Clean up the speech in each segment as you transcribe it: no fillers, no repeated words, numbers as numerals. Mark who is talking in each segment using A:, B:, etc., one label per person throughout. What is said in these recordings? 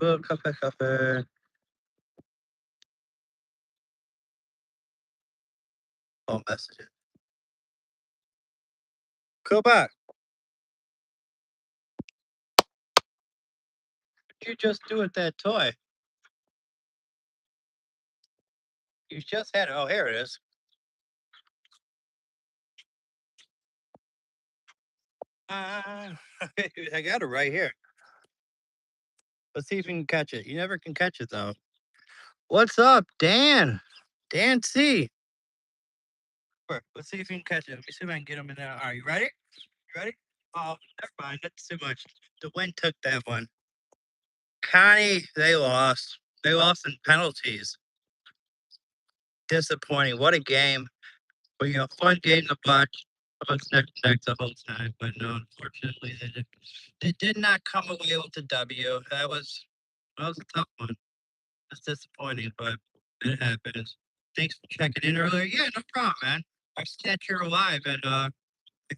A: Cafe, cafe. Oh, messages. Go back. What you just do with that toy? You just had it. Oh, here it is. Uh, I got it right here. Let's see if you can catch it. You never can catch it though. What's up, Dan? Dan C. Let's see if you can catch it. Let me see if I can get him in there. Are you ready? You ready? Oh, never mind. That's too much. The wind took that one. Connie, they lost. They lost in penalties. Disappointing. What a game. But fun game to watch. I was neck and neck the whole time, but no, unfortunately, they did not come away with the W. That was a tough one. It's disappointing, but it happens. Thanks for checking in earlier. Yeah, no problem, man. I see that you're alive, and I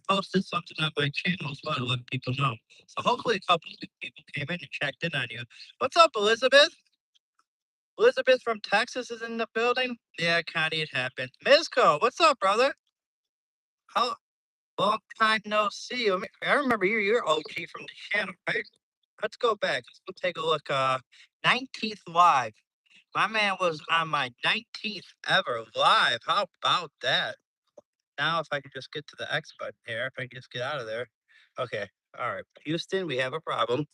A: posted something on my channel as well to let people know. So hopefully, a couple of people came in and checked in on you. What's up, Elizabeth? Elizabeth from Texas is in the building. Yeah, Connie, it happened. Mizco, what's up, brother? How long time no see. I remember you. You're OG from the channel, right? Let's go back. Let's go take a look. 19th live. My man was on my 19th ever live. How about that? Now, if I could just get to the X button here, if I can just get out of there. Okay. All right. Houston, we have a problem.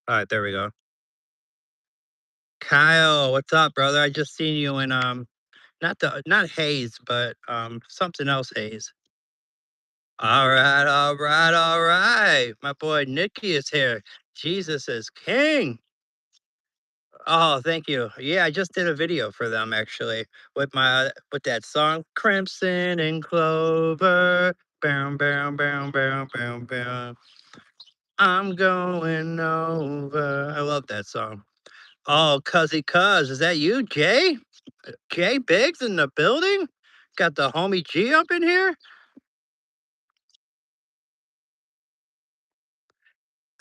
A: All right. There we go. Kyle, what's up, brother? I just seen you in not Hayes, but something else Hayes. All right, all right, all right. My boy Nikki is here. Jesus is king. Oh, thank you. Yeah, I just did a video for them actually with that song Crimson and Clover. Bam, bam, bam, bam, bam, bam. I'm going over. I love that song. Oh, cuz, is that you, Jay? Jay Biggs in the building? Got the homie G up in here?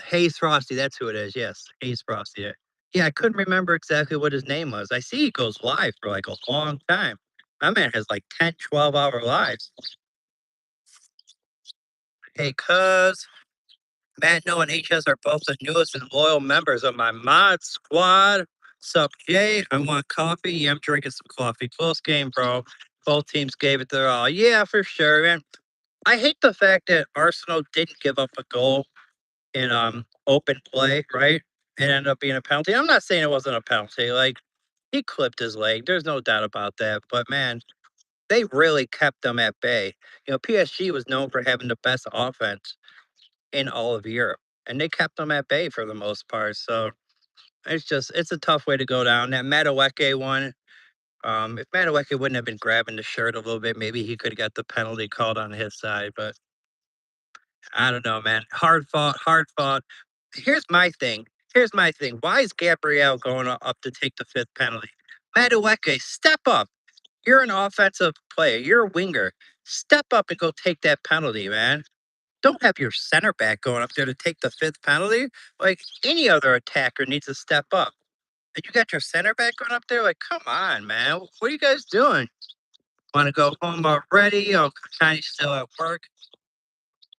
A: Hayes Frosty, that's who it is. Yes, Hayes Frosty. Yeah, I couldn't remember exactly what his name was. I see he goes live for like a long time. My man has like 10, 12-hour lives. Hey, cuz, Matt, Noah, and HS are both the newest and loyal members of my mod squad. Sup, Jay? I want coffee. Yeah, I'm drinking some coffee. Close game, bro. Both teams gave it their all. Yeah, for sure, man. I hate the fact that Arsenal didn't give up a goal in open play, right? It ended up being a penalty. I'm not saying it wasn't a penalty. Like he clipped his leg. There's no doubt about that. But man, they really kept them at bay. PSG was known for having the best offense in all of Europe, and they kept them at bay for the most part. So it's a tough way to go down. That Madueke one. If Madueke wouldn't have been grabbing the shirt a little bit, maybe he could have got the penalty called on his side. But I don't know, man. Hard fought, hard fought. Here's my thing. Here's my thing. Why is Gabrielle going up to take the fifth penalty? Madueke, step up. You're an offensive player. You're a winger. Step up and go take that penalty, man. Don't have your center back going up there to take the fifth penalty. Like any other attacker needs to step up. And you got your center back going up there? Like, come on, man. What are you guys doing? Want to go home already? Oh, Tiny's still at work.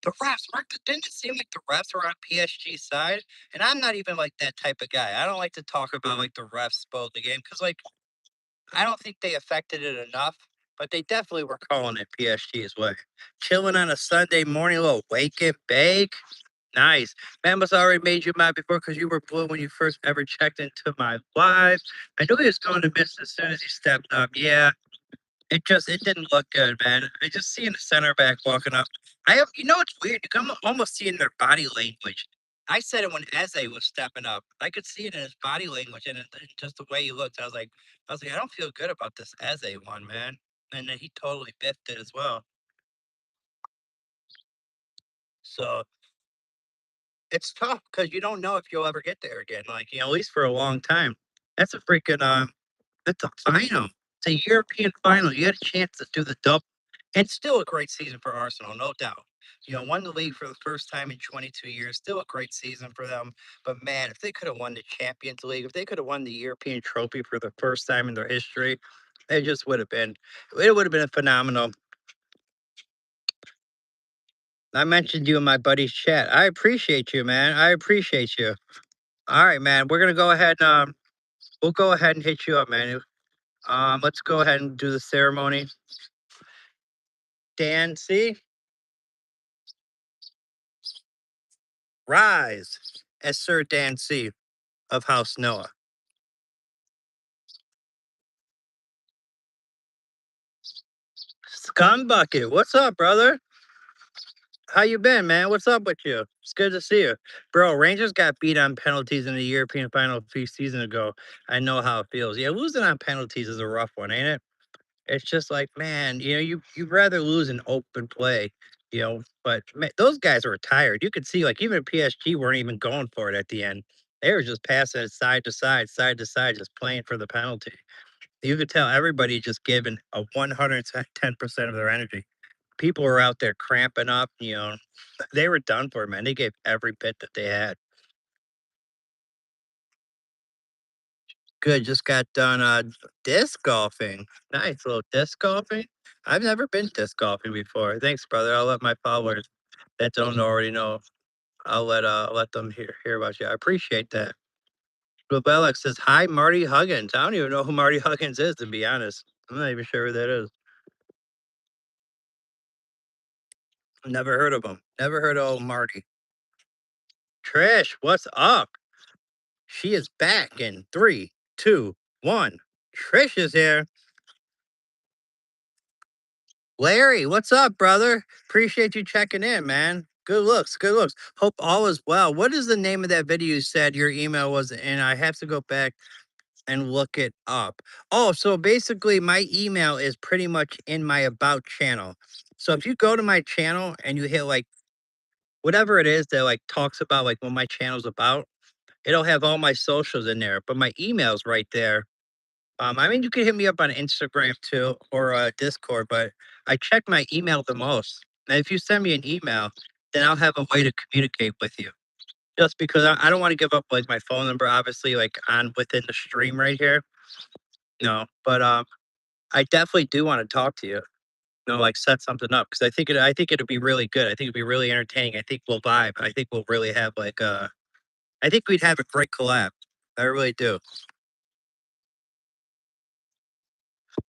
A: The refs didn't it seem like the refs were on PSG side? And I'm not even like that type of guy. I don't like to talk about like the refs spoiled the game because like I don't think they affected it enough, but they definitely were calling it PSG's way. Chilling on a Sunday morning, a little wake and bake. Nice. Mammoth already made you mad before because you were blue when you first ever checked into my live. I knew he was going to miss as soon as he stepped up. Yeah, it didn't look good, man. I just seeing the center back walking up. It's weird. You can almost see in their body language. I said it when Eze was stepping up. I could see it in his body language and just the way he looked. I was like, I don't feel good about this Eze one, man. And then he totally biffed it as well. So it's tough because you don't know if you'll ever get there again. Like, at least for a long time. That's a freaking that's a final. It's a European final. You had a chance to do the double. And still a great season for Arsenal, no doubt. Won the league for the first time in 22 years. Still a great season for them. But man, if they could have won the Champions League, if they could have won the European trophy for the first time in their history, it just would have been, it would have been phenomenal. I mentioned you in my buddy's chat. I appreciate you, man. I appreciate you. All right, man. We're gonna go ahead and we'll go ahead and hit you up, man. Let's go ahead and do the ceremony. Dan C. Rise as Sir Dan C. of House Noah. Scumbucket, what's up, brother? How you been, man? What's up with you? It's good to see you. Bro, Rangers got beat on penalties in the European final a few seasons ago. I know how it feels. Yeah, losing on penalties is a rough one, ain't it? It's just like, man, you'd rather lose an open play, but man, those guys are tired. You could see, like, even PSG weren't even going for it at the end. They were just passing it side to side, just playing for the penalty. You could tell everybody just giving a 110% of their energy. People were out there cramping up, they were done for, man. They gave every bit that they had. Good, just got done disc golfing. Nice little disc golfing. I've never been disc golfing before. Thanks, brother. I'll let my followers that don't already know. I'll let them hear about you. I appreciate that. Rebellex says, "Hi, Marty Huggins." I don't even know who Marty Huggins is, to be honest. I'm not even sure who that is. Never heard of him. Never heard of old Marty. Trish, what's up? She is back in 3, 2, 1. Trish is here. Larry, what's up, brother? Appreciate you checking in, man. Good looks, good looks. Hope all is well. What is the name of that video you said your email was in? I have to go back and look it up. Oh, so basically, my email is pretty much in my about channel. So if you go to my channel and you hit like whatever it is that like talks about like what my channel's about, it'll have all my socials in there, but my email's right there. I mean, you can hit me up on Instagram too or Discord, but I check my email the most. And if you send me an email, then I'll have a way to communicate with you. Just because I don't want to give up like my phone number, obviously, like on within the stream right here. But I definitely do want to talk to you. Like set something up because I think it'll be really good. I think it'll be really entertaining. I think we'll vibe. I think we'll really have like I think we'd have a great collab. I really do.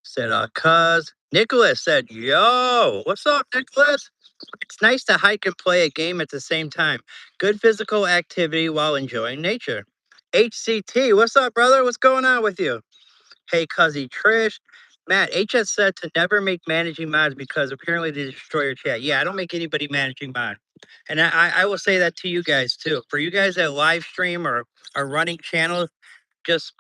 A: Said, cuz Nicholas said, "Yo, what's up, Nicholas? It's nice to hike and play a game at the same time. Good physical activity while enjoying nature." HCT, what's up, brother? What's going on with you? Hey, cuzzy Trish. Matt, HS said to never make managing mods because apparently they destroy your chat. Yeah, I don't make anybody managing mod. And I will say that to you guys too. For you guys that live stream or are running channels, just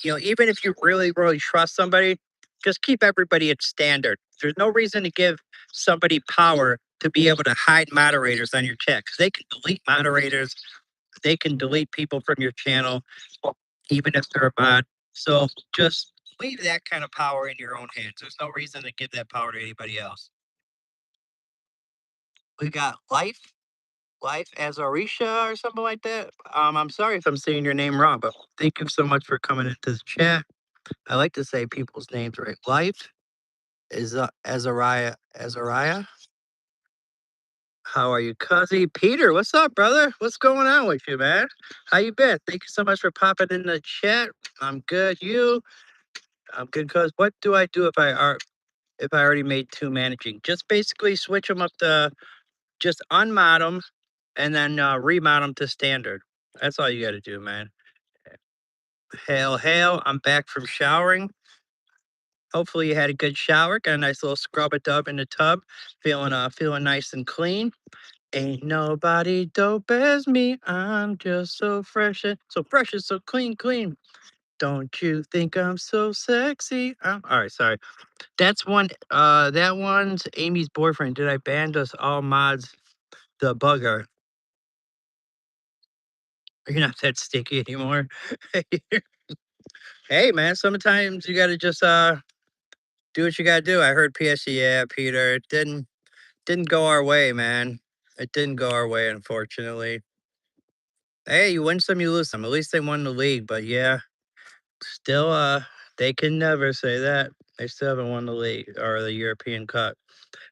A: even if you really trust somebody, just keep everybody at standard. There's no reason to give somebody power to be able to hide moderators on your chat because they can delete moderators, they can delete people from your channel, even if they're a mod. So just leave that kind of power in your own hands. There's no reason to give that power to anybody else. We got Life as Arisha or something like that. I'm sorry if I'm saying your name wrong, but thank you so much for coming into the chat. I like to say people's names right. Life is Azariah. How are you, cuzzy? Peter, what's up, brother? What's going on with you, man? How you been? Thank you so much for popping in the chat. I'm good. You? I'm good, cuz. What do I do if I already made two managing? Just basically switch them up to just unmod them and then remod them to standard. That's all you got to do, man. Hail, hail. I'm back from showering. Hopefully you had a good shower, got a nice little scrub a dub in the tub, feeling nice and clean. Ain't nobody dope as me. I'm just so fresh and so clean, clean. Don't you think I'm so sexy? All right, sorry. That's one. That one's Amy's boyfriend. Did I ban us all mods? The bugger. You're not that sticky anymore. Hey man, sometimes you gotta just Do what you gotta do. I heard PSG. Yeah, Peter. It didn't go our way, man. It didn't go our way, unfortunately. Hey, you win some, you lose some. At least they won the league, but yeah, still, they can never say that. They still haven't won the league or the European Cup.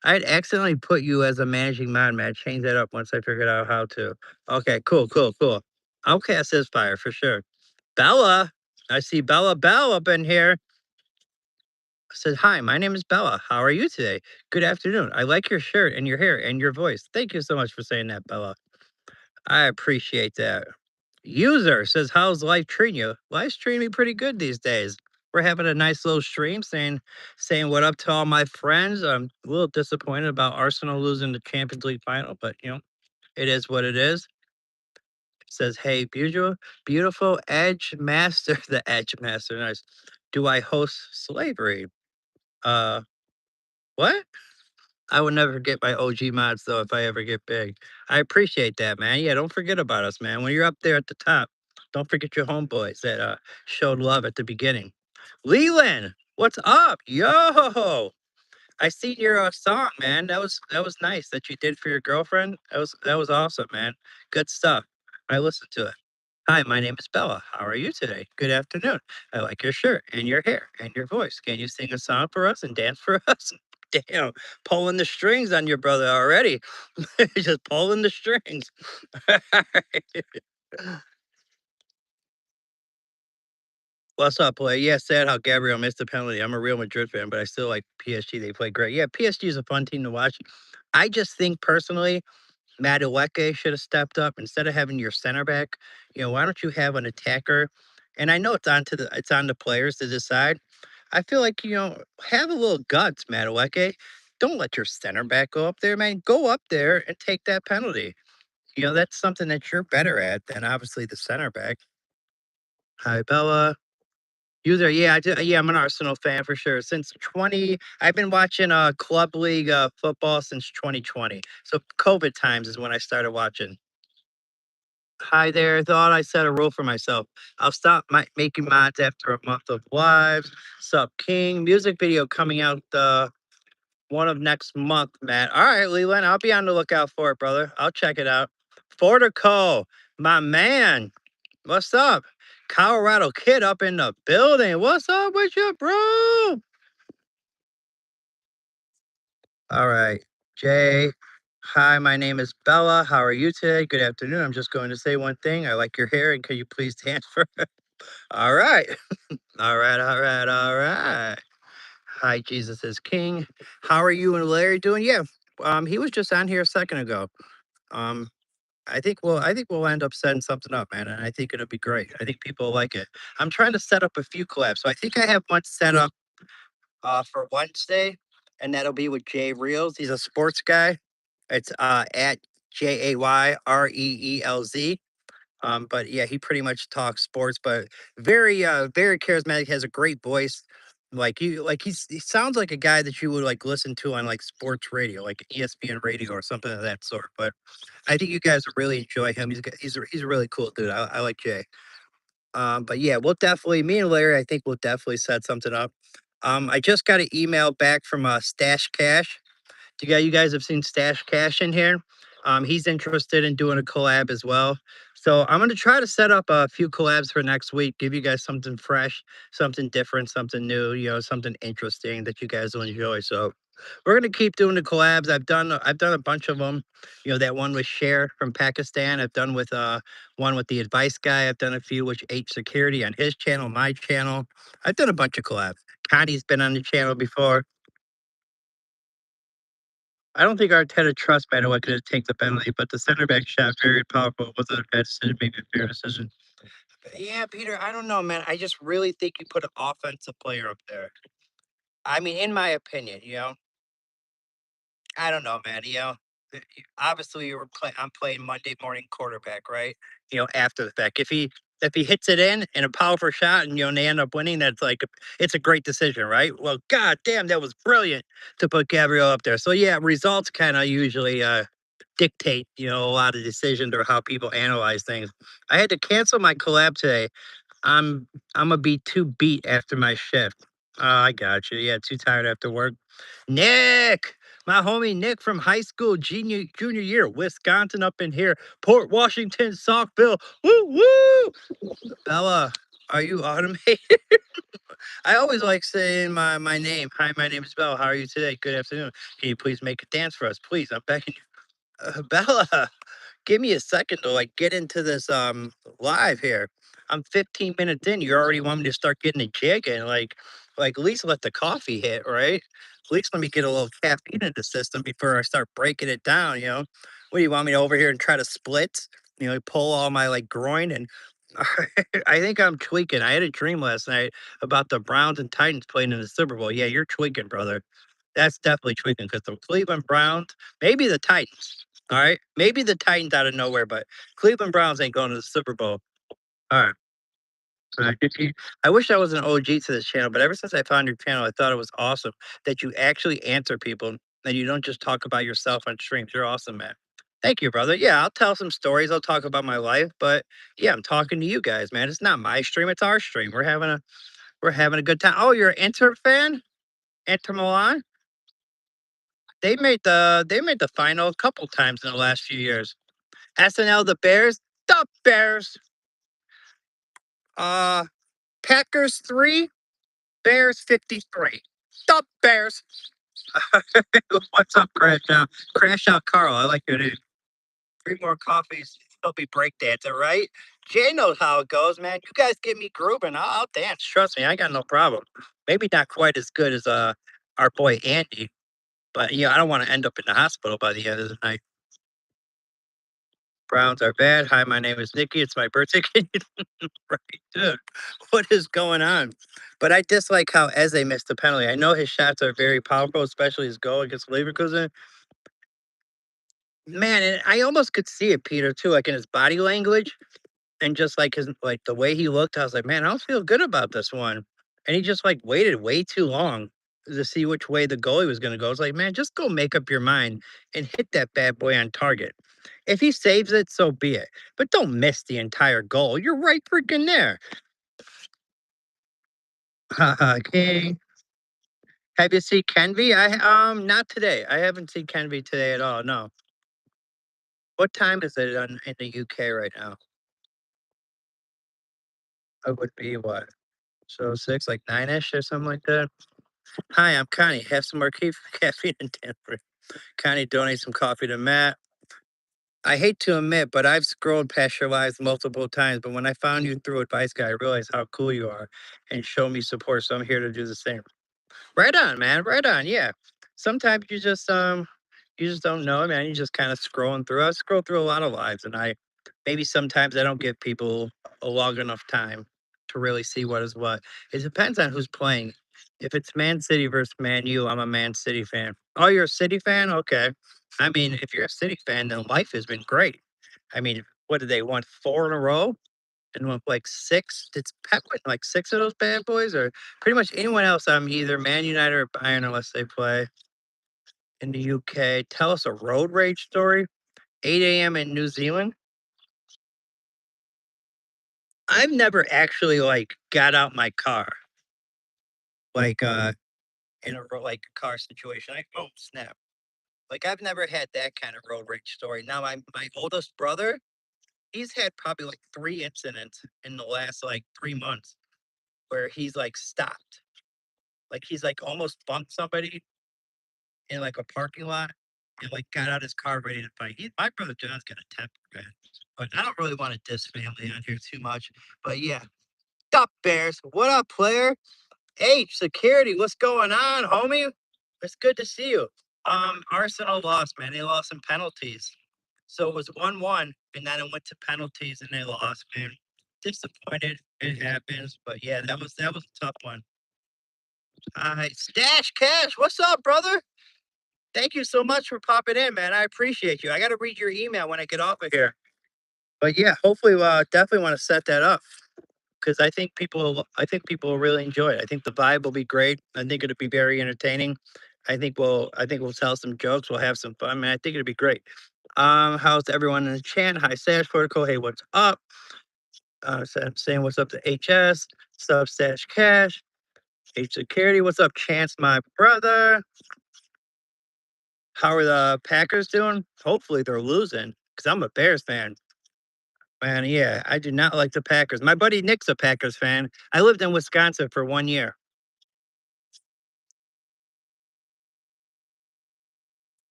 A: I'd accidentally put you as a managing mod, man. Change that up once I figured out how to. Okay, cool, cool, cool. Outcast is fire for sure. Bella, I see Bella Bell up in here. Said, "Hi, my name is Bella. How are you today? Good afternoon. I like your shirt and your hair and your voice. Thank you so much for saying that, Bella. I appreciate that." User says, "How's life treating you? Life's treating me pretty good these days. We're having a nice little stream saying what up to all my friends. I'm a little disappointed about Arsenal losing the Champions League final, but it is what it is." Says, "Hey, beautiful Edge Master, the Edge Master. Nice. Do I host slavery? Uh, what? I would never forget my OG mods though if I ever get big. I appreciate that, man. Yeah, don't forget about us, man. When you're up there at the top, don't forget your homeboys that showed love at the beginning. Leland, what's up? Yo, I seen your song, man. That was nice that you did for your girlfriend. That was awesome, man. Good stuff. I listened to it. Hi, my name is Bella. How are you today? Good afternoon. I like your shirt and your hair and your voice. Can you sing a song for us and dance for us? Damn, pulling the strings on your brother already. Just pulling the strings. What's up, play? Yeah, sad how Gabriel missed the penalty. I'm a Real Madrid fan, but I still like PSG. They play great. Yeah, PSG is a fun team to watch. I just think personally, Madueke should have stepped up instead of having your center back. Why don't you have an attacker? And I know it's on the players to decide. I feel like have a little guts, Madueke. Don't let your center back go up there, man. Go up there and take that penalty. That's something that you're better at than obviously the center back. Hi, Bella. User, yeah, I do. Yeah, I'm an Arsenal fan for sure. Since 20, I've been watching club league football since 2020. So COVID times is when I started watching. Hi there. Thought I set a rule for myself. I'll stop making mods after a month of lives. Sup, King? Music video coming out one of next month, Matt. All right, Leland. I'll be on the lookout for it, brother. I'll check it out. Fortico, my man. What's up? Colorado kid up in the building. What's up with you, bro? All right. Jay. Hi, my name is Bella. How are you today? Good afternoon. I'm just going to say one thing. I like your hair, and can you please dance for All right. All right. All right. All right. Hi, Jesus is King. How are you and Larry doing? Yeah. He was just on here a second ago. Um, I think we'll end up setting something up, man, and I think it'll be great. I think people will like it. I'm trying to set up a few collabs. So I think I have one set up for Wednesday, and that'll be with Jay Reels. He's a sports guy. It's at JAYREELZ. But yeah, he pretty much talks sports, but very charismatic, has a great voice. He sounds like a guy that you would like listen to on like sports radio, like ESPN radio or something of that sort. But I think you guys will really enjoy him. He's a really cool dude. I like Jay. But yeah, me and Larry, I think we'll definitely set something up. I just got an email back from Stash Cash. You guys have seen Stash Cash in here? He's interested in doing a collab as well. So I'm gonna try to set up a few collabs for next week. Give you guys something fresh, something different, something new. Something interesting that you guys will enjoy. So we're gonna keep doing the collabs. I've done a bunch of them. That one with Share from Pakistan. I've done with one with the advice guy. I've done a few with H Security on his channel, my channel. I've done a bunch of collabs. Connie's been on the channel before. I don't think Arteta trusts Manuel to take the penalty, but the center back shot very powerful. Wasn't a bad decision, maybe a fair decision. Yeah, Peter, I don't know, man. I just really think you put an offensive player up there. I mean, in my opinion, I don't know, man. Obviously I'm playing Monday morning quarterback, right? After the fact, if he hits it in a powerful shot and they end up winning, it's a great decision, right? Well, god damn, that was brilliant to put Gabriel up there. So yeah, results kind of usually dictate a lot of decisions or how people analyze things. I had to cancel my collab today. I'm gonna be too beat after my shift. Oh, I got you. Yeah, too tired after work. Nick, my homie Nick from high school, junior year, Wisconsin up in here, Port Washington, Saukville. Woo woo! Bella, are you automated? I always like saying my name. Hi, my name is Bella. How are you today? Good afternoon. Can you please make a dance for us, please? I'm begging you, Bella. Give me a second to like get into this live here. I'm 15 minutes in. You already want me to start getting a jig and like at least let the coffee hit, right? At least let me get a little caffeine in the system before I start breaking it down, you know. What do you want me to over here and try to split? You know, pull all my like groin and I think I'm tweaking. I had a dream last night about the Browns and Titans playing in the Super Bowl. Yeah, you're tweaking, brother. That's definitely tweaking because the Cleveland Browns, maybe the Titans. All right. Maybe the Titans out of nowhere, but Cleveland Browns ain't going to the Super Bowl. All right. I wish I was an OG to this channel, but ever since I found your channel, I thought it was awesome that you actually answer people and you don't just talk about yourself on streams. You're awesome, man. Thank you, brother. Yeah, I'll tell some stories. I'll talk about my life, but yeah, I'm talking to you guys, man. It's not my stream, it's our stream. We're having a good time. Oh, you're an Inter fan? Inter Milan? They made the final a couple times in the last few years. SNL, the Bears, uh, Packers 3, Bears 53. The Bears. What's up, Crash Out? Crash Out Carl. I like your name. Three more coffees. He'll be breakdancing, right? Jay knows how it goes, man. You guys get me grooving. I'll dance. Trust me, I got no problem. Maybe not quite as good as our boy Andy, but I don't want to end up in the hospital by the end of the night. Browns are bad. Hi, my name is Nikki. It's my birthday. Right, dude. What is going on? But I dislike how Eze missed the penalty. I know his shots are very powerful, especially his goal against Leverkusen. Man, and I almost could see it, Peter, too, like in his body language and just like his like the way he looked. I was like, man, I don't feel good about this one. And he just like waited way too long to see which way the goalie was going to go. It's like, man, just go make up your mind and hit that bad boy on target. If he saves it, so be it. But don't miss the entire goal. You're right freaking there. Okay. Have you seen Kenvy? Not today. I haven't seen Kenvy today at all. No. What time is it in the UK right now? It would be what? So six, like 9-ish or something like that. Hi, I'm Connie. Have some more caffeine and Danbury. Connie, donate some coffee to Matt. I hate to admit, but I've scrolled past your lives multiple times. But when I found you through Advice Guy, I realized how cool you are and show me support. So I'm here to do the same. Right on, man. Right on. Yeah. Sometimes you just don't know, man. You just kind of scrolling through. I scroll through a lot of lives, and I maybe sometimes I don't give people a long enough time to really see what is what. It depends on who's playing. If it's Man City versus Man U, I'm a Man City fan. Oh, you're a City fan? Okay. I mean, if you're a City fan, then life has been great. I mean, what did they want? 4 in a row? And with like six, did Pep win like six of those bad boys, or pretty much anyone else? I'm either Man United or Bayern unless they play in the UK. Tell us a road rage story. 8 a.m. in New Zealand. I've never actually like got out my car like in like a car situation. Oh snap. Like I've never had that kind of road rage story. Now my oldest brother, he's had probably like 3 incidents in the last like 3 months where he's like stopped. Like he's like almost bumped somebody in like a parking lot and like got out his car ready to fight. My brother John's got a temper, man. But I don't really want to diss family on here too much. But yeah, up Bears. What up, player? H security. What's going on, homie? It's good to see you. Arsenal lost, man. They lost in penalties. So it was 1-1, and then it went to penalties and they lost, man. Disappointed. It happens. But yeah, that was a tough one. All right. Stash Cash. What's up, brother? Thank you so much for popping in, man. I appreciate you. I got to read your email when I get off of here. But yeah, hopefully, definitely want to set that up because I think people will really enjoy it. I think the vibe will be great. I think it'll be very entertaining. I think we'll tell some jokes. We'll have some fun, man. I think it'll be great. How's everyone in the chat? Hi, Stash Protocol. Hey, what's up? Saying what's up to HS. Sub Stash Cash. H Security, what's up, Chance, my brother? How are the Packers doing? Hopefully they're losing because I'm a Bears fan. Man, yeah, I do not like the Packers. My buddy Nick's a Packers fan. I lived in Wisconsin for 1 year.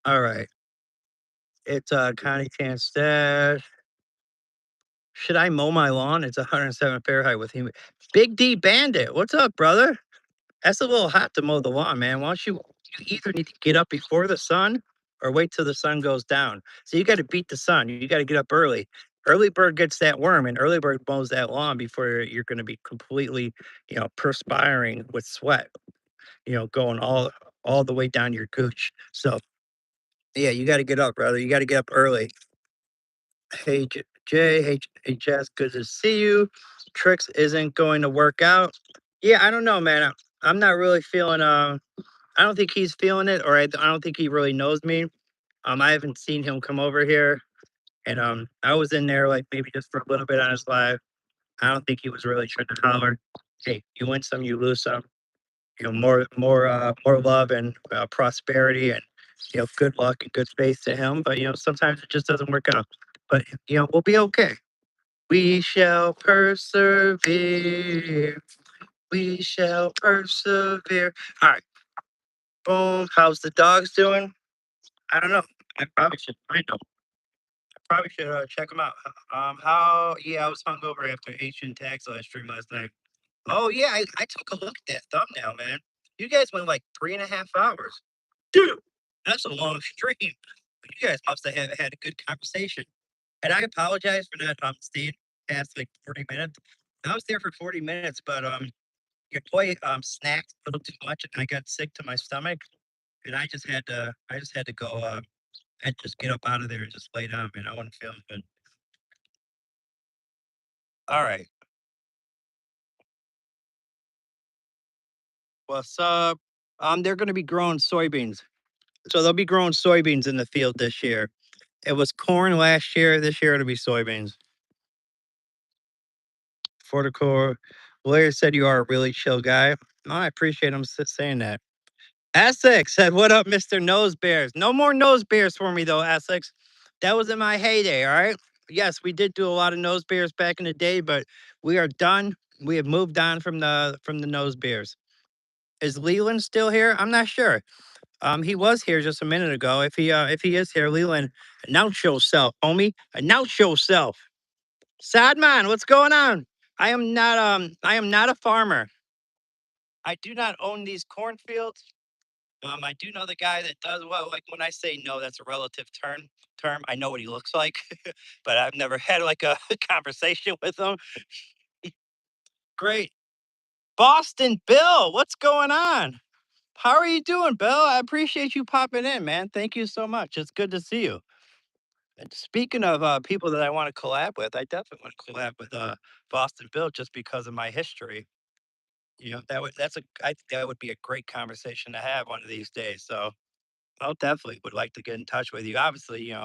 A: All right. It's Connie Chance. Should I mow my lawn? It's 107 Fahrenheit with humid. Big D Bandit, what's up, brother? That's a little hot to mow the lawn, man. Why don't you either need to get up before the sun or wait till the sun goes down. So you got to beat the sun. You got to get up early. Early bird gets that worm, and early bird mows that lawn before you're going to be completely, perspiring with sweat. Going all the way down your gooch. So yeah, you got to get up, brother. You got to get up early. Hey Jay, hey Jess, good to see you. Tricks isn't going to work out. Yeah, I don't know, man. I'm not really feeling. I don't think he's feeling it, or I don't think he really knows me. I haven't seen him come over here, and I was in there like maybe just for a little bit on his live. I don't think he was really trying to holler, "Hey, you win some, you lose some." More love and prosperity, and good luck and good faith to him. But sometimes it just doesn't work out. But we'll be okay. We shall persevere. We shall persevere. All right, boom. How's the dogs doing? I don't know. I probably should find them. I probably should check them out. How? Yeah, I was hungover after Asian tax live stream last night. Oh yeah, I took a look at that thumbnail, man. You guys went like 3.5 hours, dude. That's a long stream. You guys must have had a good conversation. And I apologize for not staying past like 40 minutes. I was there for 40 minutes, but your boy snacked a little too much, and I got sick to my stomach, and I just had to go and just get up out of there and just lay down, man. I wasn't feeling good. All right. What's up? They're gonna be growing soybeans. So they'll be growing soybeans in the field this year. It was corn last year. This year it'll be soybeans. Forticore. Blair said you are a really chill guy. Oh, I appreciate him saying that. Essex said, "What up, Mister Nose Bears? No more nose bears for me though, Essex. That was in my heyday. All right. Yes, we did do a lot of nose bears back in the day, but we are done. We have moved on from the nose bears. Is Leland still here? I'm not sure. He was here just a minute ago. If he is here, Leland, announce yourself, homie. Announce yourself. Sadman, what's going on? I am not a farmer. I do not own these cornfields. I do know the guy that does. Well, like when I say no, that's a relative term. I know what he looks like, but I've never had like a conversation with him. Great. Boston Bill, what's going on? How are you doing, Bill? I appreciate you popping in, man. Thank you so much. It's good to see you. And speaking of people that I want to collab with, I definitely want to collab with Boston Bill just because of my history. I think that would be a great conversation to have one of these days. So I'll definitely would like to get in touch with you. Obviously, you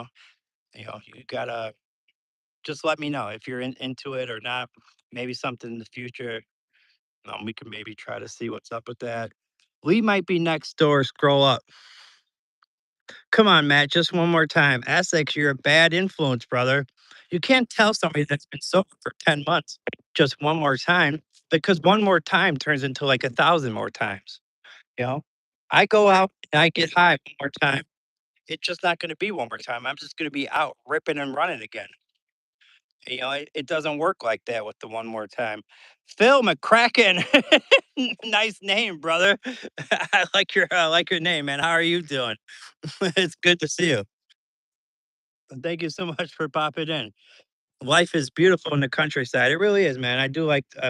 A: gotta just let me know if you're into it or not. Maybe something in the future. We can maybe try to see what's up with that. Lee might be next door. Scroll up. Come on, Matt. Just one more time. Essex, you're a bad influence, brother. You can't tell somebody that's been sober for 10 months just one more time because one more time turns into like 1,000 more times. You know, I go out and I get high one more time. It's just not going to be one more time. I'm just going to be out ripping and running again. It doesn't work like that with the one more time. Phil McCracken, nice name, brother. I like your name, man. How are you doing? It's good to see you. And thank you so much for popping in. Life is beautiful in the countryside. It really is, man. I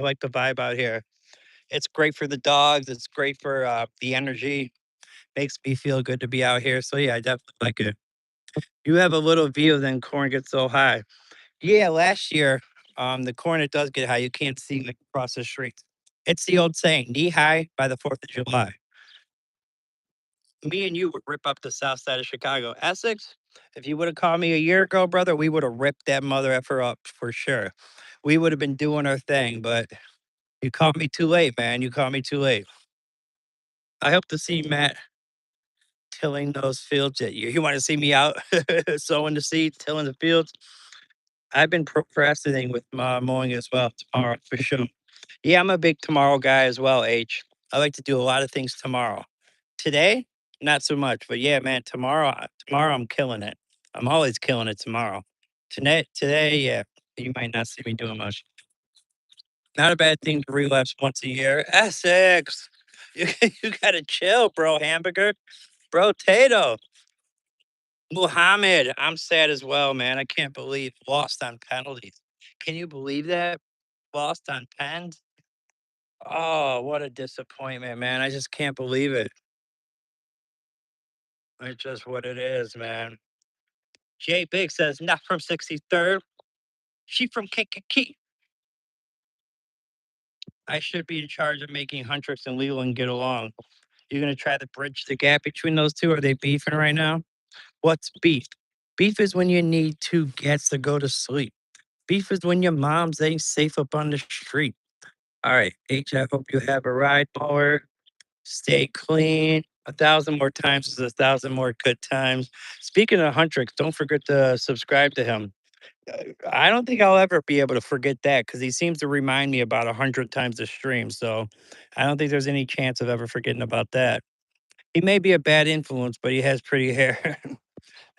A: like the vibe out here. It's great for the dogs. It's great for the energy. Makes me feel good to be out here. So yeah, I definitely like it. You have a little view, then corn gets so high. Yeah, last year, the corn it does get high. You can't see like across the street. It's the old saying, knee high by the 4th of July. Me and you would rip up the south side of Chicago. Essex, if you would have called me a year ago, brother, we would have ripped that mother effer up for sure. We would have been doing our thing, but you called me too late, man. You called me too late. I hope to see Matt tilling those fields at you. You want to see me out sowing the seeds, tilling the fields? I've been procrastinating with mowing as well tomorrow for sure. Yeah, I'm a big tomorrow guy as well, H. I like to do a lot of things tomorrow. Today, not so much, but yeah, man, tomorrow I'm killing it. I'm always killing it tomorrow. Today, yeah, you might not see me doing much. Not a bad thing to relapse once a year. Essex, you, you gotta chill, bro. Hamburger, bro. Tato, Muhammad. I'm sad as well, man. I can't believe lost on penalties. Can you believe that? Lost on pens. Oh, what a disappointment, man. I just can't believe it. It's just what it is, man. Jay Big says, not from 63rd. She from Kankakee. I should be in charge of making Huntress and Leland get along. You're going to try to bridge the gap between those two? Are they beefing right now? What's beef? Beef is when you need two gets to go to sleep. Beef is when your mom's ain't safe up on the street. All right, H, I hope you have a ride mower. Stay clean. 1,000 more times is 1,000 more good times. Speaking of Huntrix, don't forget to subscribe to him. I don't think I'll ever be able to forget that because he seems to remind me about 100 times a stream. So I don't think there's any chance of ever forgetting about that. He may be a bad influence, but he has pretty hair.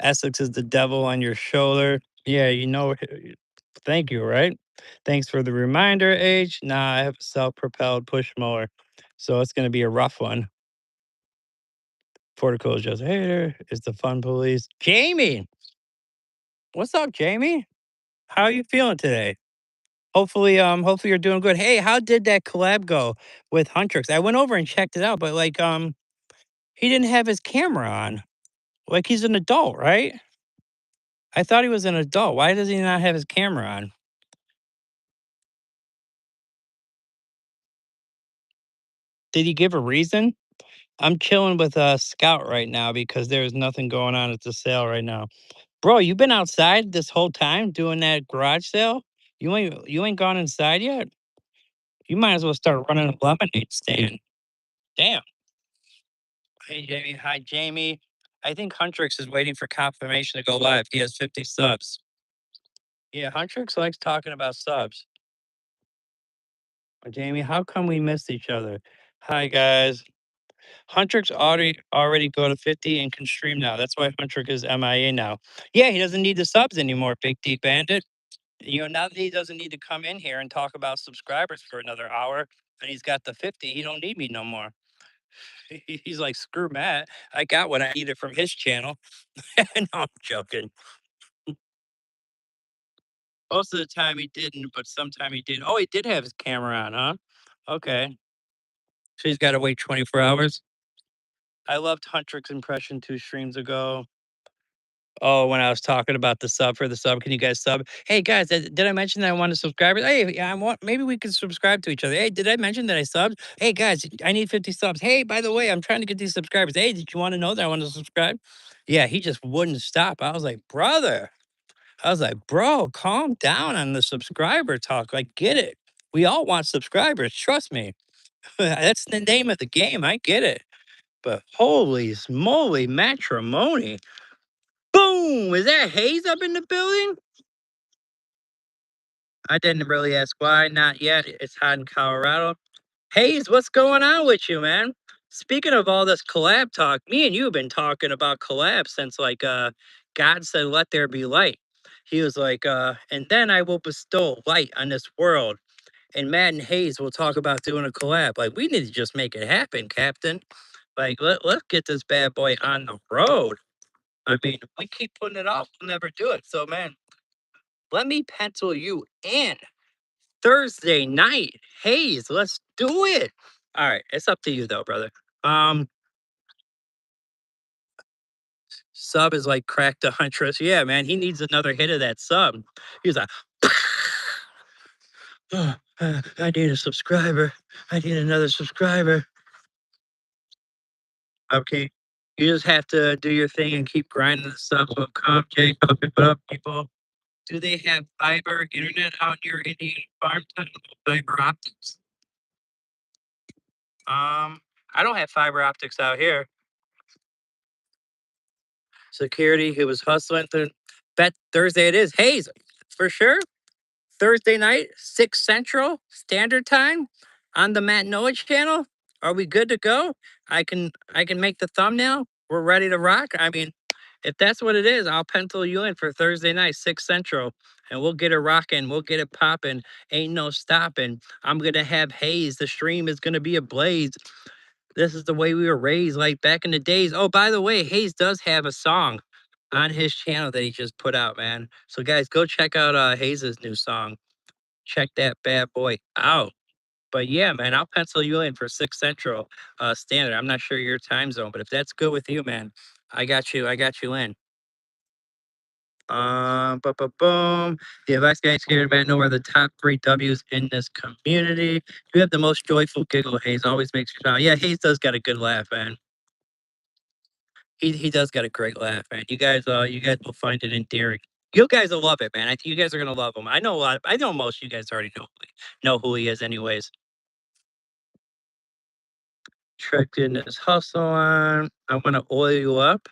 A: Essex is the devil on your shoulder. Yeah, you know. Thank you, right? Thanks for the reminder, H. Nah, I have a self-propelled push mower, so it's gonna be a rough one. Portico is just a hater. It's the fun police. Jamie, what's up, Jamie? How are you feeling today? Hopefully you're doing good. Hey, how did that collab go with Huntrix? I went over and checked it out, but he didn't have his camera on. Like he's an adult, right? I thought he was an adult. Why does he not have his camera on? Did he give a reason? I'm chilling with Scout right now because there's nothing going on at the sale right now. Bro, you been outside this whole time doing that garage sale? You ain't gone inside yet? You might as well start running a lemonade stand. Damn. Hey Jamie. Hi Jamie. I think Huntrix is waiting for confirmation to go live. He has 50 subs. Yeah, Huntrix likes talking about subs. Jamie, how come we missed each other? Hi guys. Huntrix already go to 50 and can stream now. That's why Huntrix is MIA now. Yeah, he doesn't need the subs anymore, Big D Bandit. Now that he doesn't need to come in here and talk about subscribers for another hour and he's got the 50, he don't need me no more. He's like, screw Matt. I got what I needed from his channel. No, I'm joking. Most of the time he didn't, but sometime he did. Oh, he did have his camera on, huh? Okay. So he's got to wait 24 hours. I loved Huntrix impression 2 streams ago. Oh, when I was talking about the sub for the sub, can you guys sub? Hey guys, did I mention that I want to subscribe? Hey, I want maybe we could subscribe to each other. Hey, did I mention that I subbed? Hey guys, I need 50 subs. Hey, by the way, I'm trying to get these subscribers. Hey, did you want to know that I want to subscribe? Yeah, he just wouldn't stop. I was like, brother. I was like, bro, calm down on the subscriber talk. Like, get it. We all want subscribers. Trust me. That's the name of the game. I get it. But holy moly, matrimony. Boom! Is that Hayes up in the building? I didn't really ask why. Not yet. It's hot in Colorado. Hayes, what's going on with you, man? Speaking of all this collab talk, me and you have been talking about collab since God said, let there be light. He was like, and then I will bestow light on this world. And Matt and Hayes will talk about doing a collab. Like, we need to just make it happen, Captain. Like, let's get this bad boy on the road. I mean, we keep putting it off, we'll never do it. So, man, let me pencil you in Thursday night. Hayes, let's do it. All right, it's up to you though, brother. Um, Sub is like cracked the huntress. Yeah, man, he needs another hit of that sub. He's like, "Oh, I need a subscriber. I need another subscriber. Okay, you just have to do your thing and keep grinding the sub will come. Jay, keep it up, people. Do they have fiber internet out near Indian farm? Fiber optics. Um, I don't have fiber optics out here. Security, he was hustling through. Bet Thursday it is. Hayes, for sure. Thursday night, 6 Central Standard Time on the Matt Noah channel. Are we good to go? I can make the thumbnail. We're ready to rock. I mean, if that's what it is, I'll pencil you in for Thursday night, 6 Central, and we'll get it rocking. We'll get it popping. Ain't no stopping. I'm gonna have Hayes. The stream is gonna be ablaze. This is the way we were raised, like back in the days. Oh, by the way, Hayes does have a song on his channel that he just put out, man. So guys, go check out Hayes's new song. Check that bad boy out. But yeah, man, I'll pencil you in for 6 Central Standard. I'm not sure your time zone, but if that's good with you, man, I got you. I got you in. Boom. The advice guys here, man, know are the top 3 W's in this community. You have the most joyful giggle. Hayes always makes you smile. Yeah, Hayes does got a good laugh, man. He does got a great laugh, man. You guys will find it endearing. You guys will love it, man. I think you guys are gonna love him. I know a lot. I know most of you guys already know who he is, anyways. Tricked in this hustle on. I want to oil you up.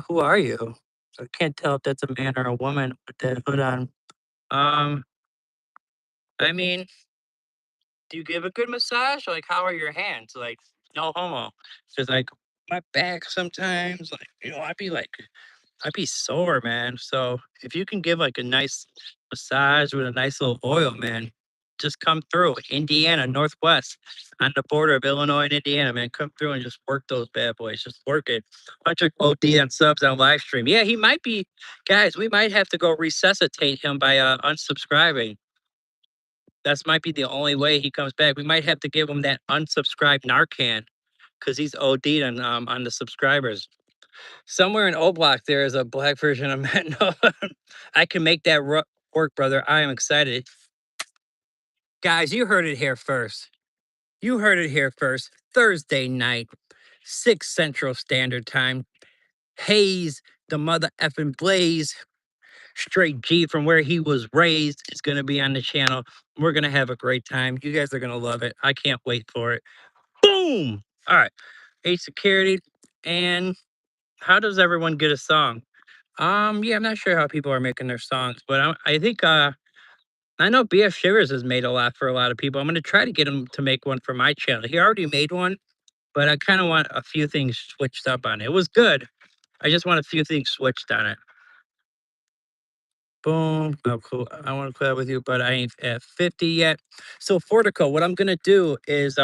A: Who are you? I can't tell if that's a man or a woman with that hood on. Um, I mean, do you give a good massage? Like, how are your hands? Like, no homo. Cause like my back sometimes, like I'd be sore, man. So if you can give like a nice massage with a nice little oil, man, just come through. Indiana, Northwest, on the border of Illinois and Indiana, man. Come through and just work those bad boys. Just work it. 100 OD on subs on live stream. Yeah, he might be, guys, we might have to go resuscitate him by unsubscribing. That's might be the only way he comes back. We might have to give him that unsubscribed Narcan because he's OD'd on the subscribers. Somewhere in O Block, there is a black version of Matt Noah. I can make that work, brother. I am excited. Guys, you heard it here first. You heard it here first. Thursday night, 6 Central Standard Time. Hayes, the mother effing Blaze, straight G from where he was raised, is going to be on the channel. We're going to have a great time. You guys are going to love it. I can't wait for it. Boom. All right. Hey, security. And how does everyone get a song? Yeah, I'm not sure how people are making their songs, but I think I know BF Shivers has made a lot for a lot of people. I'm gonna try to get him to make one for my channel. He already made one, but I kind of want a few things switched up on it. It was good. I just want a few things switched on it. Boom. Oh, cool. I want to play with you, but I ain't at 50 yet. So Fortico, what I'm gonna do is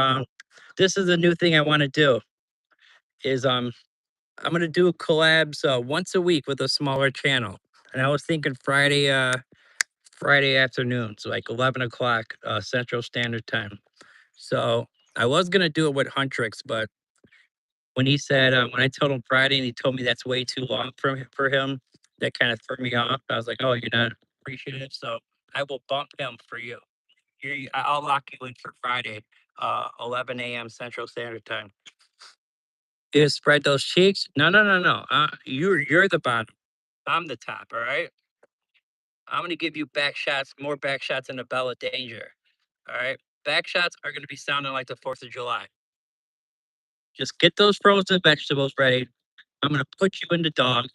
A: this is a new thing I want to do is I'm gonna do collabs once a week with a smaller channel. And I was thinking Friday afternoons, like 11 o'clock Central Standard Time. So I was gonna do it with Huntrix, but when he said when I told him Friday and he told me that's way too long for him, that kind of threw me off. I was like, oh, you're not appreciative, so I will bump him for you. I'll lock you in for Friday, 11 a.m. Central Standard Time. You spread those cheeks? No, no, no, no. You're the bottom. I'm the top. All right. I'm gonna give you back shots, more back shots than the Bella Danger. All right. Back shots are gonna be sounding like the 4th of July. Just get those frozen vegetables ready. I'm gonna put you in the dog.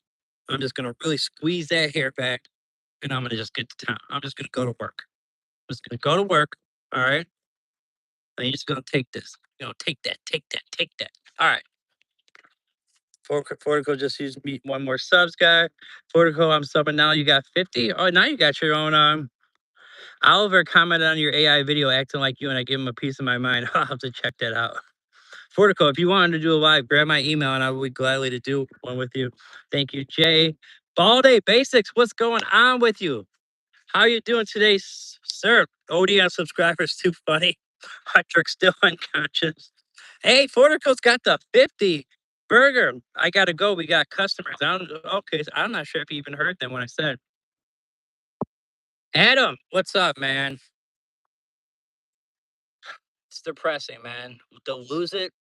A: I'm just gonna really squeeze that hair back, and I'm gonna just get to town. I'm just gonna go to work. I'm just gonna go to work. All right. And you're just gonna take this. You know, take that, take that, take that. All right. Fortico just used me one more subs guy. Fortico, I'm subbing now. You got 50. Oh, now you got your own Oliver commented on your AI video acting like you, and I give him a piece of my mind. I'll have to check that out. Fortico, if you wanted to do a live, grab my email and I would be gladly to do one with you. Thank you, Jay. Balde Basics, what's going on with you? How are you doing today, sir? OD subscribers, too funny. Patrick still unconscious. Hey, Fortico's got the 50. Burger, I gotta go. We got customers. Okay, so I'm not sure if you even heard them when I said. Adam, what's up, man? It's depressing, man. To lose it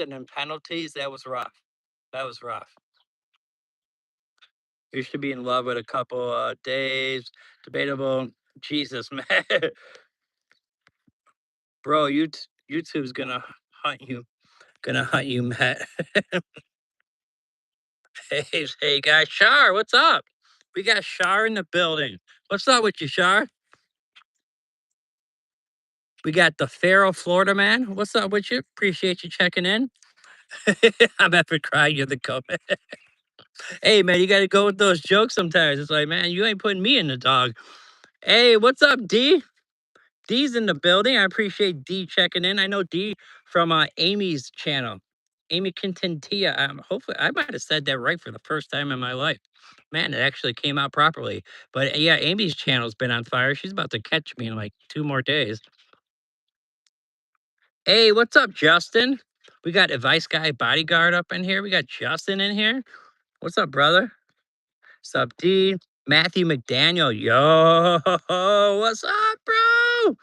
A: in penalties, that was rough. That was rough. You should be in love with a couple days. Debatable. Jesus, man. Bro, YouTube's gonna hunt you, Matt. Hey guys, Shar, what's up? We got Shar in the building. What's up with you, Shar? We got the Pharaoh, Florida man. What's up with you? Appreciate you checking in. I'm effing crying. You're the goat. Hey man, you gotta go with those jokes sometimes. It's like, man, you ain't putting me in the dog. Hey, what's up, D? D's in the building. I appreciate D checking in. I know D from Amy's channel, Amy Quintanilla. Hopefully, I might have said that right for the first time in my life. Man, it actually came out properly. But yeah, Amy's channel's been on fire. She's about to catch me in like 2 more days. Hey, what's up, Justin? We got Advice Guy Bodyguard up in here. We got Justin in here. What's up, brother? What's up, D? Matthew McDaniel. Yo, what's up, bro?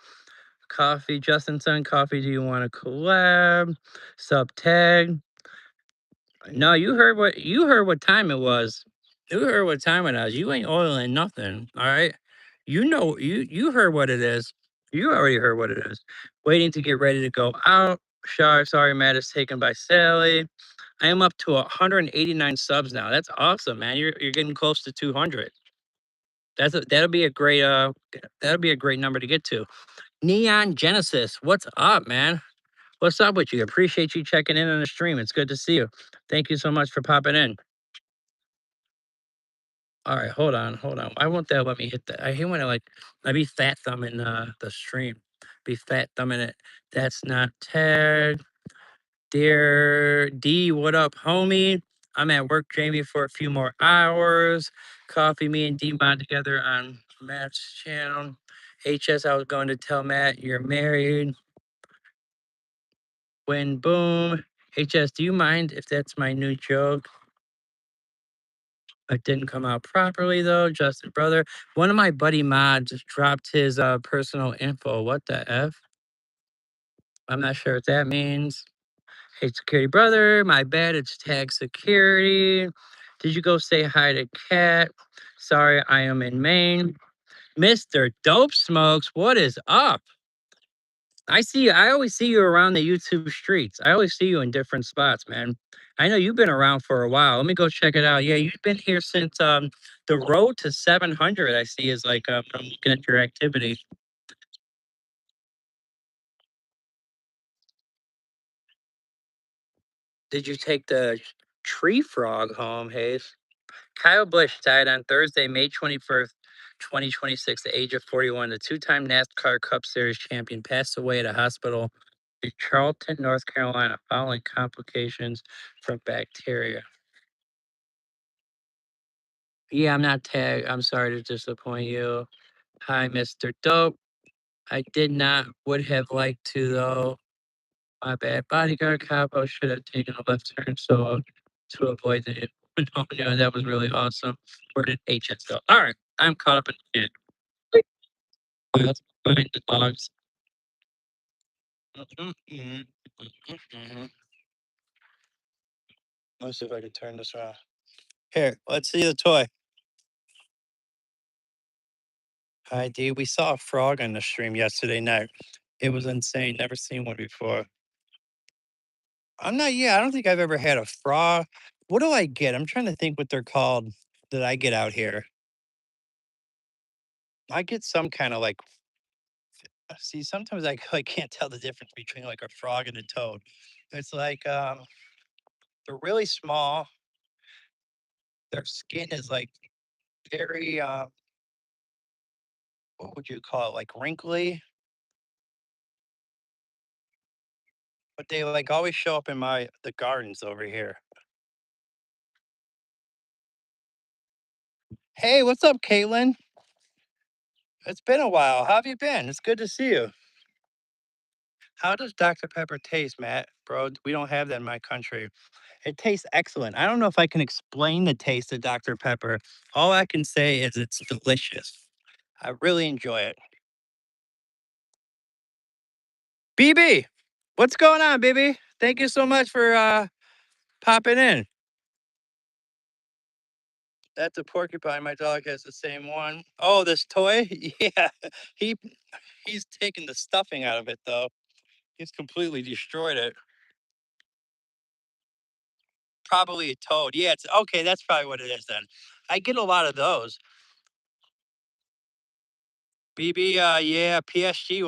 A: Coffee, Justin Sun Coffee. Do you want to collab? Sub tag. No, you heard what time it was. You heard what time it is. You ain't oiling nothing. All right. You heard what it is. You already heard what it is. Waiting to get ready to go out. Sorry, Matt is taken by Sally. I am up to 189 subs now. That's awesome, man. You're getting close to 200. That'll be a great number to get to. Neon Genesis, what's up, man? What's up with you? Appreciate you checking in on the stream. It's good to see you. Thank you so much for popping in. All right, hold on, hold on. Why won't that let me hit that? I hate when I be fat thumbing the stream. Be fat thumbing it. That's not tagged. Dear D, what up, homie? I'm at work, Jamie, for a few more hours. Coffee, me and D mod together on Matt's channel. HS, I was going to tell Matt you're married. When boom. HS, do you mind if that's my new joke? It didn't come out properly though, Justin brother. One of my buddy mods just dropped his personal info. What the F? I'm not sure what that means. Hey, security brother, my bad. It's tag security. Did you go say hi to Cat? Sorry, I am in Maine. Mr. Dope Smokes, what is up? I see you. I always see you around the YouTube streets. I always see you in different spots, man. I know you've been around for a while. Let me go check it out. Yeah, you've been here since the road to 700. I see is like I'm looking at your activity. Did you take the tree frog home, Hayes? Kyle Busch died on Thursday, May 21st, 2026, at the age of 41. The two-time NASCAR Cup Series champion passed away at a hospital in Charlton, North Carolina, following complications from bacteria. Yeah, I'm not tagged. I'm sorry to disappoint you. Hi, Mr. Dope. I did not would have liked to though. My bad. Bodyguard cop. I should have taken a left turn to avoid the no, yeah, that was really awesome. Where did HS go? All right, I'm caught up in it. Let's find the dogs. Let's see if I can turn this around. Here, let's see the toy. Hi, D. We saw a frog on the stream yesterday night. It was insane. Never seen one before. I'm not. Yeah, I don't think I've ever had a frog. What do I get? I'm trying to think what they're called that I get out here. I get some kind of like. See, sometimes I like can't tell the difference between like a frog and a toad. It's like they're really small. Their skin is like very what would you call it? Like wrinkly, but they like always show up in the gardens over here. Hey, what's up, Caitlin? It's been a while. How have you been? It's good to see you. How does Dr. Pepper taste, Matt? Bro, we don't have that in my country. It tastes excellent. I don't know if I can explain the taste of Dr. Pepper. All I can say is it's delicious. I really enjoy it. BB, what's going on, BB? Thank you so much for popping in. That's a porcupine. My dog has the same one. Oh, this toy? Yeah. He he's taking the stuffing out of it though. He's completely destroyed it. Probably a toad. Yeah, it's okay. That's probably what it is then. I get a lot of those. BB, yeah, PSG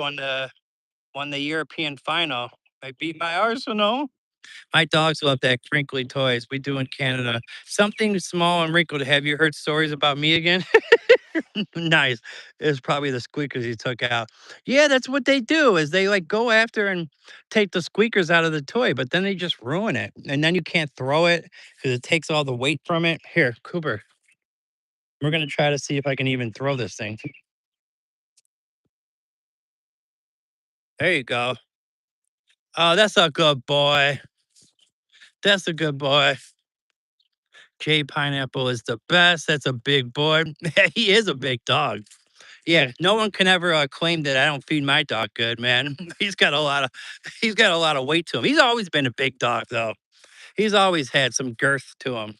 A: won the European final. I beat my Arsenal. My dogs love that crinkly toys. We do in Canada. Something small and wrinkled. Have you heard stories about me again? Nice. It's probably the squeakers you took out. Yeah, that's what they do is they like go after and take the squeakers out of the toy, but then they just ruin it. And then you can't throw it because it takes all the weight from it. Here, Cooper, we're gonna try to see if I can even throw this thing. There you go. Oh, that's a good boy. That's a good boy. Jay Pineapple is the best. That's a big boy. He is a big dog. Yeah, no one can ever claim that I don't feed my dog good, man. He's got a lot of weight to him. He's always been a big dog, though. He's always had some girth to him,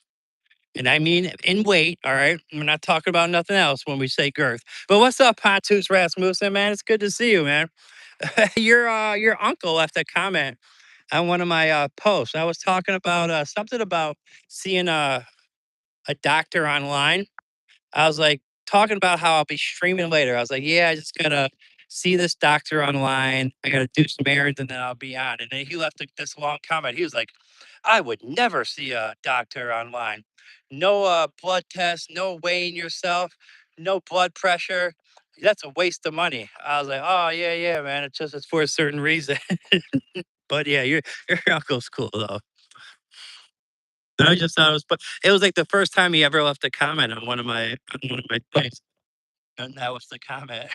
A: and I mean in weight. All right, we're not talking about nothing else when we say girth. But what's up, Pontus Rasmussen, man? It's good to see you, man. Your uncle left a comment on one of my posts. I was talking about something about seeing a doctor online. I was like talking about how I'll be streaming later. I was like, yeah, I just gotta see this doctor online. I gotta do some errands and then I'll be on. And then he left this long comment. He was like, I would never see a doctor online. No blood test, no weighing yourself, no blood pressure. That's a waste of money. I was like, oh yeah, yeah, man. It's for a certain reason. But yeah, your uncle's cool though. I just thought it was, but it was like the first time he ever left a comment on one of my things. And that was the comment.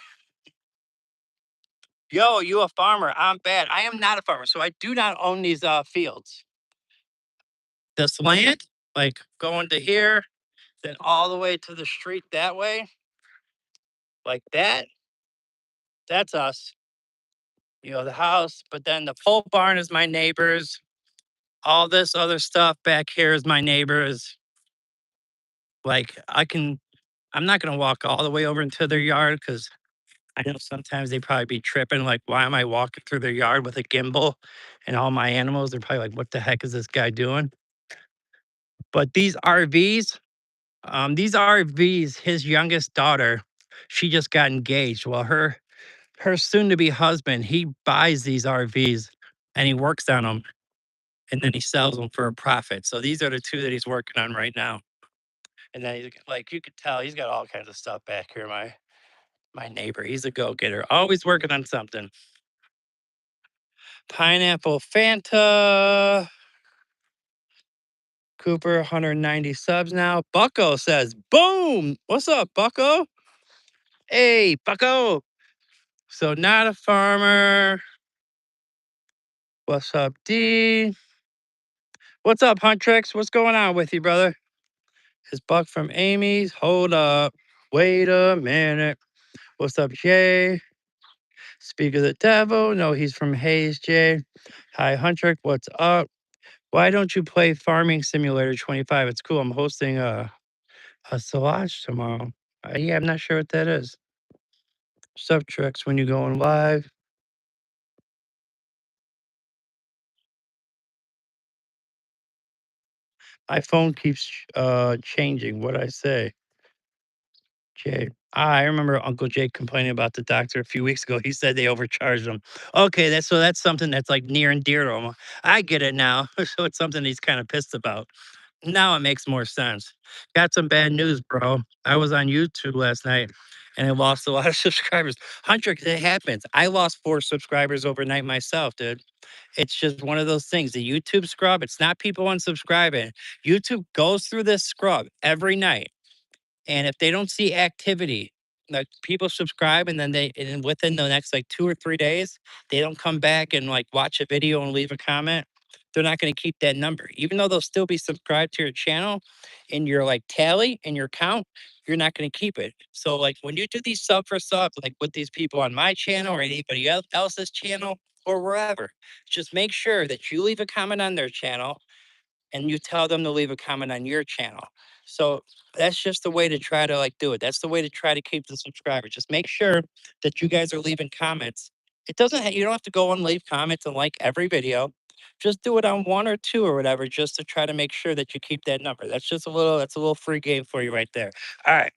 A: Yo, you a farmer? I'm bad. I am not a farmer, so I do not own these fields. This land, like going to here, then all the way to the street that way, like that. That's us. The house, but then the pole barn is my neighbor's. All this other stuff back here is my neighbor's. Like I'm not gonna walk all the way over into their yard because I know sometimes they probably be tripping, like, why am I walking through their yard with a gimbal and all my animals? They're probably like, what the heck is this guy doing? But these RVs, his youngest daughter, she just got engaged. Well, her soon-to-be husband, he buys these RVs and he works on them and then he sells them for a profit. So these are the two that he's working on right now. And then he's like, you could tell he's got all kinds of stuff back here. My neighbor, he's a go-getter, always working on something. Pineapple Fanta. Cooper, 190 subs now. Bucko says, boom. What's up, Bucko? Hey, Bucko. So, not a farmer. What's up, D? What's up, Huntrix? What's going on with you, brother? Is Buck from Amy's? Hold up. Wait a minute. What's up, Jay? Speak of the devil. No, he's from Hayes, Jay. Hi, Huntrick. What's up? Why don't you play Farming Simulator 25? It's cool. I'm hosting a Solange tomorrow. Yeah, I'm not sure what that is. Sub tricks when you're going live. My phone keeps changing. What I say, Jay. I remember Uncle Jake complaining about the doctor a few weeks ago. He said they overcharged him. Okay, that's something that's like near and dear to him. I get it now. So it's something he's kind of pissed about. Now it makes more sense. Got some bad news, bro. I was on YouTube last night and I lost a lot of subscribers. Hunter, it happens. I lost 4 subscribers overnight myself, dude. It's just one of those things. The YouTube scrub, it's not people unsubscribing. YouTube goes through this scrub every night. And if they don't see activity, like people subscribe and then and within the next like 2 or 3 days, they don't come back and like watch a video and leave a comment. They're not going to keep that number, even though they'll still be subscribed to your channel in your like tally and your count. You're not going to keep it. So like when you do these sub for subs, like with these people on my channel or anybody else's channel or wherever, just make sure that you leave a comment on their channel and you tell them to leave a comment on your channel. So that's just the way to try to like do it. That's the way to try to keep the subscribers. Just make sure that you guys are leaving comments It doesn't you don't have to go and leave comments and like every video. Just do it on 1 or 2 or whatever just to try to make sure that you keep that number. That's a little free game for you right there. Alright.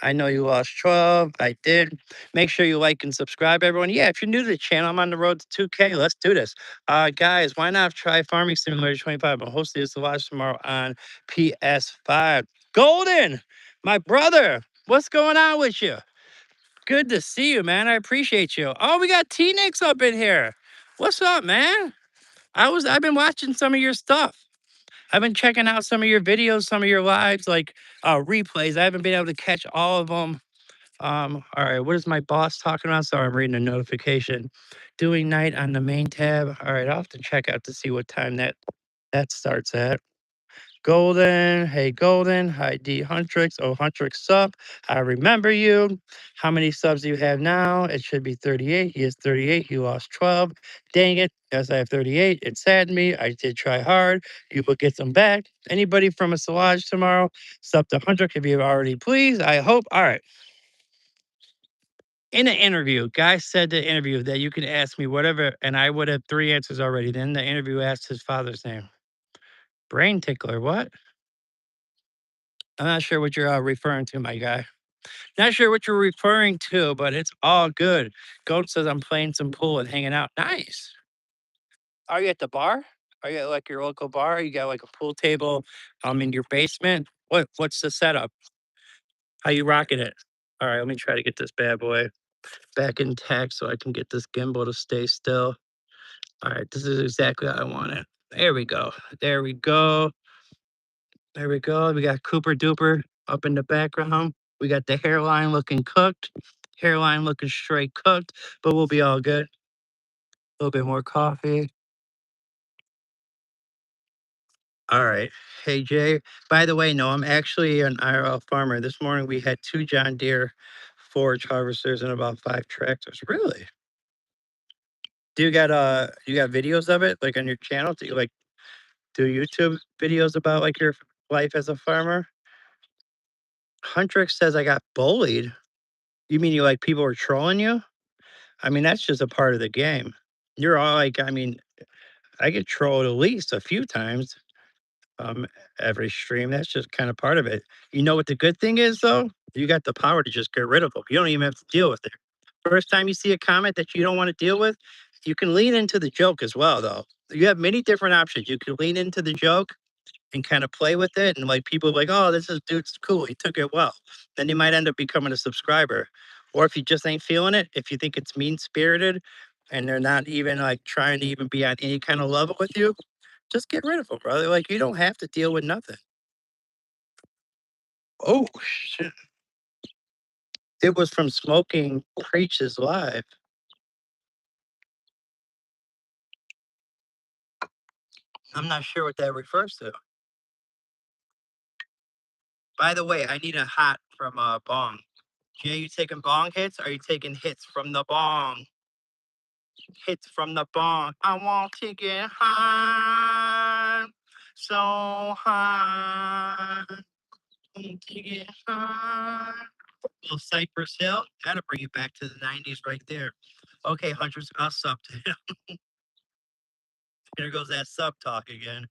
A: I know you lost 12. I did. Make sure you like and subscribe, everyone. Yeah, if you're new to the channel, I'm on the road to 2K. Let's do this. Guys, why not try Farming Simulator 25? I'm hosting this live tomorrow on PS5. Golden, my brother, what's going on with you? Good to see you, man. I appreciate you. Oh, we got T-Nix up in here. What's up, man? I've been watching some of your stuff. I've been checking out some of your videos, some of your lives, like replays. I haven't been able to catch all of them. All right, what is my boss talking about? Sorry, I'm reading a notification. Doing night on the main tab. All right, I'll have to check out to see what time that starts at. Golden, hey Golden, hi D Huntrix, oh Huntrix sub. I remember you. How many subs do you have now? It should be 38. He has 38. He lost 12. Dang it. Yes, I have 38. It saddened me. I did try hard. You will get them back. Anybody from a Solage tomorrow? Sub to Huntrix if you already please. I hope. All right. In an interview, guy said the interview that you can ask me whatever, and I would have 3 answers already. Then the interview asked his father's name. Brain tickler, what? I'm not sure what you're referring to, my guy. Not sure what you're referring to, but it's all good. Goat says I'm playing some pool and hanging out. Nice. Are you at the bar? Are you at like your local bar? You got like a pool table in your basement? What's the setup? How you rocking it? All right, let me try to get this bad boy back intact so I can get this gimbal to stay still. All right, this is exactly how I want it. There we go. There we go. There we go. We got Cooper Duper up in the background. We got the hairline looking cooked, hairline looking straight cooked, but we'll be all good. A little bit more coffee. All right. Hey, Jay. By the way, no, I'm actually an IRL farmer. This morning we had 2 John Deere forage harvesters and about 5 tractors. Really? You got videos of it like on your channel? Do you like do YouTube videos about like your life as a farmer? Huntrix says I got bullied. You mean you like people were trolling you? I mean, that's just a part of the game. You're all like, I mean, I get trolled at least a few times um every stream. That's just kind of part of it. You know what the good thing is though? You got the power to just get rid of them. You don't even have to deal with it. First time you see a comment that you don't want to deal with, you can lean into the joke as well though. You have many different options. You can lean into the joke and kind of play with it. And like people like, oh, this is dude's cool. He took it well. Then you might end up becoming a subscriber. Or if you just ain't feeling it, if you think it's mean spirited and they're not even like trying to even be on any kind of level with you, just get rid of them, brother. Like you don't have to deal with nothing. Oh shit. It was from smoking preaches live. I'm not sure what that refers to. By the way, I need a hot from bong. Jay, you taking bong hits? Or are you taking hits from the bong? Hits from the bong. I want to get high, so high. Want to get high. Little Cypress Hill. That'll bring you back to the 90s right there. Okay, Hunters, I'll sub to him. Here goes that sub talk again.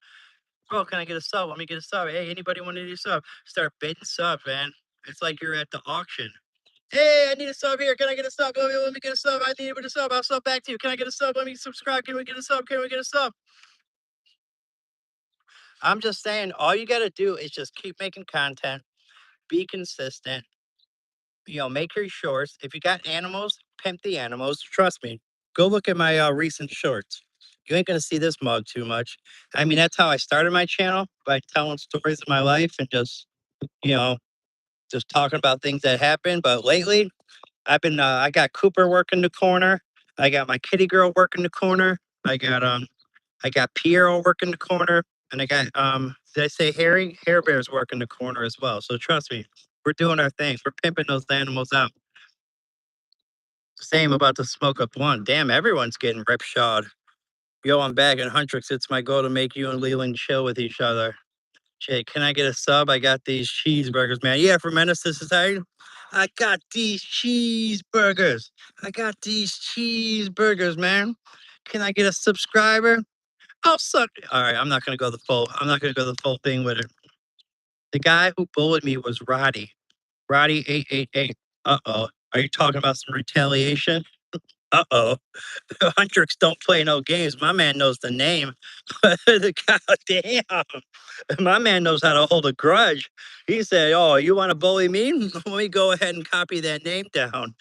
A: Bro, can I get a sub? Let me get a sub. Hey, anybody want to do a sub? Start bidding subs, man. It's like you're at the auction. Hey, I need a sub here. Can I get a sub? Let me get a sub. I need a sub. I'll sub back to you. Can I get a sub? Let me subscribe. Can we get a sub? Can we get a sub? I'm just saying, all you got to do is just keep making content, be consistent, make your shorts. If you got animals, pimp the animals. Trust me. Go look at my recent shorts. You ain't gonna see this mug too much. I mean, that's how I started my channel by telling stories of my life and you know, just talking about things that happened. But lately, I got Cooper working the corner. I got my kitty girl working the corner. I got Piero working the corner, and I got did I say Harry? Hair Bear's working the corner as well. So trust me, we're doing our things. We're pimping those animals out. Same about the smoke up one. Damn, everyone's getting ripshawed. Yo, I'm back in Huntrix. It's my goal to make you and Leland chill with each other. Jay, can I get a sub? I got these cheeseburgers, man. Yeah, for Menace to Society. I got these cheeseburgers. I got these cheeseburgers, man. Can I get a subscriber? I'll suck. All right, I'm not gonna go the full. I'm not gonna go the full thing with it. The guy who bullied me was Roddy. Roddy 888. Uh-oh. Are you talking about some retaliation? Uh-oh. Huntrix don't play no games. My man knows the name. The goddamn. My man knows how to hold a grudge. He said, "Oh, you want to bully me? Let me go ahead and copy that name down."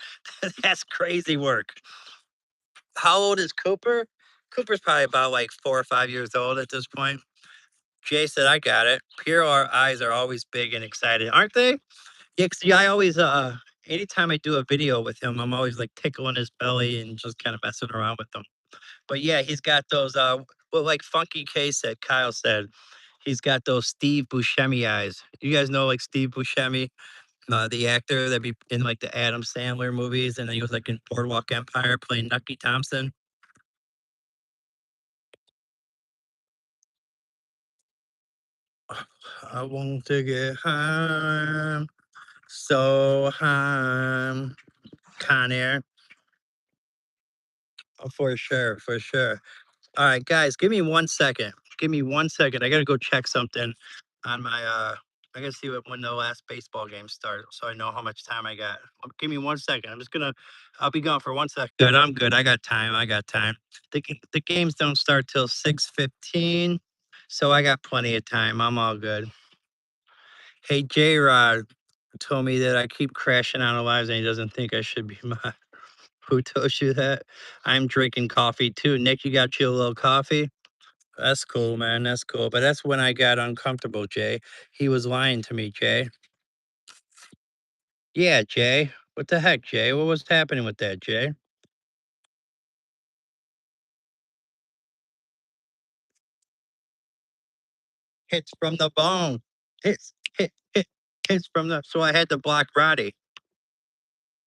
A: That's crazy work. How old is Cooper? Cooper's probably about like 4 or 5 years old at this point. Jay said, "I got it." Our eyes are always big and excited, aren't they? Yeah, 'cause, yeah, I always anytime I do a video with him, I'm always like tickling his belly and just kind of messing around with him. But yeah, he's got those well, like Funky K said, Kyle said, he's got those Steve Buscemi eyes. You guys know like Steve Buscemi, the actor that be in like the Adam Sandler movies, and then he was like in Boardwalk Empire playing Nucky Thompson. I want to get home, so home, Con Air. Oh, for sure, for sure. All right, guys, give me 1 second. Give me 1 second. I gotta go check something on my I gotta see when the last baseball game started so I know how much time I got. Give me 1 second. I'll be gone for 1 second. Good, I'm good. I got time. I got time. The games don't start till 6:15. So I got plenty of time. I'm all good. Hey, J Rod told me that I keep crashing out of lives and he doesn't think I should be my who told you that? I'm drinking coffee too. Nick, you got you a little coffee? That's cool, man. That's cool. But that's when I got uncomfortable, Jay. He was lying to me, Jay. Yeah, Jay. What the heck, Jay? What was happening with that, Jay? Hits from the bone. Hits from the. So I had to block Roddy.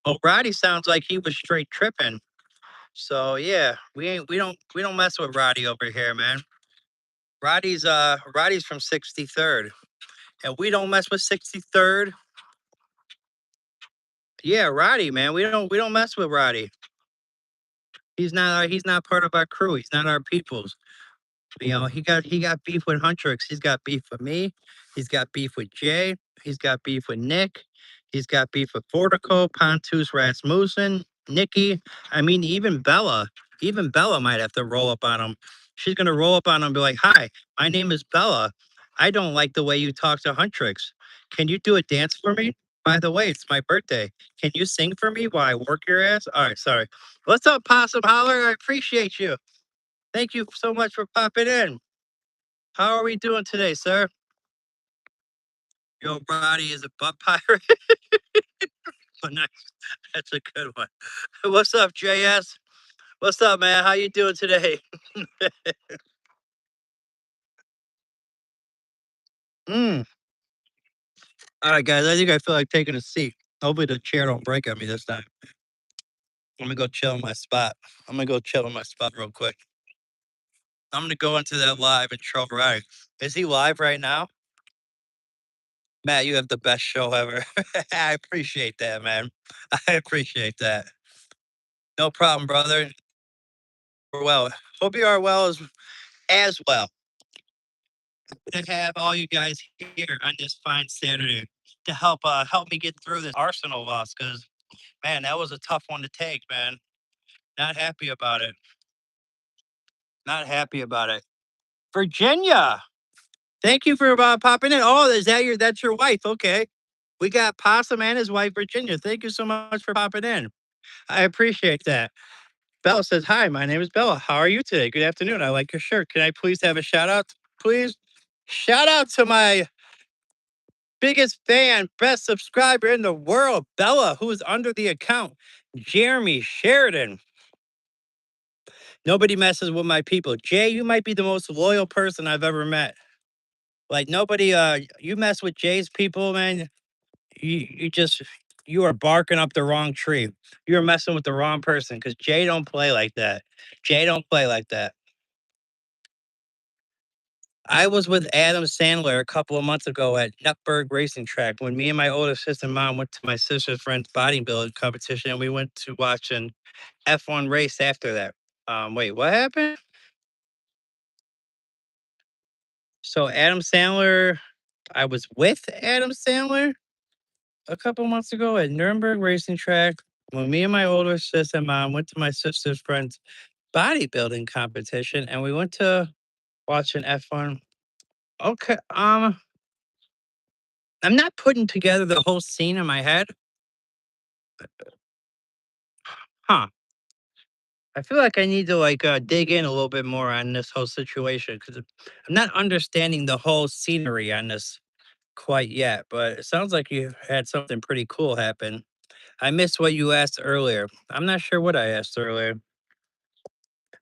A: Oh, Roddy sounds like he was straight tripping. So yeah, we don't mess with Roddy over here, man. Roddy's from 63rd. And we don't mess with 63rd. Yeah, Roddy, man. We don't mess with Roddy. He's not part of our crew. He's not our people's. He got beef with Huntrix. He's got beef with me. He's got beef with Jay. He's got beef with Nick. He's got beef with Fortico, Pontus Rasmussen, Nikki. I mean, even Bella. Even Bella might have to roll up on him. She's gonna roll up on him and be like, "Hi, my name is Bella. I don't like the way you talk to Huntrix. Can you do a dance for me? By the way, it's my birthday. Can you sing for me while I work your ass?" All right, sorry. What's up, Possum Holler? I appreciate you. Thank you so much for popping in. How are we doing today, sir? Your body is a butt pirate. Oh, nice. That's a good one. What's up, JS? What's up, man? How you doing today? Mm. All right, guys. I think I feel like taking a seat. Hopefully the chair don't break on me this time. I'm gonna go chill in my spot. I'm gonna go chill in my spot real quick. I'm gonna go into that live and troll right. Is he live right now? Matt, you have the best show ever. I appreciate that, man. I appreciate that. No problem, brother. We're well. Hope you are well as well. To have all you guys here on this fine Saturday to help me get through this Arsenal loss because man, that was a tough one to take, man. Not happy about it. Not happy about it. Virginia, thank you for popping in. Oh, that's your wife? Okay, we got Possum and his wife Virginia. Thank you so much for popping in. I appreciate that. Bella says, "Hi, my name is Bella. How are you today? Good afternoon. I like your shirt. Can I please have a shout out, please? Shout out to my biggest fan, best subscriber in the world, Bella, who is under the account, Jeremy Sheridan. Nobody messes with my people. Jay, you might be the most loyal person I've ever met. Like nobody, you mess with Jay's people, man. You are barking up the wrong tree. You're messing with the wrong person because Jay don't play like that. Jay don't play like that. I was with Adam Sandler a couple of months ago at Nutburg Racing Track when me and my older sister and mom went to my sister's friend's bodybuilding competition and we went to watch an F1 race after that. Wait, what happened? So Adam Sandler, I was with Adam Sandler a couple months ago at Nuremberg Racing Track when me and my older sister and mom went to my sister's friend's bodybuilding competition and we went to watch an F1. Okay, I'm not putting together the whole scene in my head. Huh. I feel like I need to dig in a little bit more on this whole situation because I'm not understanding the whole scenery on this quite yet. But it sounds like you had something pretty cool happen. I missed what you asked earlier. I'm not sure what I asked earlier.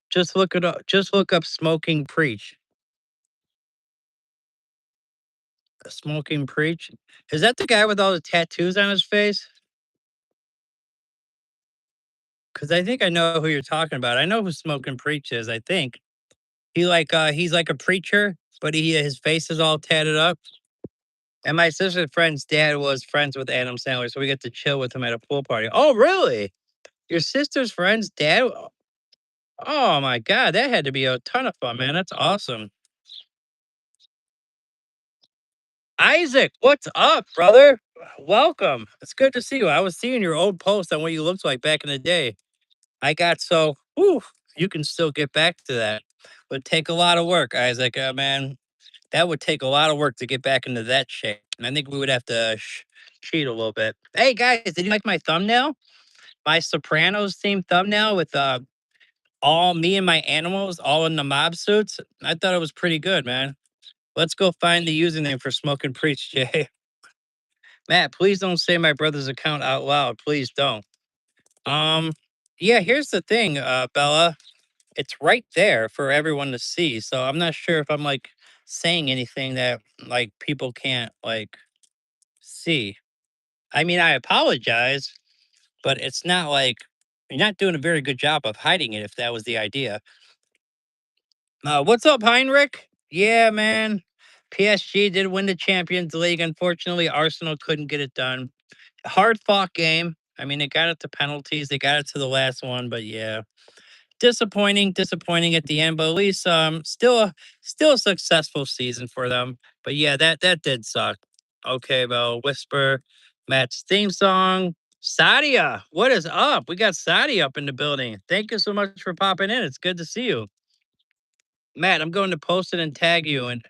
A: Just look it up. Just look up "smoking preach." Smoking preach. Is that the guy with all the tattoos on his face? Because I think I know who you're talking about. I know who Smoking Preach is. I think he's like a preacher, but his face is all tatted up. And my sister's friend's dad was friends with Adam Sandler, so we get to chill with him at a pool party. Oh, really? Your sister's friend's dad? Oh my god, that had to be a ton of fun, man. That's awesome. Isaac, what's up, brother? Welcome. It's good to see you. I was seeing your old post on what you looked like back in the day. I got so, whew, you can still get back to that. Would take a lot of work, Isaac. Man, that would take a lot of work to get back into that shape. And I think we would have to cheat a little bit. Hey guys, did you like my thumbnail? My Sopranos theme thumbnail with all me and my animals all in the mob suits. I thought it was pretty good, man. Let's go find the username for Smoking Preach, Jay. Matt, please don't say my brother's account out loud. Please don't. Um, yeah, here's the thing, Bella. It's right there for everyone to see. So I'm not sure if I'm saying anything that people can't see. I mean, I apologize, but it's not like you're not doing a very good job of hiding it if that was the idea. What's up, Heinrich? Yeah, man. PSG did win the Champions League. Unfortunately, Arsenal couldn't get it done. Hard fought game. I mean, they got it to penalties. They got it to the last one, but yeah, disappointing at the end. But at least still a successful season for them. But yeah, that did suck. Okay, well, Whisper, Matt's theme song. Sadia, what is up? We got Sadia up in the building. Thank you so much for popping in. It's good to see you. Matt, I'm going to post it and tag you and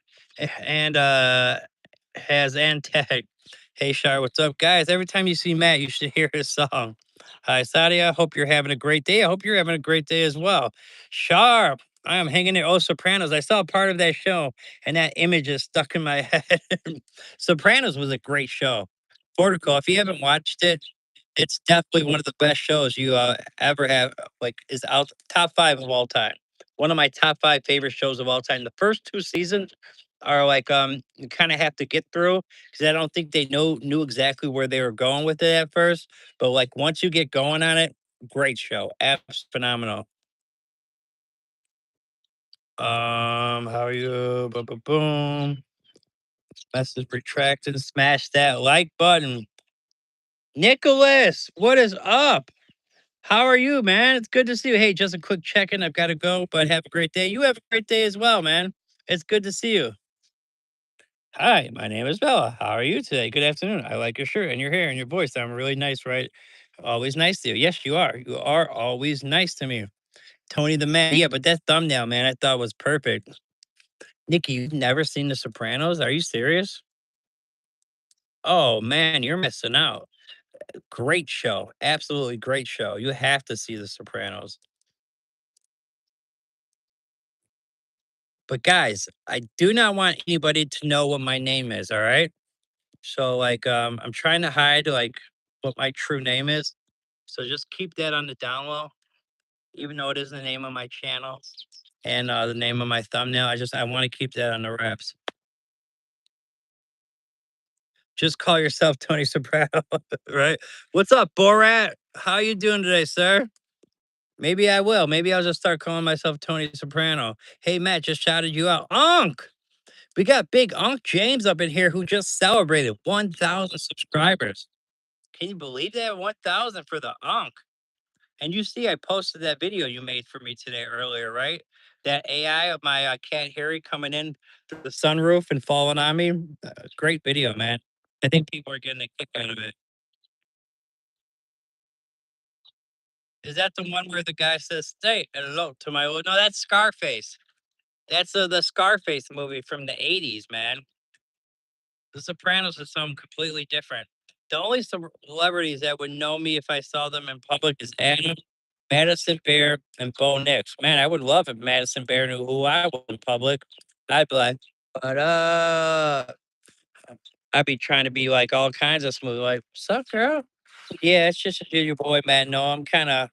A: has and tag. Hey Shar, what's up, guys? Every time you see Matt, you should hear his song. Hi, Sadia. Hope you're having a great day. I hope you're having a great day as well. Sharp. I am hanging there. Oh, Sopranos. I saw part of that show, and that image is stuck in my head. Sopranos was a great show. Portico, if you haven't watched it, it's definitely one of the best shows you ever have. Is out top five of all time. One of my top five favorite shows of all time. The first two seasons are you kind of have to get through because I don't think they knew exactly where they were going with it at first. But once you get going on it, great show, apps phenomenal. How are you? Boom, boom, boom. Message retracted. Smash that like button. Nicholas, what is up? How are you, man? It's good to see you. Hey, just a quick check in. I've got to go, but have a great day. You have a great day as well, man. It's good to see you. Hi, my name is Bella. How are you today? Good afternoon. I like your shirt and your hair and your voice. I'm really nice, right? Always nice to you. Yes, you are. You are always nice to me. Tony the man. Yeah, but that thumbnail, man, I thought was perfect. Nikki, you've never seen The Sopranos? Are you serious? Oh man, you're missing out. Great show. Absolutely great show. You have to see The Sopranos. But guys, I do not want anybody to know what my name is, all right? So I'm trying to hide what my true name is. So just keep that on the down low, even though it is the name of my channel and the name of my thumbnail. I want to keep that on the wraps. Just call yourself Tony Soprano, right? What's up, Borat? How you doing today, sir? Maybe I will. Maybe I'll just start calling myself Tony Soprano. Hey, Matt, just shouted you out. Onk! We got Big Unc James up in here who just celebrated 1,000 subscribers. Can you believe that? 1,000 for the Unc. And you see, I posted that video you made for me today earlier, right? That AI of my cat Harry coming in through the sunroof and falling on me. Great video, man. I think people are getting a kick out of it. Is that the one where the guy says, "Say hello to my old"? No, that's Scarface. That's the Scarface movie from the 80s, man. The Sopranos is something completely different. The only celebrities that would know me if I saw them in public is Adam, Madison Bear, and Bo Nix. Man, I would love if Madison Bear knew who I was in public. I'd be like, "What up?" I'd be trying to be like all kinds of smooth, like, "What's up, girl?" Yeah, it's just your boy, man. No, I'm kind of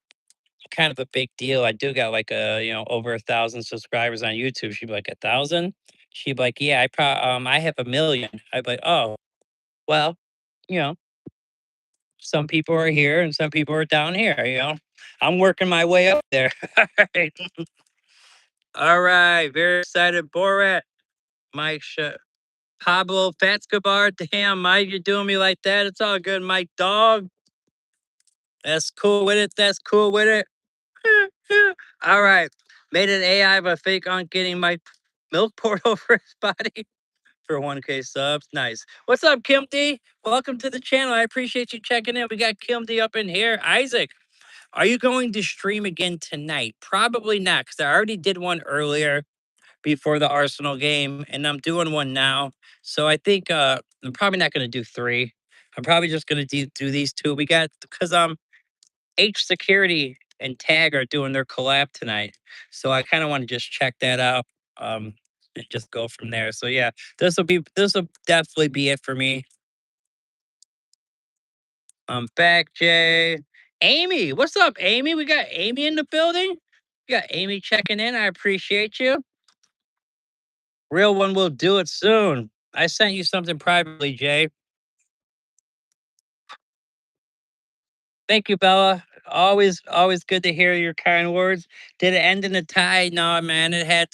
A: a big deal. I do got like over 1,000 subscribers on YouTube. She'd be like 1,000. She'd be like, yeah, I have 1,000,000. I'd be like, oh, well, you know, some people are here and some people are down here. I'm working my way up there. All right, very excited, Borat, Mike, Pablo Fatscabar. Damn, Mike, you're doing me like that. It's all good, Mike. Dog, that's cool with it. That's cool with it. All right. Made an AI of a fake on getting my milk poured over his body for 1K subs. Nice. What's up, Kim D? Welcome to the channel. I appreciate you checking in. We got Kim D up in here. Isaac, are you going to stream again tonight? Probably not, because I already did one earlier before the Arsenal game, and I'm doing one now. So I think I'm probably not going to do three. I'm probably just going to do these two. We got because H Security and Tag are doing their collab tonight. So I kind of want to just check that out. And just go from there. So yeah, this will definitely be it for me. I'm back, Jay. Amy, what's up, Amy? We got Amy in the building. We got Amy checking in. I appreciate you. Real one will do it soon. I sent you something privately, Jay. Thank you, Bella. Always good to hear your kind words. Did it end in a tie? No, man. It had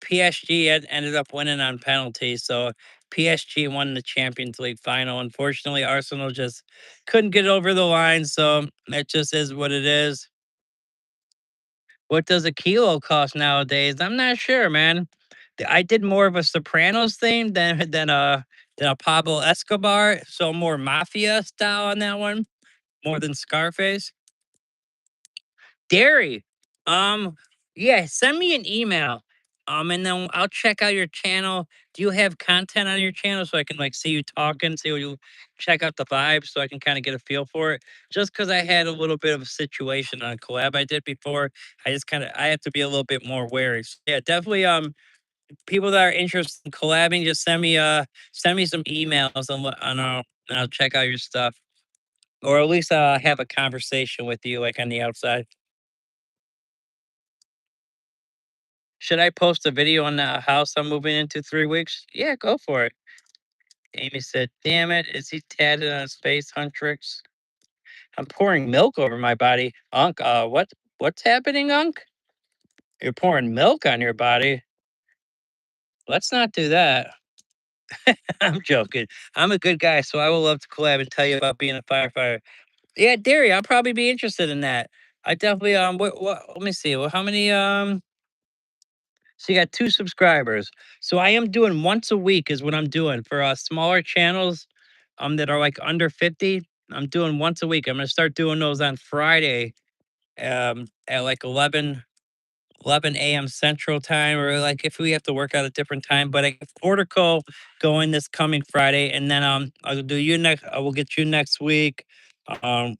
A: PSG ended up winning on penalties, so PSG won the Champions League final. Unfortunately, Arsenal just couldn't get over the line, so it just is what it is. What does a kilo cost nowadays? I'm not sure, man. I did more of a Sopranos theme than a Pablo Escobar, so more mafia style on that one, more than Scarface. Dairy. Um, yeah, send me an email. And then I'll check out your channel. Do you have content on your channel so I can like see you talking, see what you check out the vibe so I can kind of get a feel for it? Just because I had a little bit of a situation on a collab I did before, I have to be a little bit more wary. So, yeah, definitely people that are interested in collabing, just send me some emails and I'll check out your stuff. Or at least have a conversation with you like on the outside. Should I post a video on the house I'm moving into 3 weeks? Yeah, go for it. Amy said, "Damn it, is he tatted on his face, Huntrix? I'm pouring milk over my body. Unc, what's happening, Unc? You're pouring milk on your body. Let's not do that." I'm joking. I'm a good guy, so I will love to collab and tell you about being a firefighter. Yeah, Derry, I'll probably be interested in that. I definitely what let me see. Well, how many so you got 2 subscribers. So I am doing once a week is what I'm doing for smaller channels that are like under 50. I'm doing once a week. I'm gonna start doing those on Friday at like 11 a.m. Central Time, or like if we have to work out a different time. But I have Portico going this coming Friday, and then I'll do you next. I will get you next week.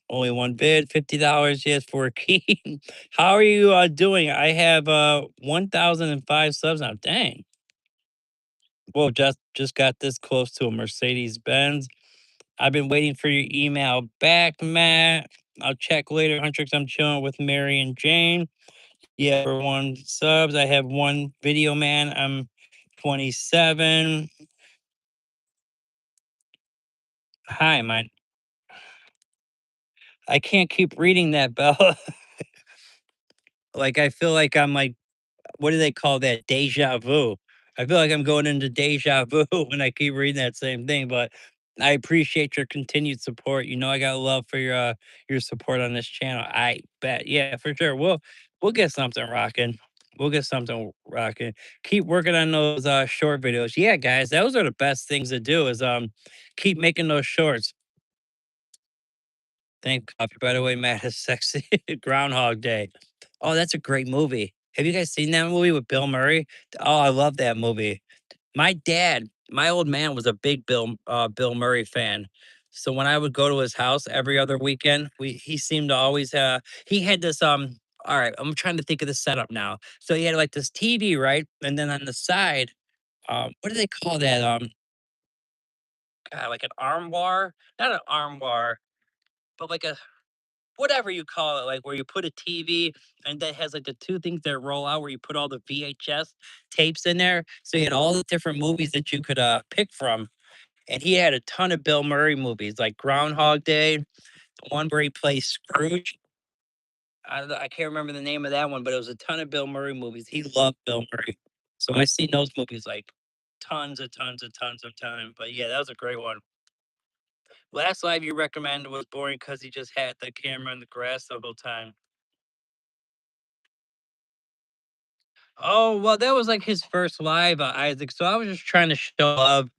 A: Only one bid, $50. Yes, for a key. How are you doing? I have 1,005 subs now. Dang. Well, just got this close to a Mercedes Benz. I've been waiting for your email back, Matt. I'll check later. Huntrix, I'm chilling with Mary and Jane. Yeah, for 1 subs. I have one video man. I'm 27. Hi, man. I can't keep reading that, Bella. Like I feel like I'm like, what do they call that? Deja vu. I feel like I'm going into deja vu when I keep reading that same thing, but I appreciate your continued support. You know, I got love for your support on this channel. I bet. Yeah, for sure. We'll get something rocking. We'll get something rocking. Keep working on those short videos. Yeah, guys, those are the best things to do is keep making those shorts. Thank coffee. By the way, Matt is sexy. Groundhog Day. Oh, that's a great movie. Have you guys seen that movie with Bill Murray? Oh, I love that movie. My dad, my old man was a big Bill Murray fan. So when I would go to his house every other weekend, we he seemed to always he had this all right, I'm trying to think of the setup now. So he had like this TV, right? And then on the side, what do they call that? God, like an armoire? Not an armoire, but like a whatever you call it, like where you put a TV and that has like the two things that roll out where you put all the VHS tapes in there. So you had all the different movies that you could pick from. And he had a ton of Bill Murray movies, like Groundhog Day, the one where he plays Scrooge. I can't remember the name of that one, but it was a ton of Bill Murray movies. He loved Bill Murray. So I've seen those movies like tons of time. But yeah, that was a great one. Last live you recommended was boring because he just had the camera in the grass the whole time. Oh, well, that was like his first live, Isaac. So I was just trying to show love.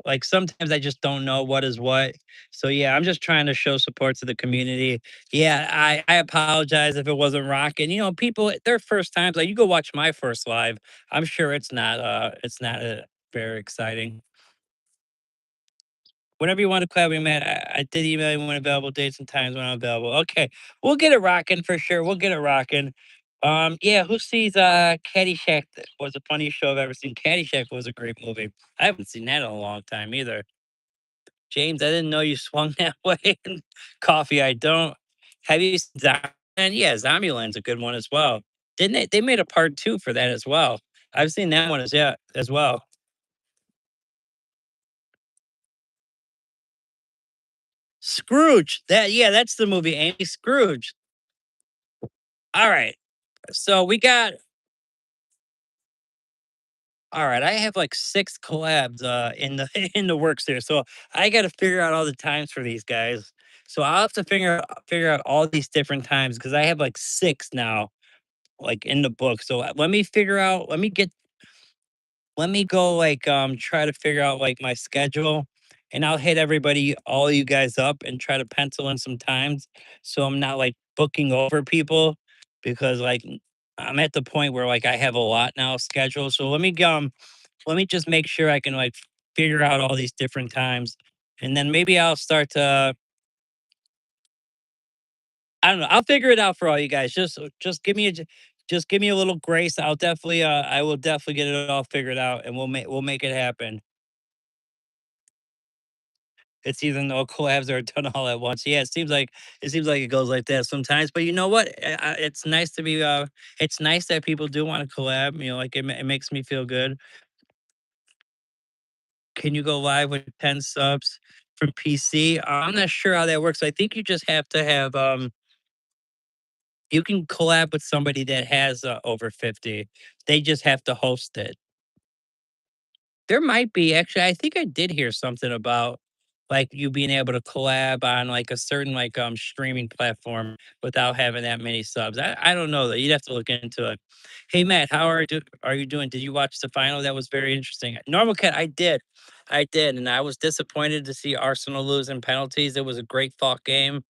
A: Like sometimes I just don't know what is what. So yeah, I'm just trying to show support to the community. Yeah, I apologize if it wasn't rocking. You know, people their first times, like you go watch my first live. I'm sure it's not very exciting. Whenever you want to collab with me, man, I did email you when available, dates and times when I'm available. Okay, we'll get it rocking for sure. We'll get it rocking. Yeah, who sees Caddyshack? That was the funniest show I've ever seen. Caddyshack was a great movie. I haven't seen that in a long time either. James, I didn't know you swung that way. Coffee, I don't. Have you seen Zombieland? Yeah, Zombieland's a good one as well. Didn't they? They made a part two for that as well. I've seen that one as well. Scrooge. That's the movie. Amy Scrooge. All right. So we got all right. I have like six collabs in the in the works there. So I got to figure out all the times for these guys. So I'll have to figure out all these different times because I have like six now, like in the book. So let me figure out. Let me go like try to figure out like my schedule, and I'll hit everybody, all you guys up, and try to pencil in some times so I'm not like booking over people because like I'm at the point where like I have a lot now scheduled. So let me just make sure I can like figure out all these different times, and then maybe I'll start to. I don't know. I'll figure it out for all you guys. Just give me just give me a little grace. I will definitely get it all figured out, and we'll make it happen. It's either no collabs or done all at once. Yeah, it seems like it goes like that sometimes. But you know what? It's nice to be. It's nice that people do want to collab. You know, like it makes me feel good. Can you go live with 10 subs from PC? I'm not sure how that works. I think you just have to have. You can collab with somebody that has over 50. They just have to host it. There might be actually. I think I did hear something about like you being able to collab on like a certain like streaming platform without having that many subs. I don't know that. You'd have to look into it. Hey Matt, are you doing? Did you watch the final? That was very interesting. Normal cat, I did. I did, and I was disappointed to see Arsenal lose in penalties. It was a great fought game.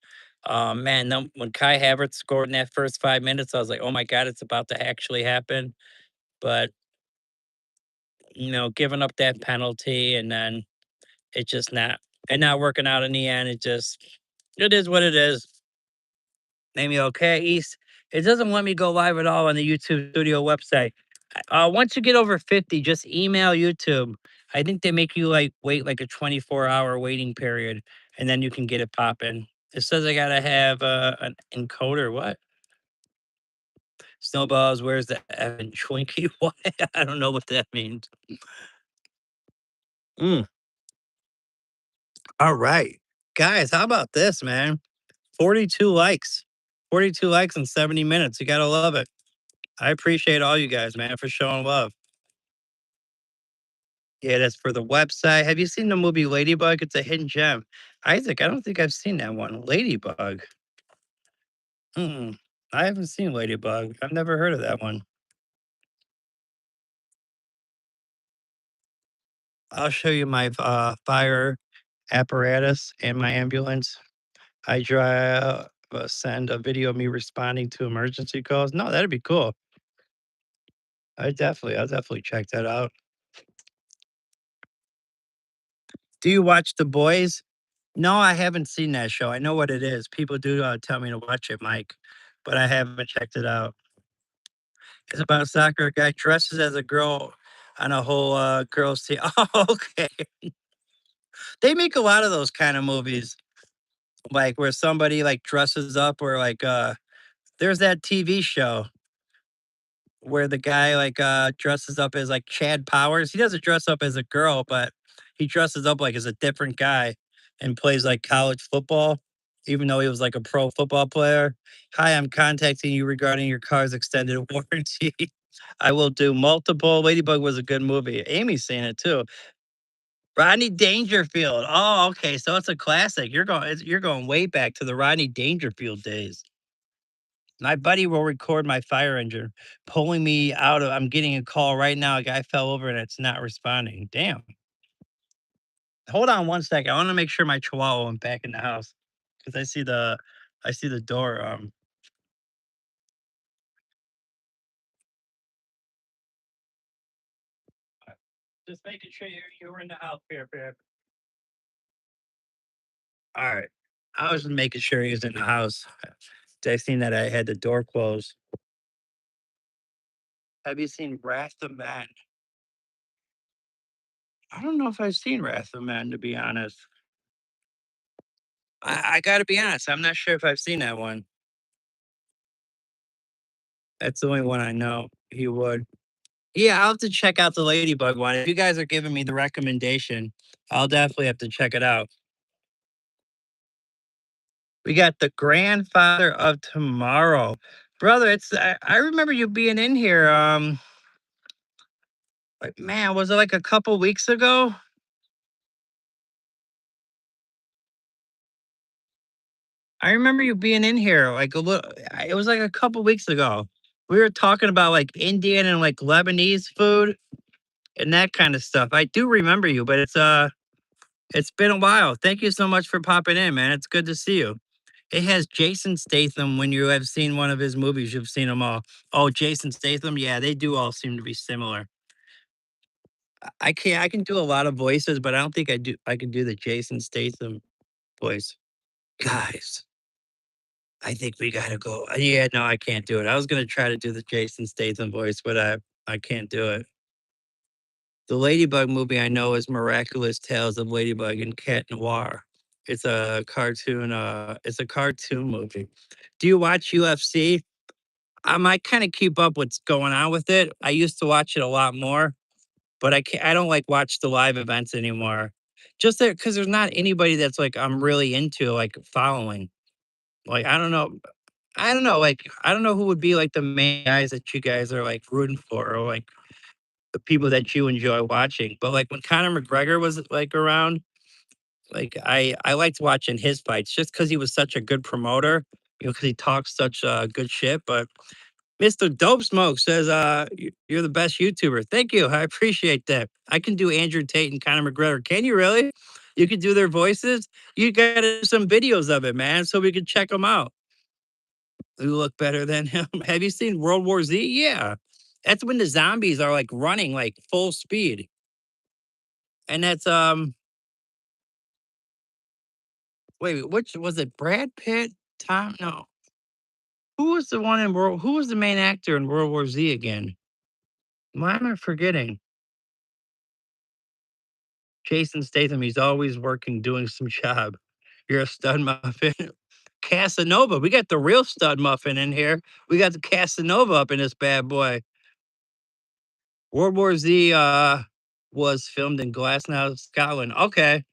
A: Man, when Kai Havertz scored in that first 5 minutes, I was like, "Oh my god, it's about to actually happen." But giving up that penalty and then it just not working out in the end. It is what it is. Maybe okay, East. It doesn't let me go live at all on the YouTube studio website. Once you get over 50, just email YouTube. I think they make you like wait like a 24-hour waiting period and then you can get it popping. It says I gotta have an encoder. What? Snowballs, where's the Evan Twinkie? What? I don't know what that means. Mm. All right. Guys, how about this, man? 42 likes. 42 likes in 70 minutes. You gotta love it. I appreciate all you guys, man, for showing love. Yeah, that's for the website. Have you seen the movie Ladybug? It's a hidden gem. Isaac, I don't think I've seen that one. Ladybug. Mm, I haven't seen Ladybug. I've never heard of that one. I'll show you my fire apparatus and my ambulance. I drive, send a video of me responding to emergency calls. No, that'd be cool. I'll definitely check that out. Do you watch The Boys? No, I haven't seen that show. I know what it is. People do tell me to watch it, Mike, but I haven't checked it out. It's about a soccer guy dresses as a girl on a whole girls team. Oh, okay. They make a lot of those kind of movies, like where somebody like dresses up, or like there's that TV show where the guy like dresses up as like Chad Powers. He doesn't dress up as a girl, but he dresses up like as a different guy and plays like college football, even though he was like a pro football player. Hi, I'm contacting you regarding your car's extended warranty. I will do multiple. Ladybug was a good movie. Amy's seen it too. Rodney Dangerfield. Oh, okay. So it's a classic. You're going way back to the Rodney Dangerfield days. My buddy will record my fire engine pulling me out of. I'm getting a call right now. A guy fell over and it's not responding. Damn. Hold on one second. I want to make sure my chihuahua went back in the house because I see the door. Just making sure you were in the house, here. All right. I was making sure he was in the house. I seen that I had the door closed. Have you seen Wrath of Man? I don't know if I've seen Wrath of Man, to be honest. I got to be honest. I'm not sure if I've seen that one. That's the only one I know he would. Yeah, I'll have to check out the Ladybug one. If you guys are giving me the recommendation, I'll definitely have to check it out. We got The Grandfather of Tomorrow. Brother, I remember you being in here. Like, man, was it like a couple weeks ago? I remember you being in here like a little. It was like a couple weeks ago. We were talking about like Indian and like Lebanese food and that kind of stuff. I do remember you, but it's been a while. Thank you so much for popping in, man. It's good to see you. It has Jason Statham. When you have seen one of his movies, you've seen them all. Oh, Jason Statham. Yeah, they do all seem to be similar. I can do a lot of voices, but I don't think I can do the Jason Statham voice. Guys, I think we gotta go. Yeah, no, I can't do it. I was gonna try to do the Jason Statham voice, but I can't do it. The Ladybug movie I know is Miraculous Tales of Ladybug and Cat Noir. It's a cartoon movie. Do you watch UFC? I kind of keep up what's going on with it. I used to watch it a lot more, but I don't like watch the live events anymore. Just there because there's not anybody that's like I'm really into like following. Like I don't know, like I don't know who would be like the main guys that you guys are like rooting for, or like the people that you enjoy watching. But like when Conor McGregor was like around, like I liked watching his fights just because he was such a good promoter, because he talks such good shit. But Mr. Dope Smoke says, you're the best YouTuber. Thank you. I appreciate that. I can do Andrew Tate and Conor McGregor. Can you really? You can do their voices? You got some videos of it, man, so we can check them out. Who look better than him? Have you seen World War Z? Yeah. That's when the zombies are like running like full speed. And that's wait, which was it? Brad Pitt? Tom? No. Who was the main actor in World War Z again? Why am I forgetting? Jason Statham, he's always working, doing some job. You're a stud muffin. Casanova, we got the real stud muffin in here. We got the Casanova up in this bad boy. World War Z was filmed in Glasgow, Scotland. Okay,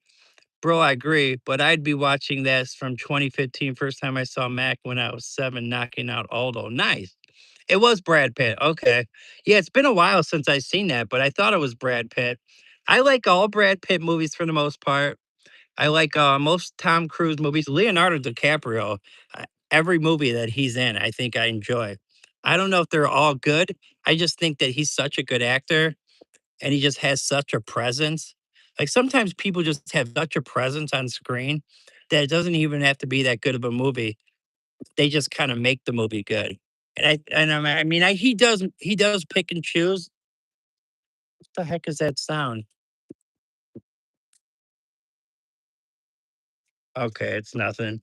A: bro, I agree. But I'd be watching this from 2015. First time I saw Mac when I was 7, knocking out Aldo. Nice. It was Brad Pitt. Okay. Yeah, it's been a while since I've seen that, but I thought it was Brad Pitt. I like all Brad Pitt movies for the most part. I like most Tom Cruise movies. Leonardo DiCaprio, every movie that he's in, I think I enjoy. I don't know if they're all good. I just think that he's such a good actor and he just has such a presence. Like sometimes people just have such a presence on screen that it doesn't even have to be that good of a movie. They just kind of make the movie good. I mean he does pick and choose. What the heck is that sound? Okay, it's nothing.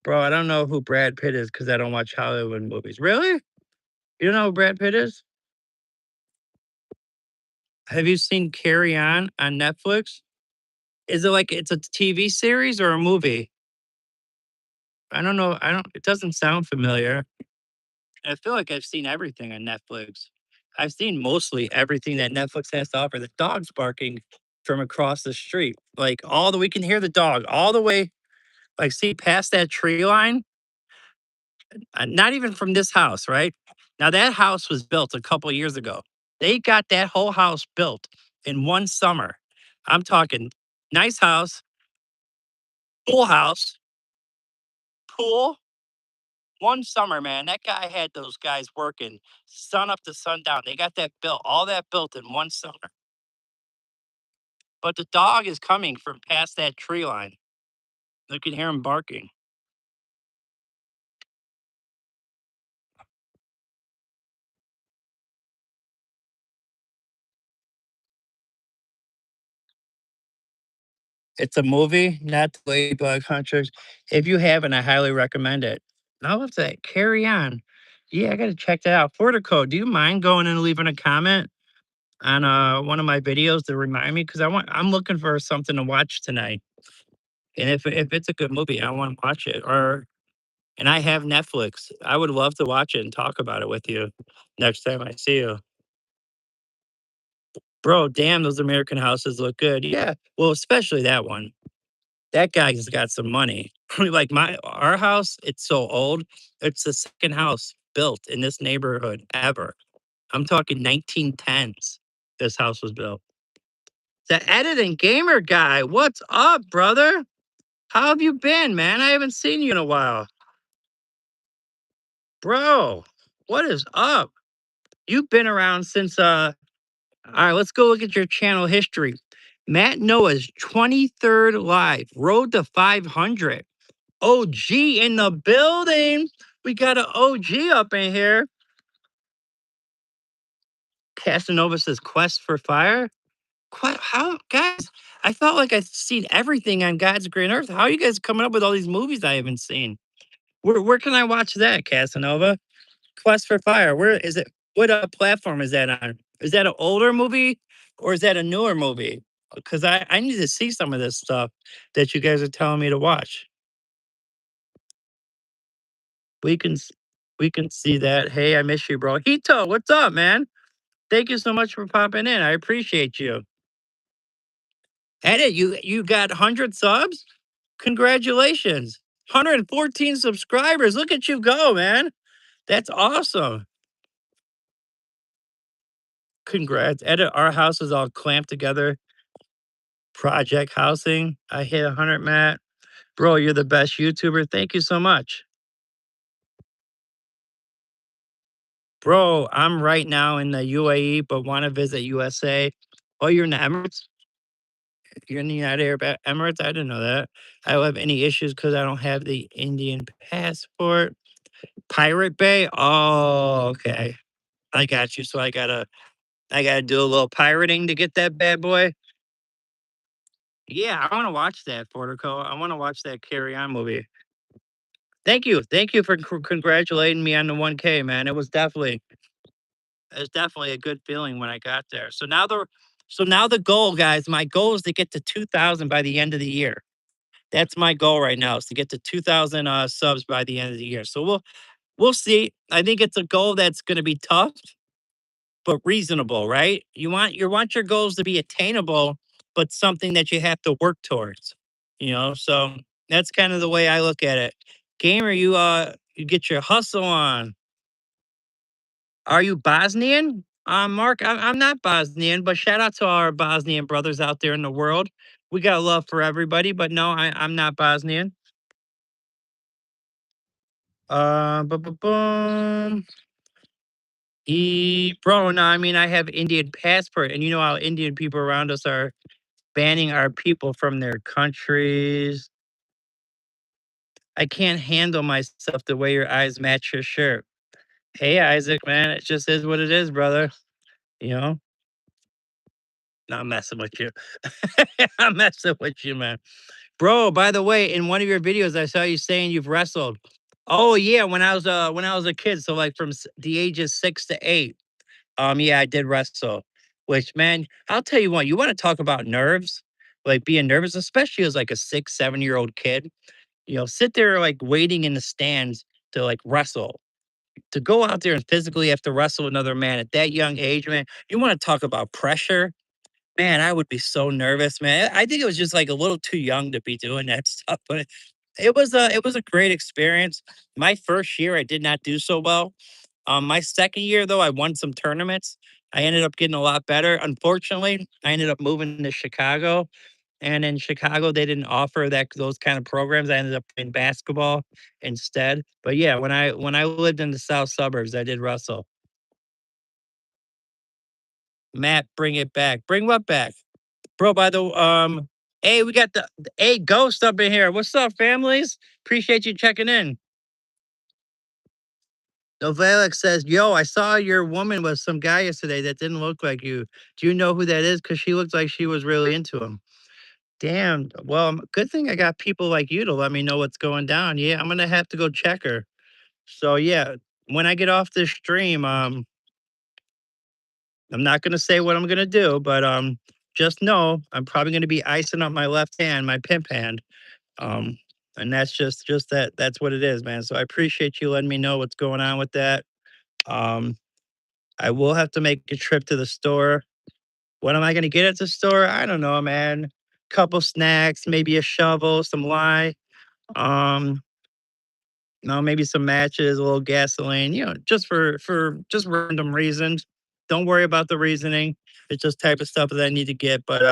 A: Bro, I don't know who Brad Pitt is because I don't watch Hollywood movies. Really? You don't know who Brad Pitt is? Have you seen Carry On Netflix? Is it like it's a TV series or a movie? I don't know. I don't it doesn't sound familiar. I feel like I've seen everything on Netflix. I've seen mostly everything that Netflix has to offer. The dog's barking from across the street. Like all the we can hear the dog all the way, like see past that tree line. Not even from this house, right? Now that house was built a couple years ago. They got that whole house built in one summer. I'm talking nice house, full house, pool, one summer, man. That guy had those guys working sun up to sundown. They got that built, all that built in one summer. But the dog is coming from past that tree line. You can hear him barking. It's a movie, not the Ladybug Hunters. If you haven't, I highly recommend it. Now what's that? Carry On. Yeah, I gotta check that out. Portico, do you mind going and leaving a comment on one of my videos to remind me? Because I'm looking for something to watch tonight. And if it's a good movie, I want to watch it. And I have Netflix. I would love to watch it and talk about it with you next time I see you. Bro, damn, those American houses look good. Yeah. Well, especially that one. That guy's got some money. Like our house, it's so old. It's the second house built in this neighborhood ever. I'm talking 1910s. This house was built. The editing gamer guy, what's up, brother? How have you been, man? I haven't seen you in a while. Bro, what is up? You've been around since all right, let's go look at your channel history. Matt Noah's 23rd live, road to 500. OG in the building. We got an OG up in here. Casanova says Quest for Fire. How guys? I felt like I've seen everything on God's green earth. How are you guys coming up with all these movies I haven't seen? Where can I watch that, Casanova? Quest for Fire. Where is it? What platform is that on? Is that an older movie or is that a newer movie? Because I need to see some of this stuff that you guys are telling me to watch. We can s- we can see that. Hey, I miss you, bro. Hito, what's up, man? Thank you so much for popping in. I appreciate you. Edit, you got 100 subs? Congratulations. 114 subscribers. Look at you go, man. That's awesome. Congrats. Edit, our house is all clamped together. Project housing. I hit 100, Matt. Bro, you're the best YouTuber. Thank you so much. Bro, I'm right now in the UAE, but want to visit USA. Oh, you're in the Emirates? You're in the United Arab Emirates? I didn't know that. I don't have any issues because I don't have the Indian passport. Pirate Bay? Oh, okay. I got you. So I gotta do a little pirating to get that bad boy. Yeah, I want to watch that, Portico. I want to watch that Carry On movie. Thank you. Thank you for congratulating me on the 1K, man. It was definitely a good feeling when I got there. So now the goal, guys, my goal is to get to 2,000 by the end of the year. That's my goal right now is to get to 2,000 subs by the end of the year. So we'll see. I think it's a goal that's going to be tough, but reasonable, right? You want your goals to be attainable, but something that you have to work towards. So that's kind of the way I look at it. Gamer, you get your hustle on. Are you Bosnian? Mark, I'm not Bosnian, but shout out to our Bosnian brothers out there in the world. We got love for everybody, but no, I'm not Bosnian. Boom. Bro, no, I mean, I have Indian passport, and you know how Indian people around us are banning our people from their countries. I can't handle myself the way your eyes match your shirt. Hey, Isaac, man, it just is what it is, brother. You know, not messing with you. I'm messing with you, man. Bro, by the way, in one of your videos, I saw you saying you've wrestled. Oh yeah, when I was a kid, so like from the ages 6 to 8. Yeah, I did wrestle. Which man, I'll tell you what, you want to talk about nerves, like being nervous, especially as like a 6, 7 year old kid. Sit there like waiting in the stands to like wrestle. To go out there and physically have to wrestle another man at that young age, man. You want to talk about pressure? Man, I would be so nervous, man. I think it was just like a little too young to be doing that stuff, but it was a great experience. My first year, I did not do so well. My second year, though, I won some tournaments. I ended up getting a lot better. Unfortunately, I ended up moving to Chicago, and in Chicago, they didn't offer those kind of programs. I ended up playing basketball instead. But yeah, when I lived in the south suburbs, I did wrestle. Matt, bring it back. Bring what back? Bro, by the hey, we got the hey ghost up in here. What's up, families? Appreciate you checking in. Novalek says, "Yo, I saw your woman with some guy yesterday that didn't look like you. Do you know who that is? Because she looked like she was really into him." Damn. Well, good thing I got people like you to let me know what's going down. Yeah, I'm gonna have to go check her. So yeah, when I get off this stream, I'm not gonna say what I'm gonna do, but just know I'm probably gonna be icing up my left hand, my pimp hand. Um, and that's just that's what it is, man. So I appreciate you letting me know what's going on with that. Um, I will have to make a trip to the store. What am I gonna get at the store? I don't know, man. Couple snacks, maybe a shovel, some lye. Um, no, maybe some matches, a little gasoline, just for just random reasons. Don't worry about the reasoning. It's just type of stuff that I need to get. But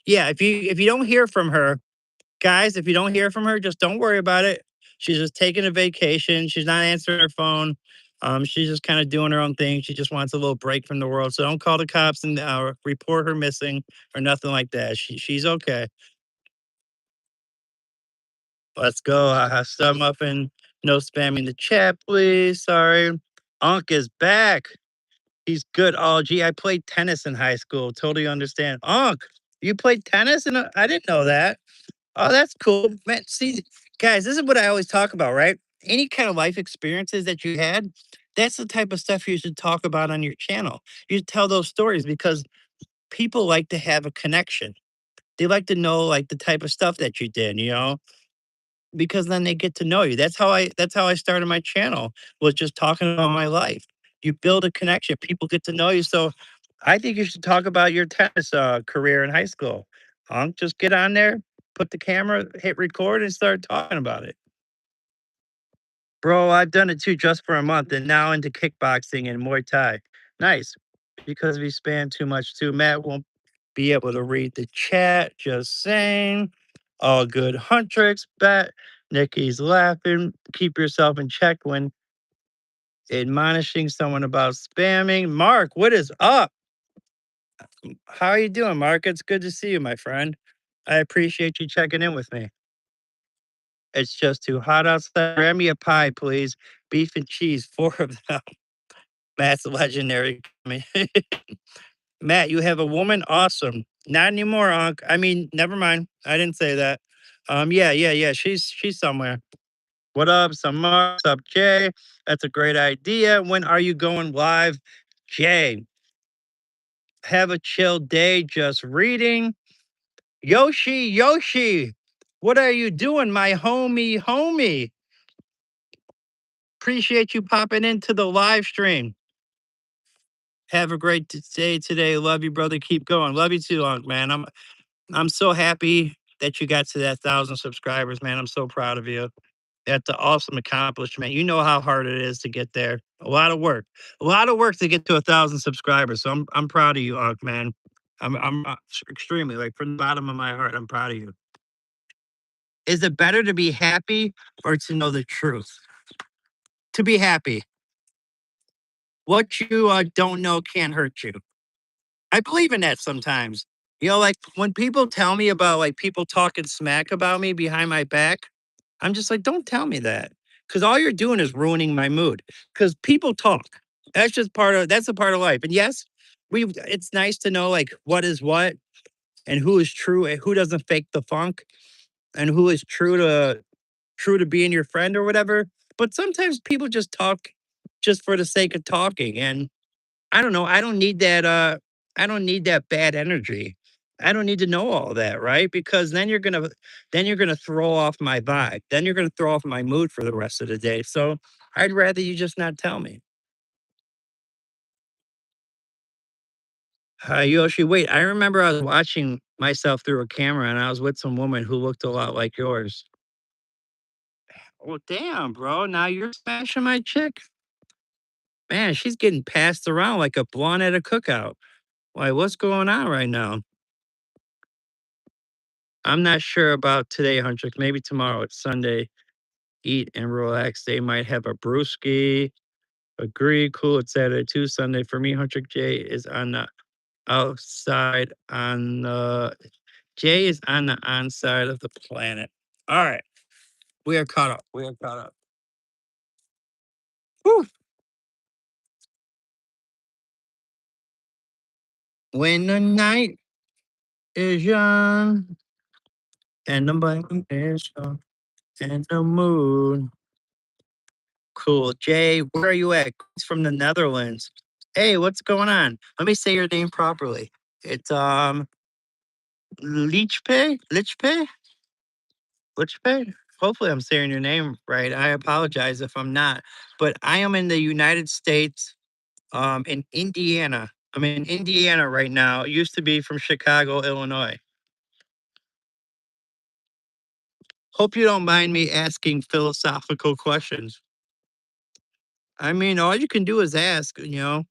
A: yeah, if you don't hear from her, guys, if you don't hear from her, just don't worry about it. She's just taking a vacation. She's not answering her phone. She's just kind of doing her own thing. She just wants a little break from the world. So don't call the cops and report her missing or nothing like that. She's okay. Let's go. Stud muffin. No spamming the chat, please. Sorry. Unc is back. He's good. Oh, gee, I played tennis in high school. Totally understand. Unc, you played tennis? And I didn't know that. Oh, that's cool. Man, see, guys, this is what I always talk about, right? Any kind of life experiences that you had, that's the type of stuff you should talk about on your channel. You should tell those stories because people like to have a connection. They like to know like the type of stuff that you did, because then they get to know you. That's how I started my channel, was just talking about my life. You build a connection, people get to know you. So I think you should talk about your tennis career in high school. Just get on there, put the camera, hit record, and start talking about it. Bro, I've done it too just for a month and now into kickboxing and Muay Thai. Nice. Because we spam too much too. Matt won't be able to read the chat. Just saying. All good. Huntrix bet. Nikki's laughing. Keep yourself in check when admonishing someone about spamming. Mark, what is up? How are you doing, Mark? It's good to see you, my friend. I appreciate you checking in with me. It's just too hot outside. Grab me a pie, please. Beef and cheese, four of them. Matt's legendary. Matt, you have a woman? Awesome. Not anymore, Unc. I mean, never mind. I didn't say that. Yeah. She's somewhere. What up, Samar? What's up, Jay? That's a great idea. When are you going live? Jay, have a chill day just reading. Yoshi, what are you doing, my homie? Appreciate you popping into the live stream. Have a great day today. Love you, brother. Keep going. Love you too, Unc, man. I'm so happy that you got to that 1,000 subscribers, man. I'm so proud of you. That's an awesome accomplishment. You know how hard it is to get there. A lot of work to get to 1,000 subscribers. So I'm proud of you, Unc, man. I'm extremely like from the bottom of my heart. I'm proud of you. Is it better to be happy or to know the truth? To be happy. What you don't know can't hurt you. I believe in that sometimes. You know, like when people tell me about like people talking smack about me behind my back, I'm just like, don't tell me that. Cause all you're doing is ruining my mood. Cause people talk. That's a part of life. And yes, it's nice to know like what is what and who is true and who doesn't fake the funk and who is true to being your friend or whatever. But sometimes people just talk just for the sake of talking. And I don't know. I don't need that bad energy. I don't need to know all that, right? Because then you're gonna throw off my vibe. Then you're gonna throw off my mood for the rest of the day. So I'd rather you just not tell me. Yoshi, wait, I remember I was watching myself through a camera and I was with some woman who looked a lot like yours. Oh damn, bro. Now you're smashing my chick. Man, she's getting passed around like a blonde at a cookout. Like, what's going on right now? I'm not sure about today, Huntrix. Maybe tomorrow. It's Sunday. Eat and relax. They might have a brewski. Agree. Cool. It's Saturday too. Sunday for me. Huntrix J is on the outside. On the J is on the onside of the planet. All right. We are caught up. We are caught up. Whew. When the night is young and the button is young and the moon. Cool. Jay, where are you at? It's from the Netherlands. Hey, what's going on? Let me say your name properly. It's Lichpe? Lichpe? Hopefully I'm saying your name right. I apologize if I'm not. But I am in the United States, in Indiana. I'm in Indiana right now. Used to be from Chicago, Illinois. Hope you don't mind me asking philosophical questions. I mean, all you can do is ask, and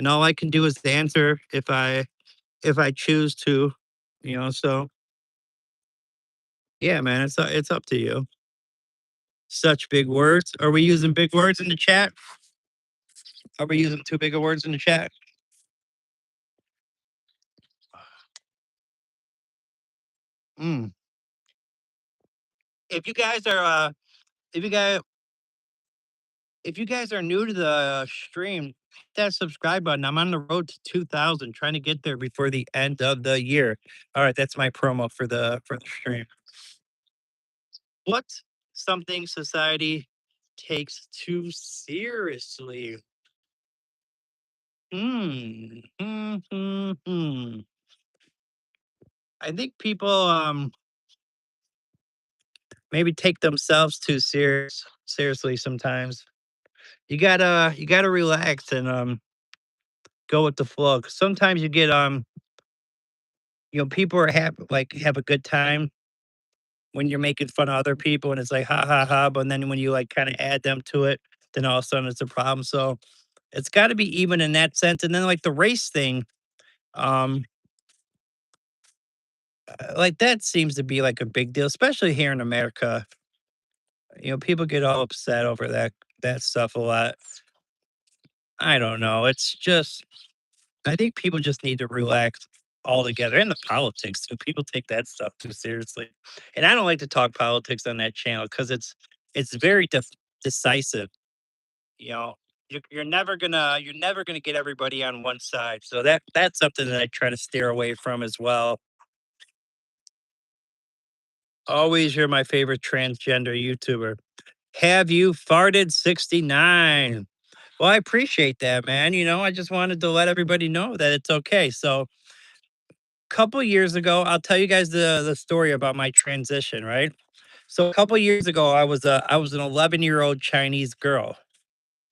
A: all I can do is answer if I choose to, so yeah, man, it's up to you. Such big words. Are we using big words in the chat? Are we using too big of words in the chat? Mm. If you guys are if you guys if you guys are new to the stream, hit that subscribe button. I'm on the road to 2,000, trying to get there before the end of the year. All right, that's my promo for the stream. What's something society takes too seriously? Hmm. Hmm. Hmm. Hmm. I think people maybe take themselves too seriously sometimes. You gotta relax and go with the flow. 'Cause sometimes you get people are have a good time when you're making fun of other people and it's like ha ha ha, but then when you like kind of add them to it, then all of a sudden it's a problem. So it's got to be even in that sense. And then like the race thing, um, like that seems to be like a big deal, especially here in America. People get all upset over that stuff a lot. I don't know. It's just I think people just need to relax altogether. And the politics too. People take that stuff too seriously. And I don't like to talk politics on that channel because it's very decisive. You know, you're never gonna get everybody on one side. So that's something that I try to steer away from as well. Always you're my favorite transgender YouTuber. Have you farted 69? Well, I appreciate that, man. I just wanted to let everybody know that it's okay. So couple years ago, I'll tell you guys the story about my transition, right? So a couple years ago, I was an 11-year-old Chinese girl.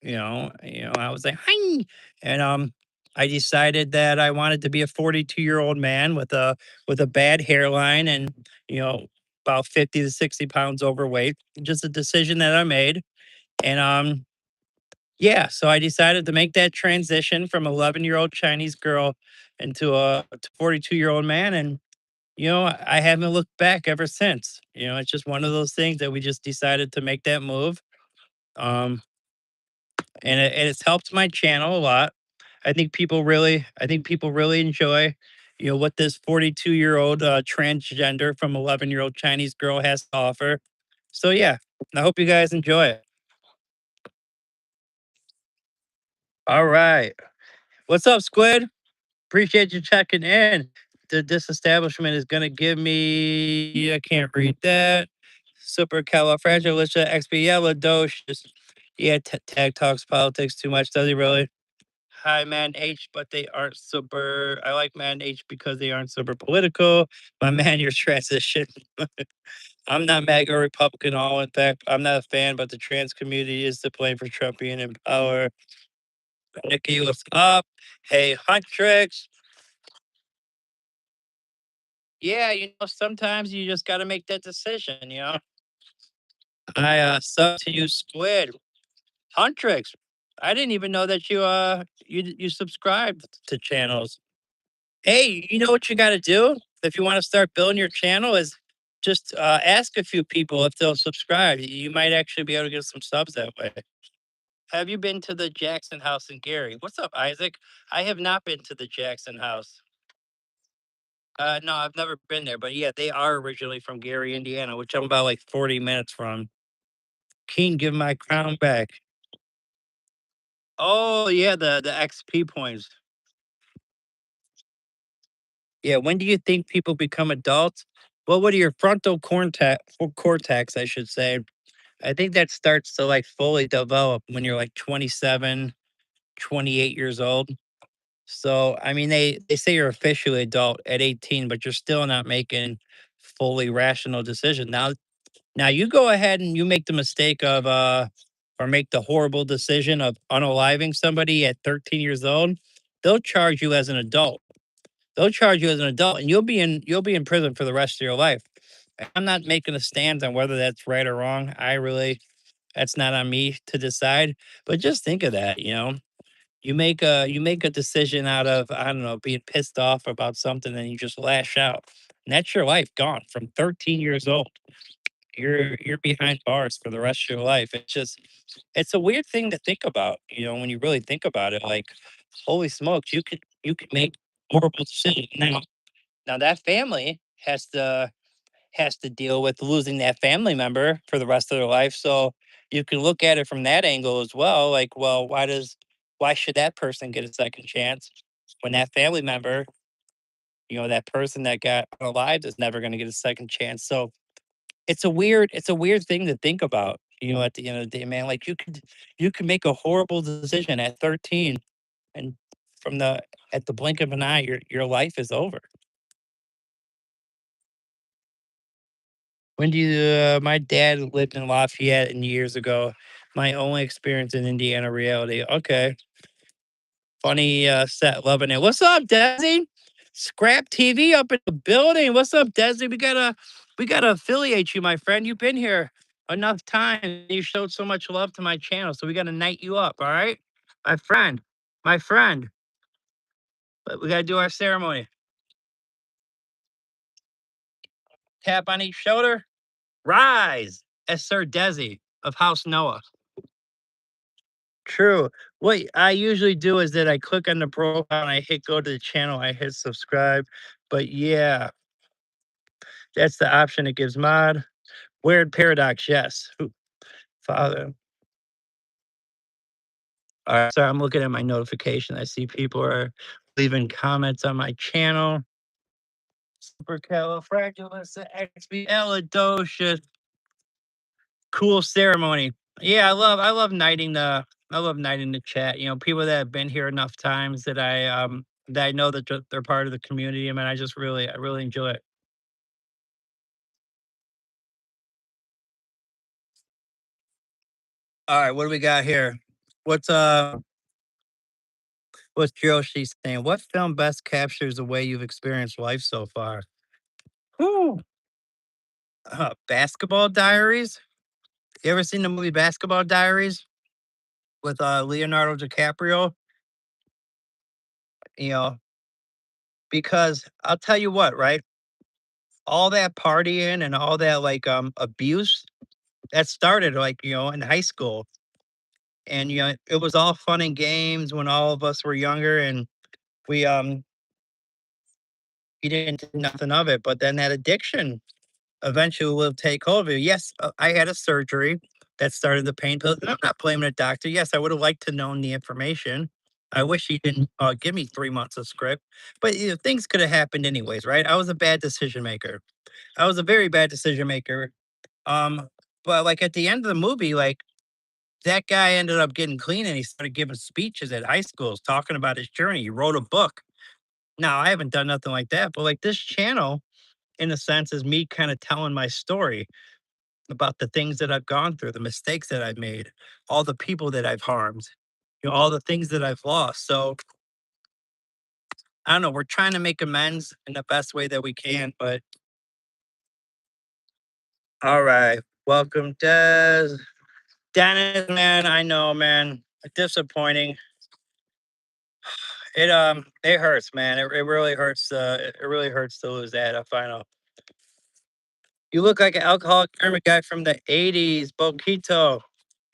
A: I was like, hi, and I decided that I wanted to be a 42-year-old man with a bad hairline and you know about 50 to 60 pounds overweight. Just a decision that I made. And yeah, so I decided to make that transition from 11-year-old Chinese girl into a 42-year-old man. And, I haven't looked back ever since. It's just one of those things that we just decided to make that move. Um, and it's helped my channel a lot. I think people really enjoy, what this 42-year-old transgender from 11-year-old Chinese girl has to offer. So yeah, I hope you guys enjoy it. All right. What's up, Squid? Appreciate you checking in. This establishment is gonna give me. I can't read that. Supercalifragilisticexpialidocious. Yeah, tag talks politics too much. Does he really? Hi, Man H, but they aren't super. I like Man H because they aren't super political. My man, your transition. I'm not MAGA or Republican at all. In fact, I'm not a fan, but the trans community is to blame for Trump being in power. Nikki, what's up? Hey, Huntrix. Yeah, sometimes you just got to make that decision. I sub to you, Squid. Huntrix. I didn't even know that you subscribed to channels. Hey, you know what you got to do if you want to start building your channel is just ask a few people if they'll subscribe. You might actually be able to get some subs that way. Have you been to the Jackson House in Gary? What's up, Isaac? I have not been to the Jackson House. No, I've never been there, but yeah, they are originally from Gary, Indiana, which I'm about like 40 minutes from. Keen, give my crown back. Oh yeah, the XP points. Yeah, when do you think people become adults? Well, what are your cortex, I should say? I think that starts to like fully develop when you're like 27, 28 years old. So, I mean, they say you're officially adult at 18, but you're still not making fully rational decisions. Now you go ahead and you make the mistake of or make the horrible decision of unaliving somebody at 13 years old. They'll charge you as an adult. They'll charge you as an adult and you'll be in prison for the rest of your life. I'm not making a stand on whether that's right or wrong. That's not on me to decide. But just think of that. You make a decision out of, I don't know, being pissed off about something and you just lash out. And that's your life gone from 13 years old. You're behind bars for the rest of your life. It's a weird thing to think about, when you really think about it. Like, holy smokes, you could make horrible decisions. Now that family has to deal with losing that family member for the rest of their life. So you can look at it from that angle as well. Like, well, why should that person get a second chance when that family member, that person that got alive is never going to get a second chance? So it's a weird thing to think about. At the end of the day, man, like you could make a horrible decision at 13, and from the at the blink of an eye, your life is over. When do you? My dad lived in Lafayette and years ago. My only experience in Indiana reality. Okay, funny set, loving it. What's up, Desi? Scrap TV up in the building. What's up, Desi? We gotta affiliate you, my friend. You've been here enough time. You showed so much love to my channel, so we gotta night you up. All right, my friend, my friend. But we gotta do our ceremony. Tap on each shoulder. Rise, as Sir Desi of House Noah. True. What I usually do is that I click on the profile and I hit go to the channel, I hit subscribe. But yeah, that's the option it gives mod. Weird paradox, yes. Father. All right, sorry, I'm looking at my notification. I see people are leaving comments on my channel. Supercalifragilisticexpialidocious. Cool ceremony. Yeah, I love knighting the chat. People that have been here enough times that I know that they're part of the community. I mean, I really enjoy it. All right, what do we got here? What's uh what's Joshi saying? What film best captures the way you've experienced life so far? Whew. Basketball Diaries. You ever seen the movie Basketball Diaries with Leonardo DiCaprio? You know, because I'll tell you what, right? All that partying and all that like abuse that started like in high school, and it was all fun and games when all of us were younger, and we we didn't think nothing of it. But then that addiction eventually will take hold of you. Yes, I had a surgery that started the pain pills, and I'm not blaming a doctor. Yes, I would have liked to known the information. I wish he didn't give me 3 months of script, but things could have happened anyways, right? I was a bad decision maker. I was a very bad decision maker. Um, but like at the end of the movie, like that guy ended up getting clean and he started giving speeches at high schools talking about his journey. He wrote a book. Now I haven't done nothing like that, but like this channel, in a sense, is me kind of telling my story about the things that I've gone through, the mistakes that I've made, all the people that I've harmed, all the things that I've lost. So I don't know. We're trying to make amends in the best way that we can. But all right, welcome, Des. Dennis, man, I know, man. Disappointing. It hurts, man. It really hurts. It really hurts to lose that. I find out. You look like an alcoholic German guy from the '80s, Boquito.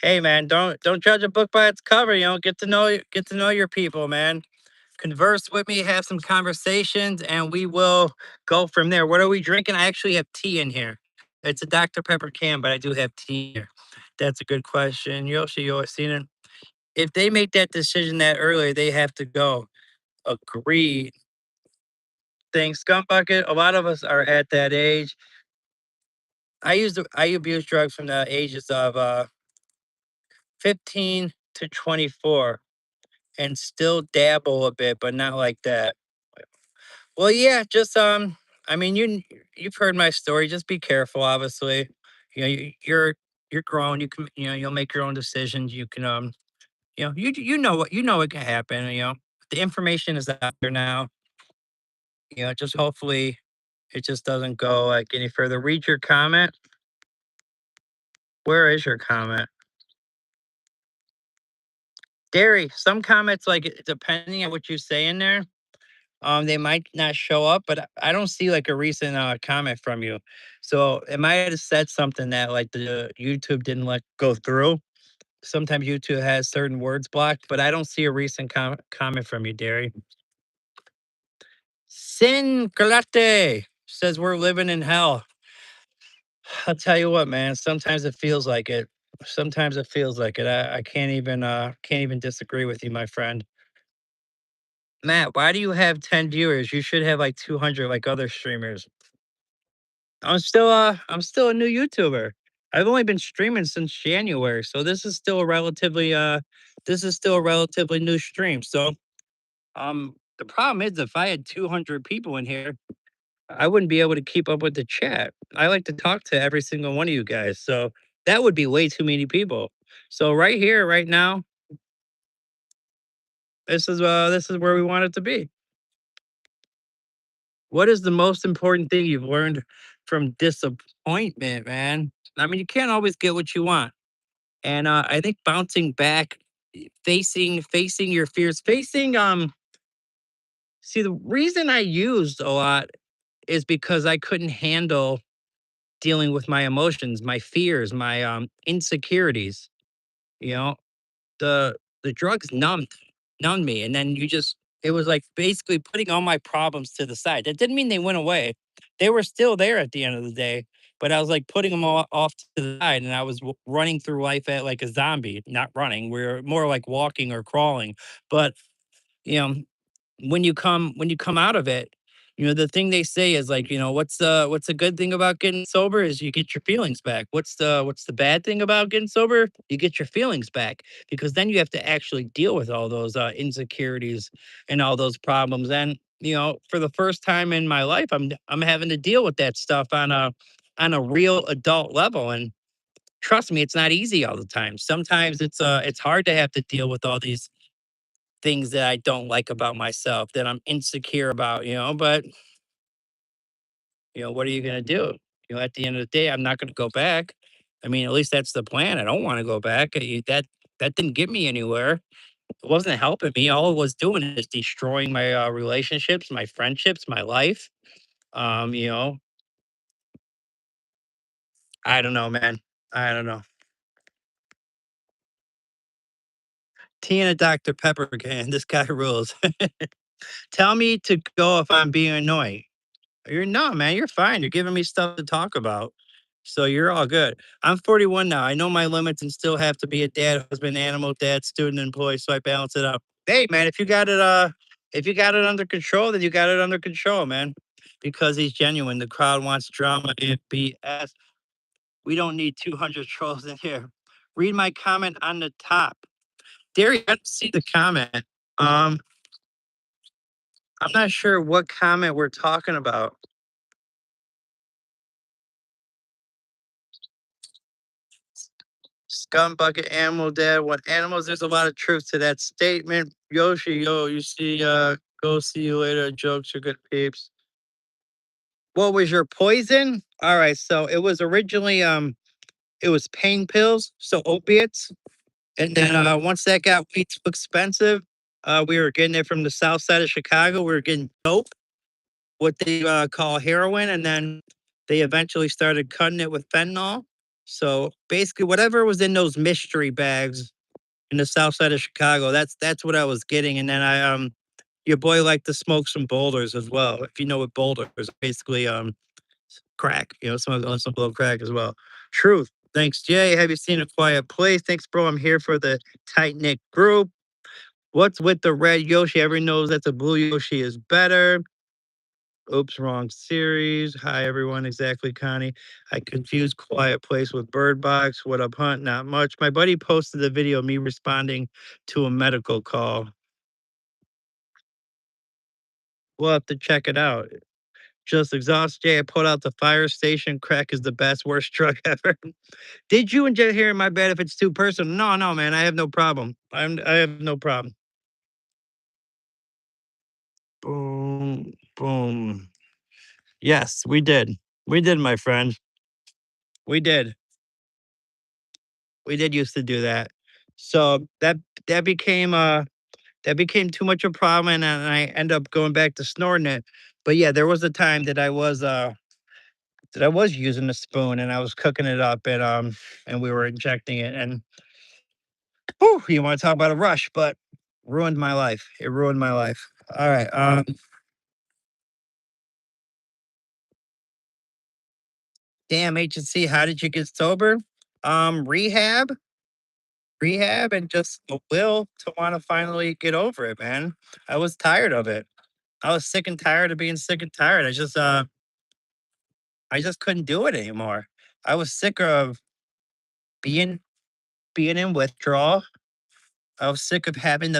A: Hey, man, don't judge a book by its cover. Get to know your people, man. Converse with me, have some conversations, and we will go from there. What are we drinking? I actually have tea in here. It's a Dr. Pepper can, but I do have tea here. That's a good question. Yoshi, you always seen it. If they make that decision that early, they have to go. Agreed. Thing Skunk Bucket. A lot of us are at that age. I abused drugs from the ages of 15 to 24 and still dabble a bit, but not like that. Well, yeah, just I mean, you've heard my story. Just be careful, obviously. You're grown. You can you'll make your own decisions. You can you know what can happen. The information is out there now. Just hopefully it just doesn't go like any further. Read your comment. Where is your comment? Gary, some comments like depending on what you say in there, they might not show up, but I don't see like a recent comment from you. So it might have said something that like the YouTube didn't let go through. Sometimes YouTube has certain words blocked, but I don't see a recent comment from you, Derry. Sin Galate says we're living in hell. I'll tell you what, man. Sometimes it feels like it. Sometimes it feels like it. I can't even disagree with you, my friend. Matt, why do you have 10 viewers? You should have like 200 like other streamers. I'm still a new YouTuber. I've only been streaming since January, so this is still a relatively new stream. So the problem is if I had 200 people in here, I wouldn't be able to keep up with the chat. I like to talk to every single one of you guys. So that would be way too many people. So right here, right now, this is where we want it to be. What is the most important thing you've learned from disappointment, man? I mean, you can't always get what you want. And I think bouncing back, facing your fears, facing see the reason I used a lot is because I couldn't handle dealing with my emotions, my fears, my insecurities. You know, the drugs numbed me, and then it was like basically putting all my problems to the side. That didn't mean they went away. They were still there at the end of the day, but I was like putting them all off to the side, and I was running through life at like a zombie. Not running, we're more like walking or crawling. But you know, when you come out of it, the thing they say is like, what's the good thing about getting sober is you get your feelings back. What's the bad thing about getting sober? You get your feelings back because then you have to actually deal with all those insecurities and all those problems. And for the first time in my life, I'm having to deal with that stuff on a real adult level. And trust me, it's not easy all the time. Sometimes it's hard to have to deal with all these things that I don't like about myself, that I'm insecure about, but what are you gonna do? At the end of the day, I'm not going to go back. I mean, at least that's the plan. I don't want to go back. That didn't get me anywhere. It wasn't helping me. All it was doing is destroying my relationships, my friendships, my life. Um, you know, I don't know, man. I don't know. Tea and a Dr. Pepper can. This guy rules. Tell me to go if I'm being annoying. You're not, man. You're fine. You're giving me stuff to talk about. So you're all good. I'm 41 now. I know my limits and still have to be a dad, husband, animal, dad, student, employee. So I balance it out. Hey, man, if you got it under control, then you got it under control, man. Because he's genuine. The crowd wants drama and BS. We don't need 200 trolls in here. Read my comment on the top. Derry, I don't see the comment. Um, I'm not sure what comment we're talking about. Scum bucket animal dad. What animals? There's a lot of truth to that statement. Yoshi, yo, you see, go see you later. Jokes are good peeps. What was your poison? All right, so it was originally it was pain pills, so opiates. And then once that got way too expensive, we were getting it from the south side of Chicago. We were getting dope, what they call heroin, and then they eventually started cutting it with fentanyl. So basically, whatever was in those mystery bags in the south side of Chicago, that's what I was getting. And then your boy liked to smoke some boulders as well. If you know what boulders, basically crack. Some blow crack as well. Truth. Thanks, Jay. Have you seen A Quiet Place? Thanks, bro. I'm here for the tight knit group. What's with the red Yoshi? Everyone knows that the blue Yoshi is better. Oops, wrong series. Hi, everyone. Exactly, Connie. I confused Quiet Place with Bird Box. What up, Hunt? Not much. My buddy posted the video of me responding to a medical call. We'll have to check it out. Just exhaust Jay. I put out the fire station. Crack is the best, worst drug ever. Did you enjoy hearing my bad if it's too personal? No, no, man. I have no problem. I have no problem. Boom, boom. Yes, we did. We did, my friend. We did. We did used to do that. So that became that became too much of a problem, and I end up going back to snorting it. But yeah, there was a time that I was using a spoon and I was cooking it up and we were injecting it and whew, you want to talk about a rush, but ruined my life. It ruined my life. All right. Damn agency, how did you get sober? Rehab, rehab, and just a will to want to finally get over it, man. I was tired of it. I was sick and tired of being sick and tired. I just couldn't do it anymore. I was sick of being being in withdrawal. I was sick of having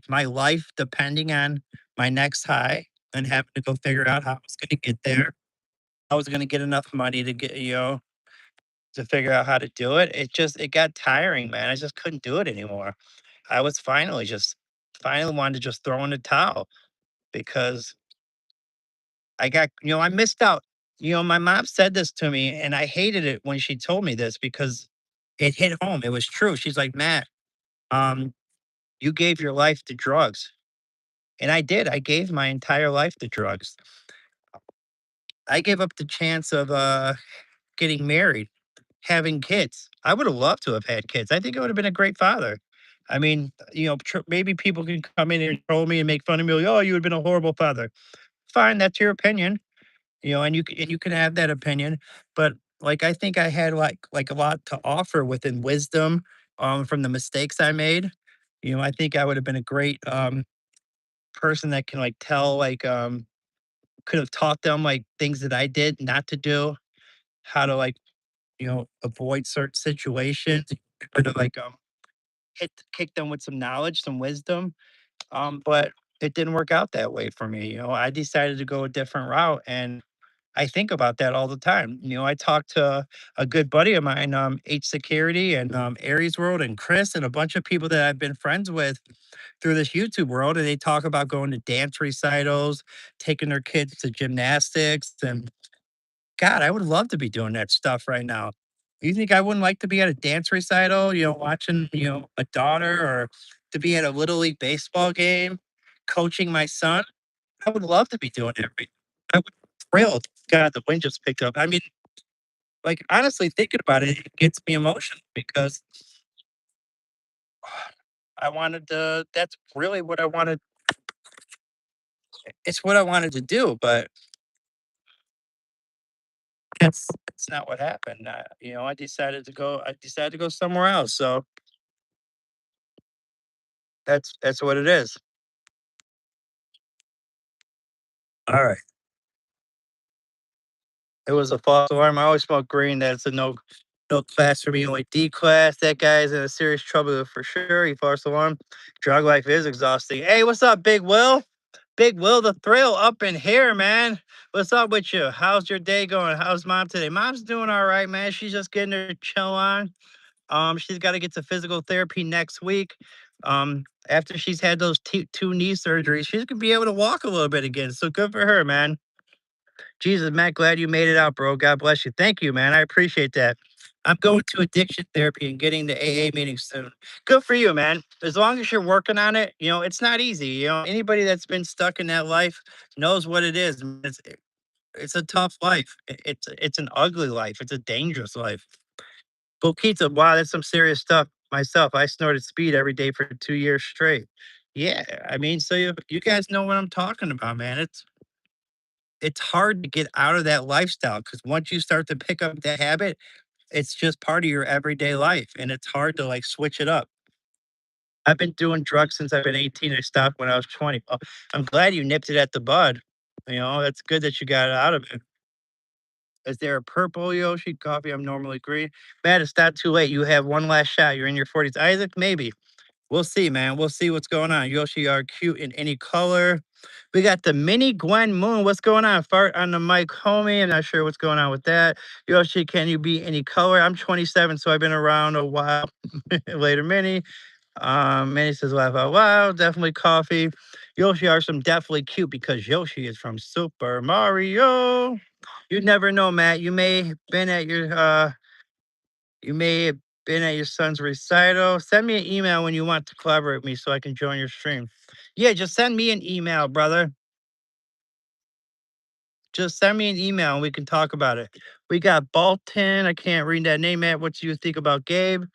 A: my life depending on my next high and having to go figure out how I was gonna get there. I was gonna get enough money to to figure out how to do it. It got tiring, man. I just couldn't do it anymore. I was finally wanted to just throw in the towel because I missed out. My mom said this to me and I hated it when she told me this because it hit home. It was true. She's like, Matt, um, you gave your life to drugs. And I did. I gave my entire life to drugs. I gave up the chance of getting married, having kids. I would have loved to have had kids. I think I would have been a great father. I mean, maybe people can come in here and troll me and make fun of me. Like, oh, you would have been a horrible father. Fine, that's your opinion. And you can have that opinion. But like, I think I had like a lot to offer within wisdom from the mistakes I made. I think I would have been a great person that can like tell could have taught them like things that I did not to do, how to avoid certain situations. Could have hit kick them with some knowledge, some wisdom. But it didn't work out that way for me. I decided to go a different route, and I think about that all the time. I talked to a good buddy of mine, H Security and Aries World and Chris and a bunch of people that I've been friends with through this YouTube world, and they talk about going to dance recitals, taking their kids to gymnastics, and God, I would love to be doing that stuff right now. You think I wouldn't like to be at a dance recital, watching, a daughter, or to be at a little league baseball game, coaching my son? I would love to be doing everything. I would be thrilled. God, the wind just picked up. I mean, like honestly, thinking about it, it gets me emotional because I wanted to. That's really what I wanted. It's what I wanted to do, but that's not what happened. I decided to go. I decided to go somewhere else. So that's what it is. All right. It was a false alarm. I always smoke green. That's a no class for me. Only D class. That guy's in a serious trouble for sure. He false alarm. Drug life is exhausting. Hey, what's up, Big Will? Big Will the Thrill up in here, man. What's up with you? How's your day going? How's mom today? Mom's doing all right, man. She's just getting her chill on. She's got to get to physical therapy next week. After she's had those two knee surgeries, she's gonna be able to walk a little bit again. So good for her, man. Jesus, Matt, glad you made it out, bro. God bless you. Thank you, man. I appreciate that. I'm going to addiction therapy and getting the AA meeting soon. Good for you, man. As long as you're working on it, it's not easy. Anybody that's been stuck in that life knows what it is. It's a tough life. It's an ugly life. It's a dangerous life. Bokita, wow, that's some serious stuff. Myself, I snorted speed every day for 2 years straight. Yeah, I mean, so you guys know what I'm talking about, man. It's hard to get out of that lifestyle because once you start to pick up that habit, it's just part of your everyday life, and it's hard to, like, switch it up. I've been doing drugs since I've been 18. I stopped when I was 20. Oh, I'm glad you nipped it at the bud. That's good that you got out of it. Is there a purple Yoshi coffee? I'm normally green. Matt, it's not too late. You have one last shot. You're in your 40s. Isaac, maybe. We'll see, man. We'll see what's going on. Yoshi are cute in any color. We got the mini Gwen Moon. What's going on? Fart on the mic, homie. I'm not sure what's going on with that. Yoshi, can you be any color? I'm 27, so I've been around a while. Later, Mini. Manny says, laugh out loud. Definitely coffee. Yoshi are some definitely cute because Yoshi is from Super Mario. You never know, Matt. You may have been at your son's recital. Send me an email when you want to collaborate with me so I can join your stream. Yeah, just send me an email, brother. Just send me an email and we can talk about it. We got Bolton. I can't read that name, Matt. What do you think about Gabe?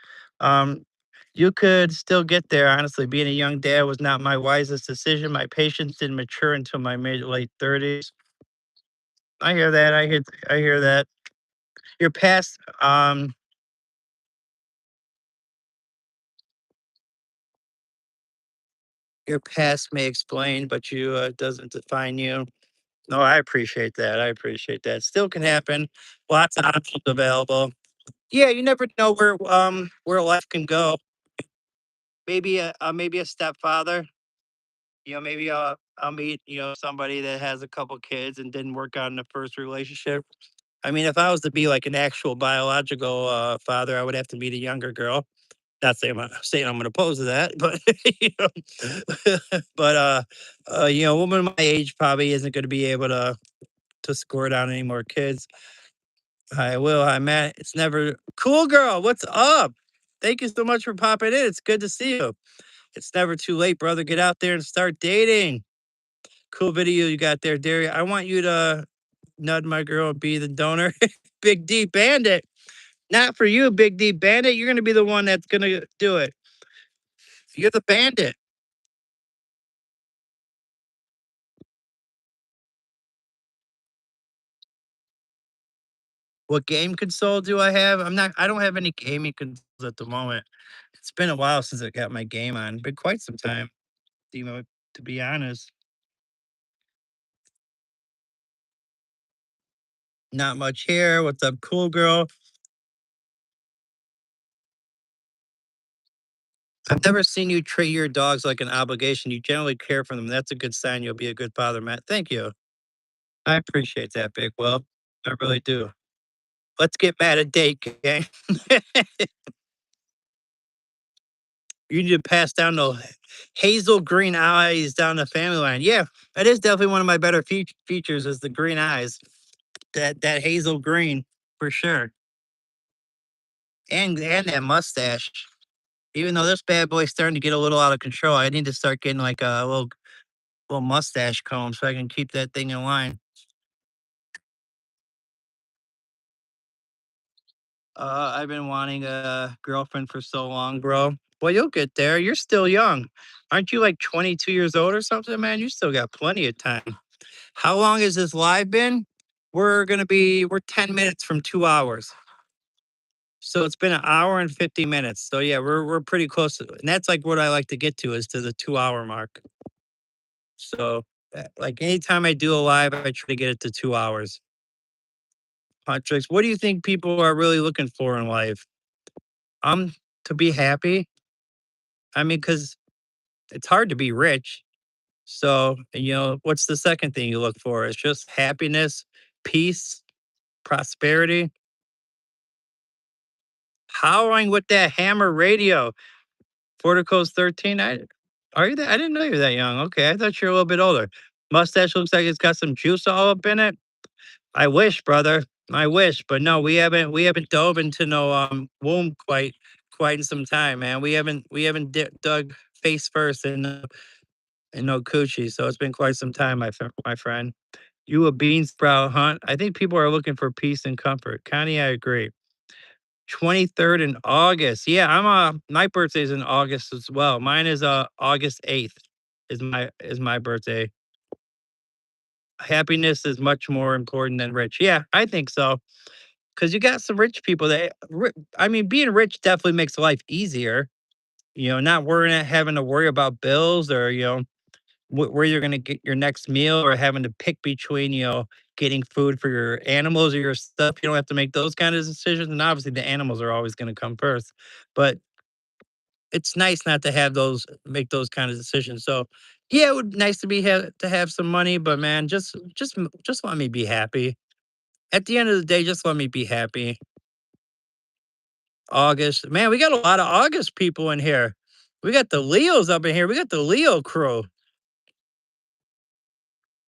A: Um, you could still get there. Honestly, being a young dad was not my wisest decision. My patience didn't mature until my mid late 30s. I hear that. I hear that. Your past your past may explain, but you doesn't define you. No, I appreciate that. I appreciate that. Still can happen. Lots of options available. Yeah, you never know where life can go. Maybe a stepfather. Maybe I'll meet somebody that has a couple kids and didn't work out in the first relationship. I mean, if I was to be like an actual biological father, I would have to meet a younger girl. Not saying I'm going to oppose to that, but you know, but a woman my age probably isn't going to be able to squirt out any more kids. Hi, Will. Hi, Matt. It's never cool, girl. What's up? Thank you so much for popping in. It's good to see you. It's never too late, brother. Get out there and start dating. Cool video you got there, Derry. I want you to nud my girl and be the donor. Big D Bandit. Not for you, Big D Bandit. You're going to be the one that's going to do it. You're the bandit. What game console do I have? I don't have any gaming consoles at the moment. It's been a while since I got my game on. Been quite some time, to be honest. Not much here. What's up, cool girl? I've never seen you treat your dogs like an obligation. You generally care for them. That's a good sign you'll be a good father, Matt. Thank you. I appreciate that, Big Well. I really do. Let's get Matt a date, gang. You need to pass down the hazel green eyes down the family line. Yeah, that is definitely one of my better features is the green eyes. That hazel green for sure, and that mustache. Even though this bad boy's starting to get a little out of control, I need to start getting like a little mustache comb so I can keep that thing in line. I've been wanting a girlfriend for so long, bro. Well, you'll get there. You're still young. Aren't you like 22 years old or something, man? You still got plenty of time. How long has this live been? We're 10 minutes from 2 hours. So it's been an hour and 50 minutes. So yeah, we're pretty close to it. And that's like what I like to get to is to the 2 hour mark. So like anytime I do a live, I try to get it to 2 hours. Hot tricks. What do you think people are really looking for in life? To be happy. I mean, because it's hard to be rich. So, what's the second thing you look for? It's just happiness, peace, prosperity. Howling with that hammer radio. Portico's 13. Are you that? I didn't know you were that young. Okay, I thought you were a little bit older. Mustache looks like it's got some juice all up in it. I wish, brother. I wish, but no, we haven't dove into no womb quite in some time, man. We haven't dug face first in no coochie, so it's been quite some time, my friend. You a bean sprout hunt? I think people are looking for peace and comfort. Connie, I agree. 23rd in August. Yeah, my birthday's in August as well. Mine is August 8th is my birthday. Happiness is much more important than rich. Yeah, I think so. Cause you got some rich people I mean, being rich definitely makes life easier. Not having to worry about bills or where you're gonna get your next meal or having to pick between getting food for your animals or your stuff. You don't have to make those kind of decisions, and obviously the animals are always gonna come first. But it's nice not to have those make those kind of decisions. So yeah, it would nice to have some money, but man, just let me be happy. At the end of the day, just let me be happy. August. Man, we got a lot of August people in here. We got the Leos up in here. We got the Leo crew.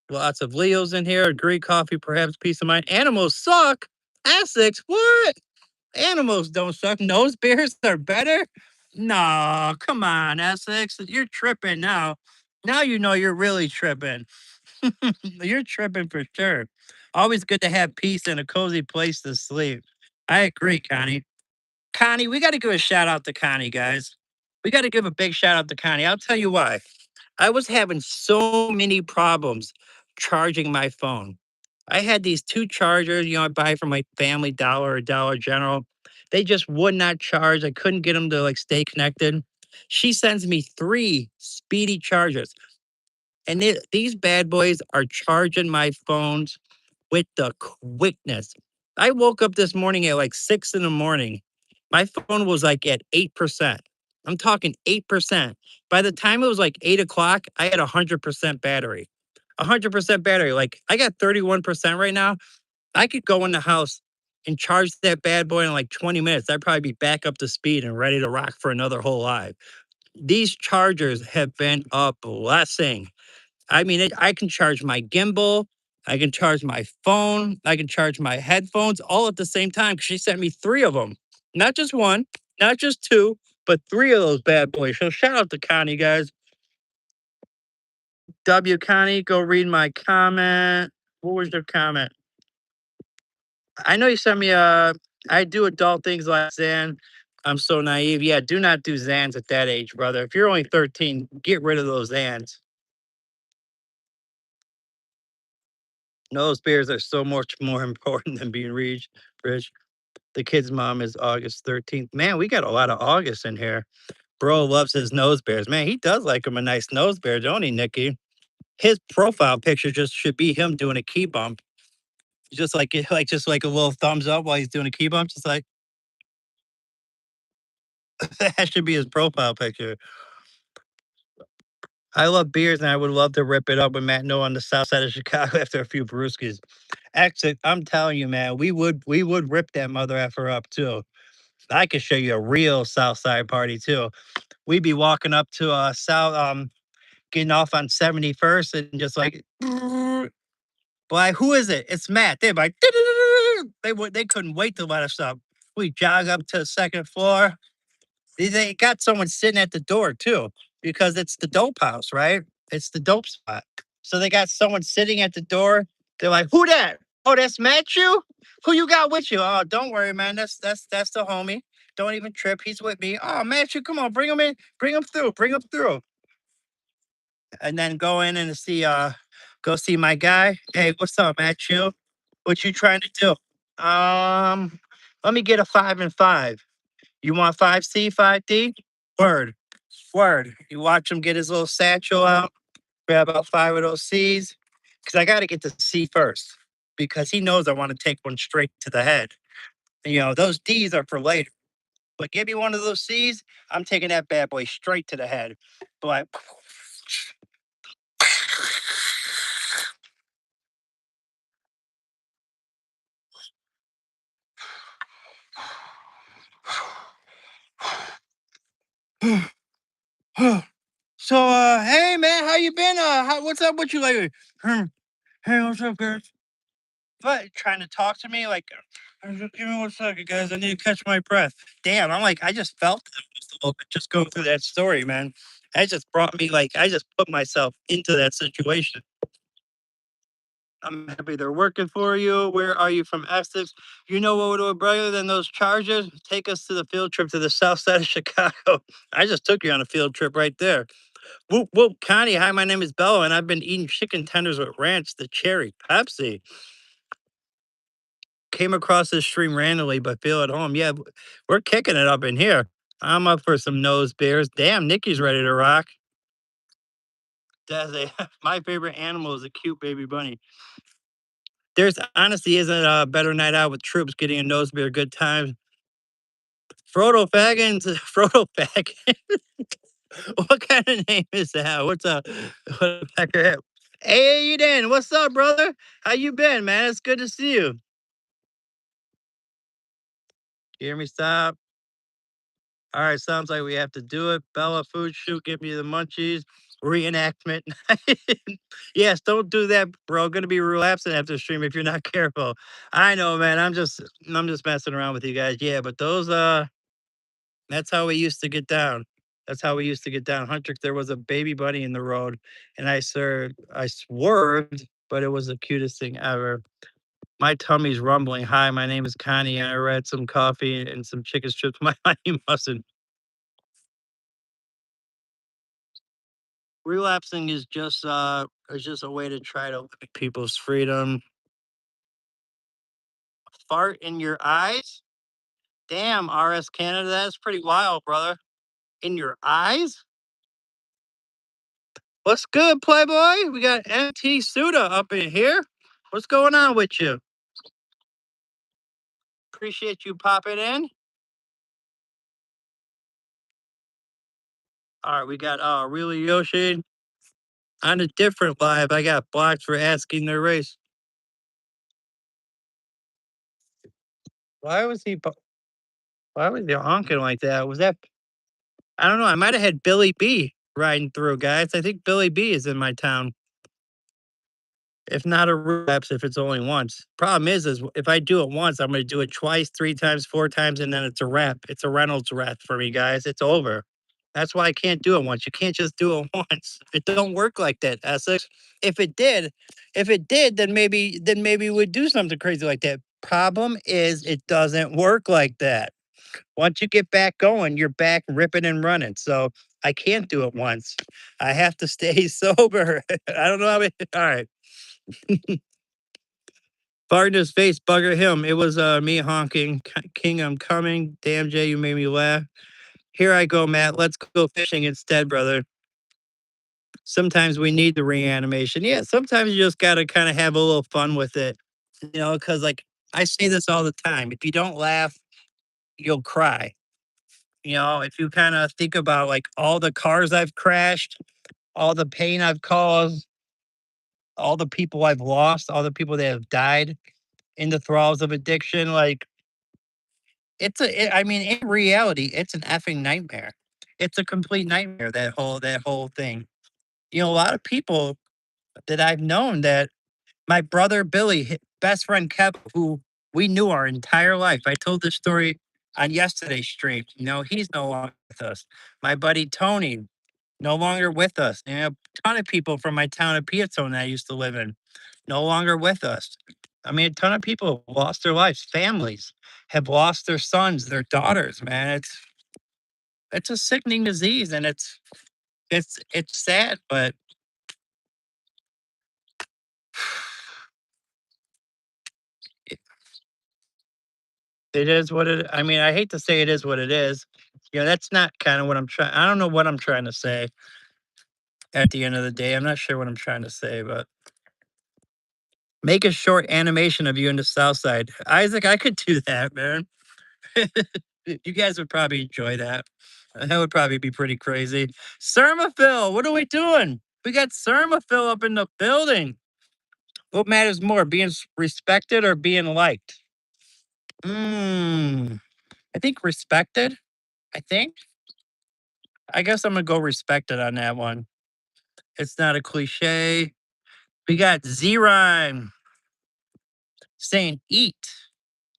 A: Lots of Leos in here. Greek coffee, perhaps peace of mind. Animals suck. Essex, what? Animals don't suck. Nose bears are better. No, come on, Essex. You're tripping now. Now you know you're really tripping. You're tripping for sure. Always good to have peace and a cozy place to sleep. I agree, Connie. Connie, we got to give a shout out to Connie, guys. We got to give a big shout out to Connie. I'll tell you why. I was having so many problems charging my phone. I had these two chargers, I buy from like Family Dollar or Dollar General. They just would not charge. I couldn't get them to like stay connected. She sends me three speedy chargers, and these bad boys are charging my phones with the quickness. I woke up this morning at like 6 in the morning. My phone was like at 8%. I'm talking 8%. By the time it was like 8 o'clock, I had 100% battery. 100% battery. Like I got 31% right now. I could go in the house and charge that bad boy in like 20 minutes. I'd probably be back up to speed and ready to rock for another whole live. These chargers have been a blessing. I mean, I can charge my gimbal, I can charge my phone, I can charge my headphones all at the same time. 'Cause she sent me three of them, not just one, not just two, but three of those bad boys. So shout out to Connie, guys. W Connie, go read my comment. What was your comment? I know you sent me a. I do adult things like Zan. I'm so naive. Yeah, do not do Zans at that age, brother. If you're only 13, get rid of those Zans. Those beers are so much more important than being rich. The kid's mom is August 13th. Man, we got a lot of August in here. Bro loves his nose bears. Man, he does like him a nice nose bear, don't he, Nikki? His profile picture just should be him doing a key bump. Just like a little thumbs up while he's doing a key bump. Just like that should be his profile picture. I love beers and I would love to rip it up with Matt Noah on the south side of Chicago after a few brewskis. Actually, I'm telling you, man, we would rip that mother effer up too. I could show you a real South Side party too. We'd be walking up to South, getting off on 71st and just like But like, who is it? It's Matt. They're like, they couldn't wait to let us up. We jog up to the second floor. They got someone sitting at the door too, because it's the dope house, right? It's the dope spot. So they got someone sitting at the door. They're like, "Who that? Oh, that's Matthew. Who you got with you? Oh, don't worry, man. That's the homie. Don't even trip. He's with me. Oh, Matthew, come on, bring him in. Bring him through. Bring him through." And then go in and go see my guy. Hey, what's up, Matthew? What you trying to do? Let me get a 5 and 5. You want 5C, 5D? Word, word. You watch him get his little satchel out, grab about 5 of those C's, because I got to get the C first, because he knows I want to take one straight to the head. Those D's are for later. But give me one of those C's, I'm taking that bad boy straight to the head. But so, hey man, how you been? What's up with you lately? Hmm, Hey, what's up, guys? But trying to talk to me like, Just give me 1 second, guys. I need to catch my breath." Damn, I'm like, I just felt it just a little bit just going through that story, man. That just brought me like, I just put myself into that situation. I'm happy they're working for you. Where are you from, Essex? You know what would do better than those Chargers? Take us to the field trip to the south side of Chicago. I just took you on a field trip right there. Whoop whoop, Connie. Hi, my name is Bella, and I've been eating chicken tenders with ranch, the cherry Pepsi. Came across this stream randomly, but feel at home. Yeah, we're kicking it up in here. I'm up for some nose beers. Damn, Nikki's ready to rock. That's my favorite animal is a cute baby bunny. There's honestly isn't a better night out with troops getting a nose beer. Good times. Frodo Faggins, Frodo Faggins. What kind of name is that? What's up? What a pecker hip. Hey, Aiden, what's up, brother? How you been, man? It's good to see you. Hear me stop. All right, sounds like we have to do it. Bella Food Shoot, give me the munchies. Reenactment. Yes, don't do that, bro. Gonna be relapsing after the stream if you're not careful. I know, man. I'm just messing around with you guys. Yeah, but those that's how we used to get down. That's how we used to get down. Hunter, there was a baby bunny in the road, and I swerved, but it was the cutest thing ever. My tummy's rumbling. Hi, my name is Connie, and I read some coffee and some chicken strips. My honey mustn't. Relapsing is just a way to try to limit people's freedom. Fart in your eyes? Damn, RS Canada, that's pretty wild, brother. In your eyes? What's good, Playboy? We got MT Suda up in here. What's going on with you? Appreciate you popping in. All right, we got really Yoshi on a different live. I got blocked for asking their race. Why was he? Why was he honking like that? Was that? I don't know. I might have had Billy B riding through, guys. I think Billy B is in my town. If not a relapse, if it's only once. Problem is if I do it once, I'm going to do it twice, 3 times, 4 times, and then it's a wrap. It's a Reynolds wrap for me, guys. It's over. That's why I can't do it once. You can't just do it once. It don't work like that, Essex. If it did, then maybe we'd do something crazy like that. Problem is, it doesn't work like that. Once you get back going, you're back ripping and running. So I can't do it once. I have to stay sober. I don't know how. All right. Fart in his face, bugger him. It was me honking. King, I'm coming. Damn, Jay, you made me laugh. Here I go, Matt. Let's go fishing instead, brother. Sometimes we need the reanimation. Yeah, sometimes you just got to kind of have a little fun with it, because like I say this all the time. If you don't laugh, you'll cry. If you kind of think about like all the cars I've crashed, all the pain I've caused, all the people I've lost, all the people that have died in the thralls of addiction, like I mean, in reality, it's an effing nightmare. It's a complete nightmare, that whole thing. A lot of people that I've known that My brother Billy, best friend Kevin, who we knew our entire life. I told this story on yesterday's stream. He's no longer with us. My buddy Tony, no longer with us. A ton of people from my town of Piazzone that I used to live in, no longer with us. I mean, a ton of people have lost their lives. Families have lost their sons, their daughters. Man, it's a sickening disease, and it's sad, but it, it is what it. I mean, I hate to say it is what it is. That's not kind of what I'm trying. I don't know what I'm trying to say. At the end of the day, I'm not sure what I'm trying to say, but make a short animation of you in the South Side, Isaac. I could do that, man. You guys would probably enjoy that. That would probably be pretty crazy. Sermaphil, what are we doing? We got Sermaphil up in the building. What matters more, being respected or being liked? I think respected. I think. I guess I'm gonna go respected on that one. It's not a cliche. We got Z Rhyme saying eat.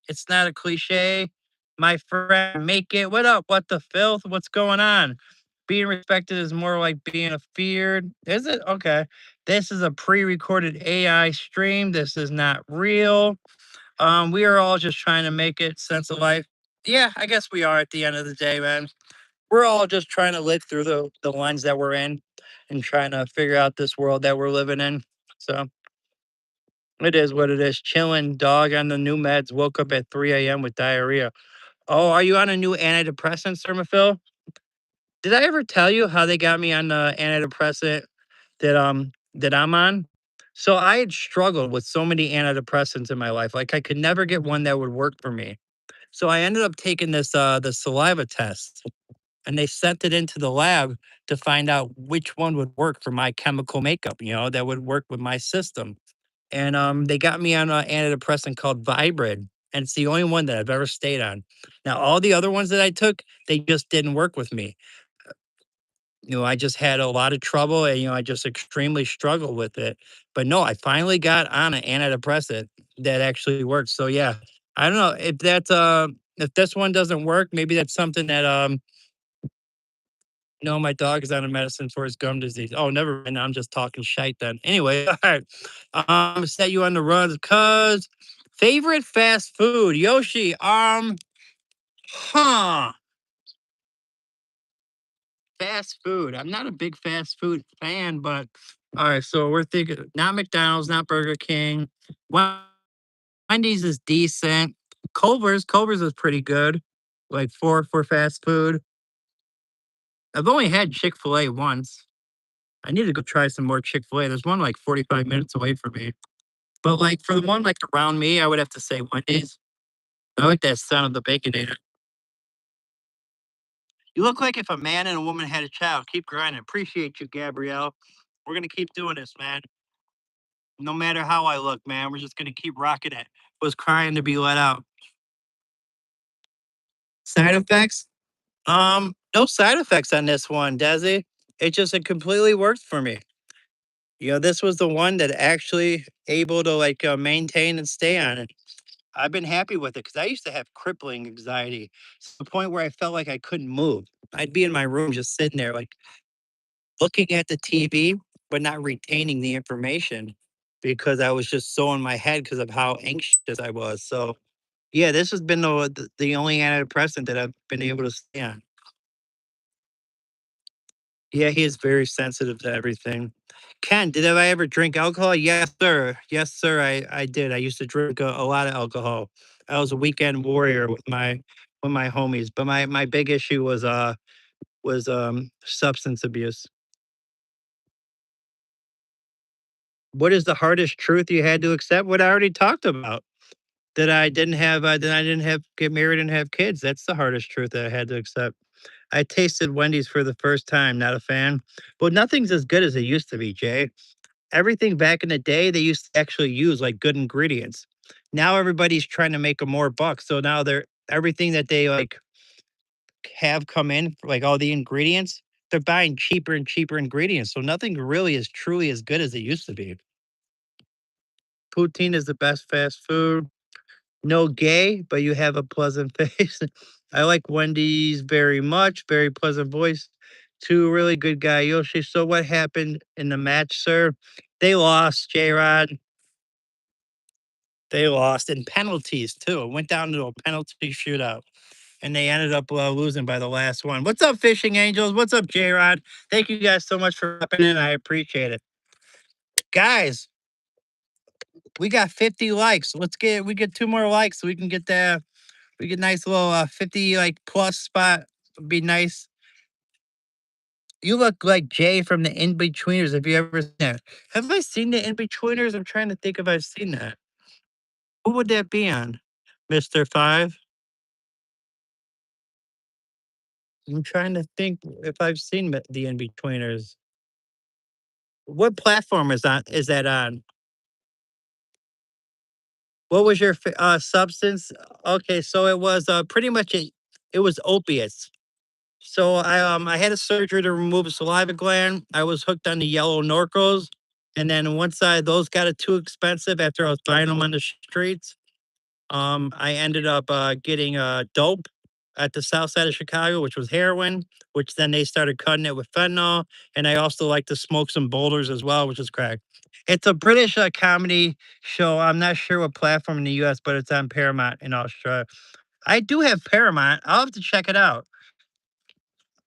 A: It's not a cliche. My friend, make it. What up? What the filth? What's going on? Being respected is more like being feared. Is it? Okay. This is a pre-recorded AI stream. This is not real. We are all just trying to make it sense of life. Yeah, I guess we are at the end of the day, man. We're all just trying to live through the lens that we're in and trying to figure out this world that we're living in. So it is what it is. Chilling, dog on the new meds, woke up at 3 a.m. with diarrhea. Oh, are you on a new antidepressant, Spermaphil? Did I ever tell you how they got me on the antidepressant that I'm on? So I had struggled with so many antidepressants in my life. Like I could never get one that would work for me. So I ended up taking this the saliva test, and they sent it into the lab to find out which one would work for my chemical makeup, that would work with my system. And they got me on an antidepressant called Vibrid, and it's the only one that I've ever stayed on. Now, all the other ones that I took, they just didn't work with me. I just had a lot of trouble, and I just extremely struggled with it. But no, I finally got on an antidepressant that actually works. So yeah, I don't know if this one doesn't work, maybe that's something that no, my dog is on a medicine for his gum disease. Oh, never mind. I'm just talking shite then. Anyway, all right. Set you on the run because favorite fast food, Yoshi. Huh. Fast food. I'm not a big fast food fan, but all right. So we're thinking not McDonald's, not Burger King. Wendy's is decent. Culver's is pretty good. Like for fast food. I've only had Chick-fil-A once. I need to go try some more Chick-fil-A. There's one like 45 minutes away from me. But like for the one like around me, I would have to say Wendy's. I like that sound of the baconator. You look like if a man and a woman had a child. Keep grinding. Appreciate you, Gabrielle. We're gonna keep doing this, man. No matter how I look, man. We're just gonna keep rocking it. Was crying to be let out. Side effects? No side effects on this one, Desi. It completely worked for me. This was the one that actually able to like maintain and stay on it. I've been happy with it because I used to have crippling anxiety to the point where I felt like I couldn't move. I'd be in my room just sitting there, like looking at the TV, but not retaining the information because I was just so in my head because of how anxious I was. So, yeah, this has been the only antidepressant that I've been able to stay on. Yeah, he is very sensitive to everything. Ken, did I ever drink alcohol? Yes, sir. Yes, sir. I did. I used to drink a lot of alcohol. I was a weekend warrior with my homies. But my big issue was substance abuse. What is the hardest truth you had to accept? What I already talked about. That I didn't have get married and have kids. That's the hardest truth that I had to accept. I tasted Wendy's for the first time. Not a fan. But nothing's as good as it used to be, Jay. Everything back in the day, they used to actually use like good ingredients. Now everybody's trying to make a more buck. So now they're everything that they like have come in, like all the ingredients, they're buying cheaper and cheaper ingredients. So nothing really is truly as good as it used to be. poutine is the best fast food. No gay, but you have a pleasant face. I like Wendy's very much. Very pleasant voice. Two really good guy, Yoshi. So what happened in the match, sir? They lost, J Rod. They lost in penalties too. It went down to a penalty shootout, and they ended up losing by the last one. What's up, Fishing Angels? What's up, J Rod? Thank you guys so much for popping in. I appreciate it, guys. We got 50 likes. We get 2 more likes so we can get that. We get nice little 50 like plus spot. Would be nice. You look like Jay from the In Betweeners. Have you ever seen that? Have I seen the In Betweeners? I'm trying to think if I've seen that. Who would that be on? Mr. Five? I'm trying to think if I've seen the In Betweeners. What platform is that on? What was your substance? Okay, so it was pretty much it was opiates. So I had a surgery to remove a saliva gland. I was hooked on the yellow Norcos, and then once those got it too expensive after I was buying them on the streets, I ended up getting dope at the south side of Chicago, which was heroin. Which then they started cutting it with fentanyl, and I also like to smoke some boulders as well, which is crack. It's a British comedy show. I'm not sure what platform in the U.S., but it's on Paramount in Australia. I do have Paramount. I'll have to check it out.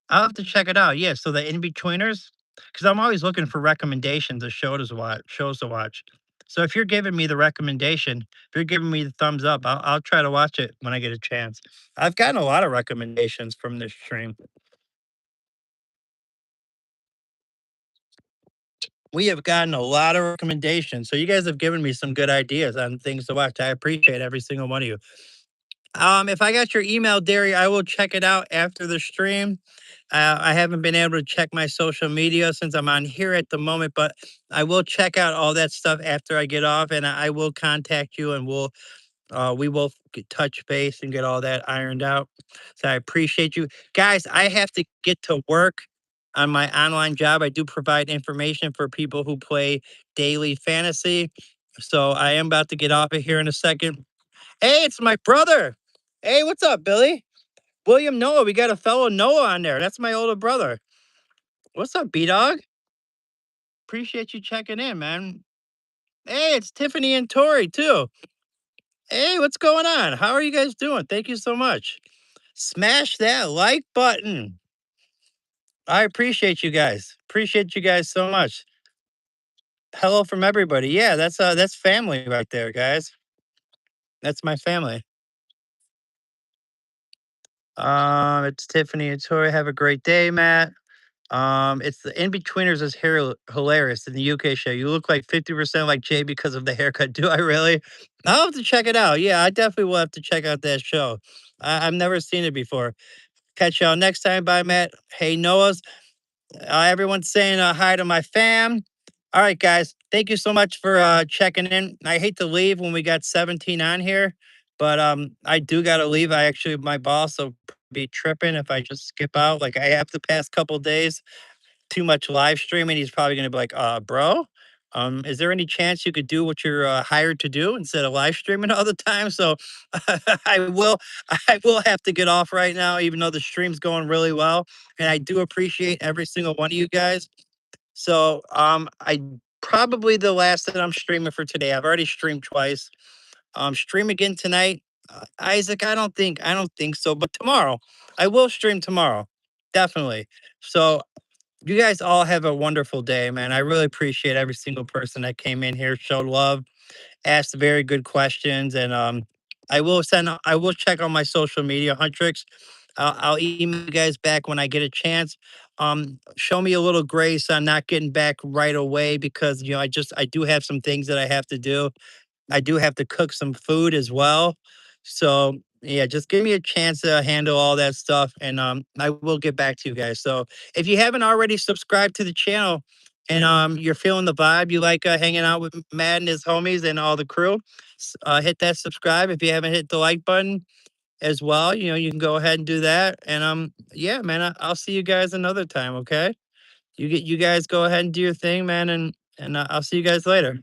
A: I'll have to check it out. Yeah, so the In-Betweeners, because I'm always looking for recommendations of shows to watch. So if you're giving me the recommendation, if you're giving me the thumbs up, I'll try to watch it when I get a chance. I've gotten a lot of recommendations from this stream. We have gotten a lot of recommendations. So you guys have given me some good ideas on things to watch. I appreciate every single one of you. If I got your email, Derry, I will check it out after the stream. I haven't been able to check my social media since I'm on here at the moment, but I will check out all that stuff after I get off, and I will contact you, and we will touch base and get all that ironed out. So I appreciate you guys. I have to get to work on my online job. I do provide information for people who play daily fantasy. So I am about to get off of here in a second. Hey, it's my brother. Hey, what's up, Billy? William Noah. We got a fellow Noah on there. That's my older brother. What's up, B Dog? Appreciate you checking in, man. Hey, it's Tiffany and Tori, too. Hey, what's going on? How are you guys doing? Thank you so much. Smash that like button. I appreciate you guys. Appreciate you guys so much. Hello from everybody. Yeah, that's family right there, guys. That's my family. It's Tiffany and Tori. Have a great day, Matt. It's the In-Betweeners is hilarious in the UK show. You look like 50% like Jay because of the haircut. Do I really? I'll have to check it out. Yeah, I definitely will have to check out that show. I've never seen it before. Catch y'all next time. Bye, Matt. Hey, Noah's. Everyone's saying hi to my fam. All right, guys. Thank you so much for checking in. I hate to leave when we got 17 on here, but I do gotta leave. My boss will be tripping if I just skip out. Like I have the past couple days too much live streaming. He's probably gonna be like, bro, is there any chance you could do what you're hired to do instead of live streaming all the time? So I will I will have to get off right now, even though the stream's going really well. And I do appreciate every single one of you guys. So I probably the last that I'm streaming for today. I've already streamed twice. Stream again tonight. Isaac, I don't think so, but tomorrow I will stream tomorrow. Definitely. So you guys all have a wonderful day, man. I really appreciate every single person that came in here, showed love, asked very good questions, and I will check on my social media, Huntrix. I'll email you guys back when I get a chance. Show me a little grace on not getting back right away because I do have some things that I have to do. I do have to cook some food as well. So yeah, just give me a chance to handle all that stuff, and I will get back to you guys. So if you haven't already subscribed to the channel, and you're feeling the vibe, you like hanging out with Matt and his homies and all the crew, hit that subscribe. If you haven't hit the like button as well, you can go ahead and do that. And yeah, man, I'll see you guys another time. Okay, you guys go ahead and do your thing, man, and I'll see you guys later.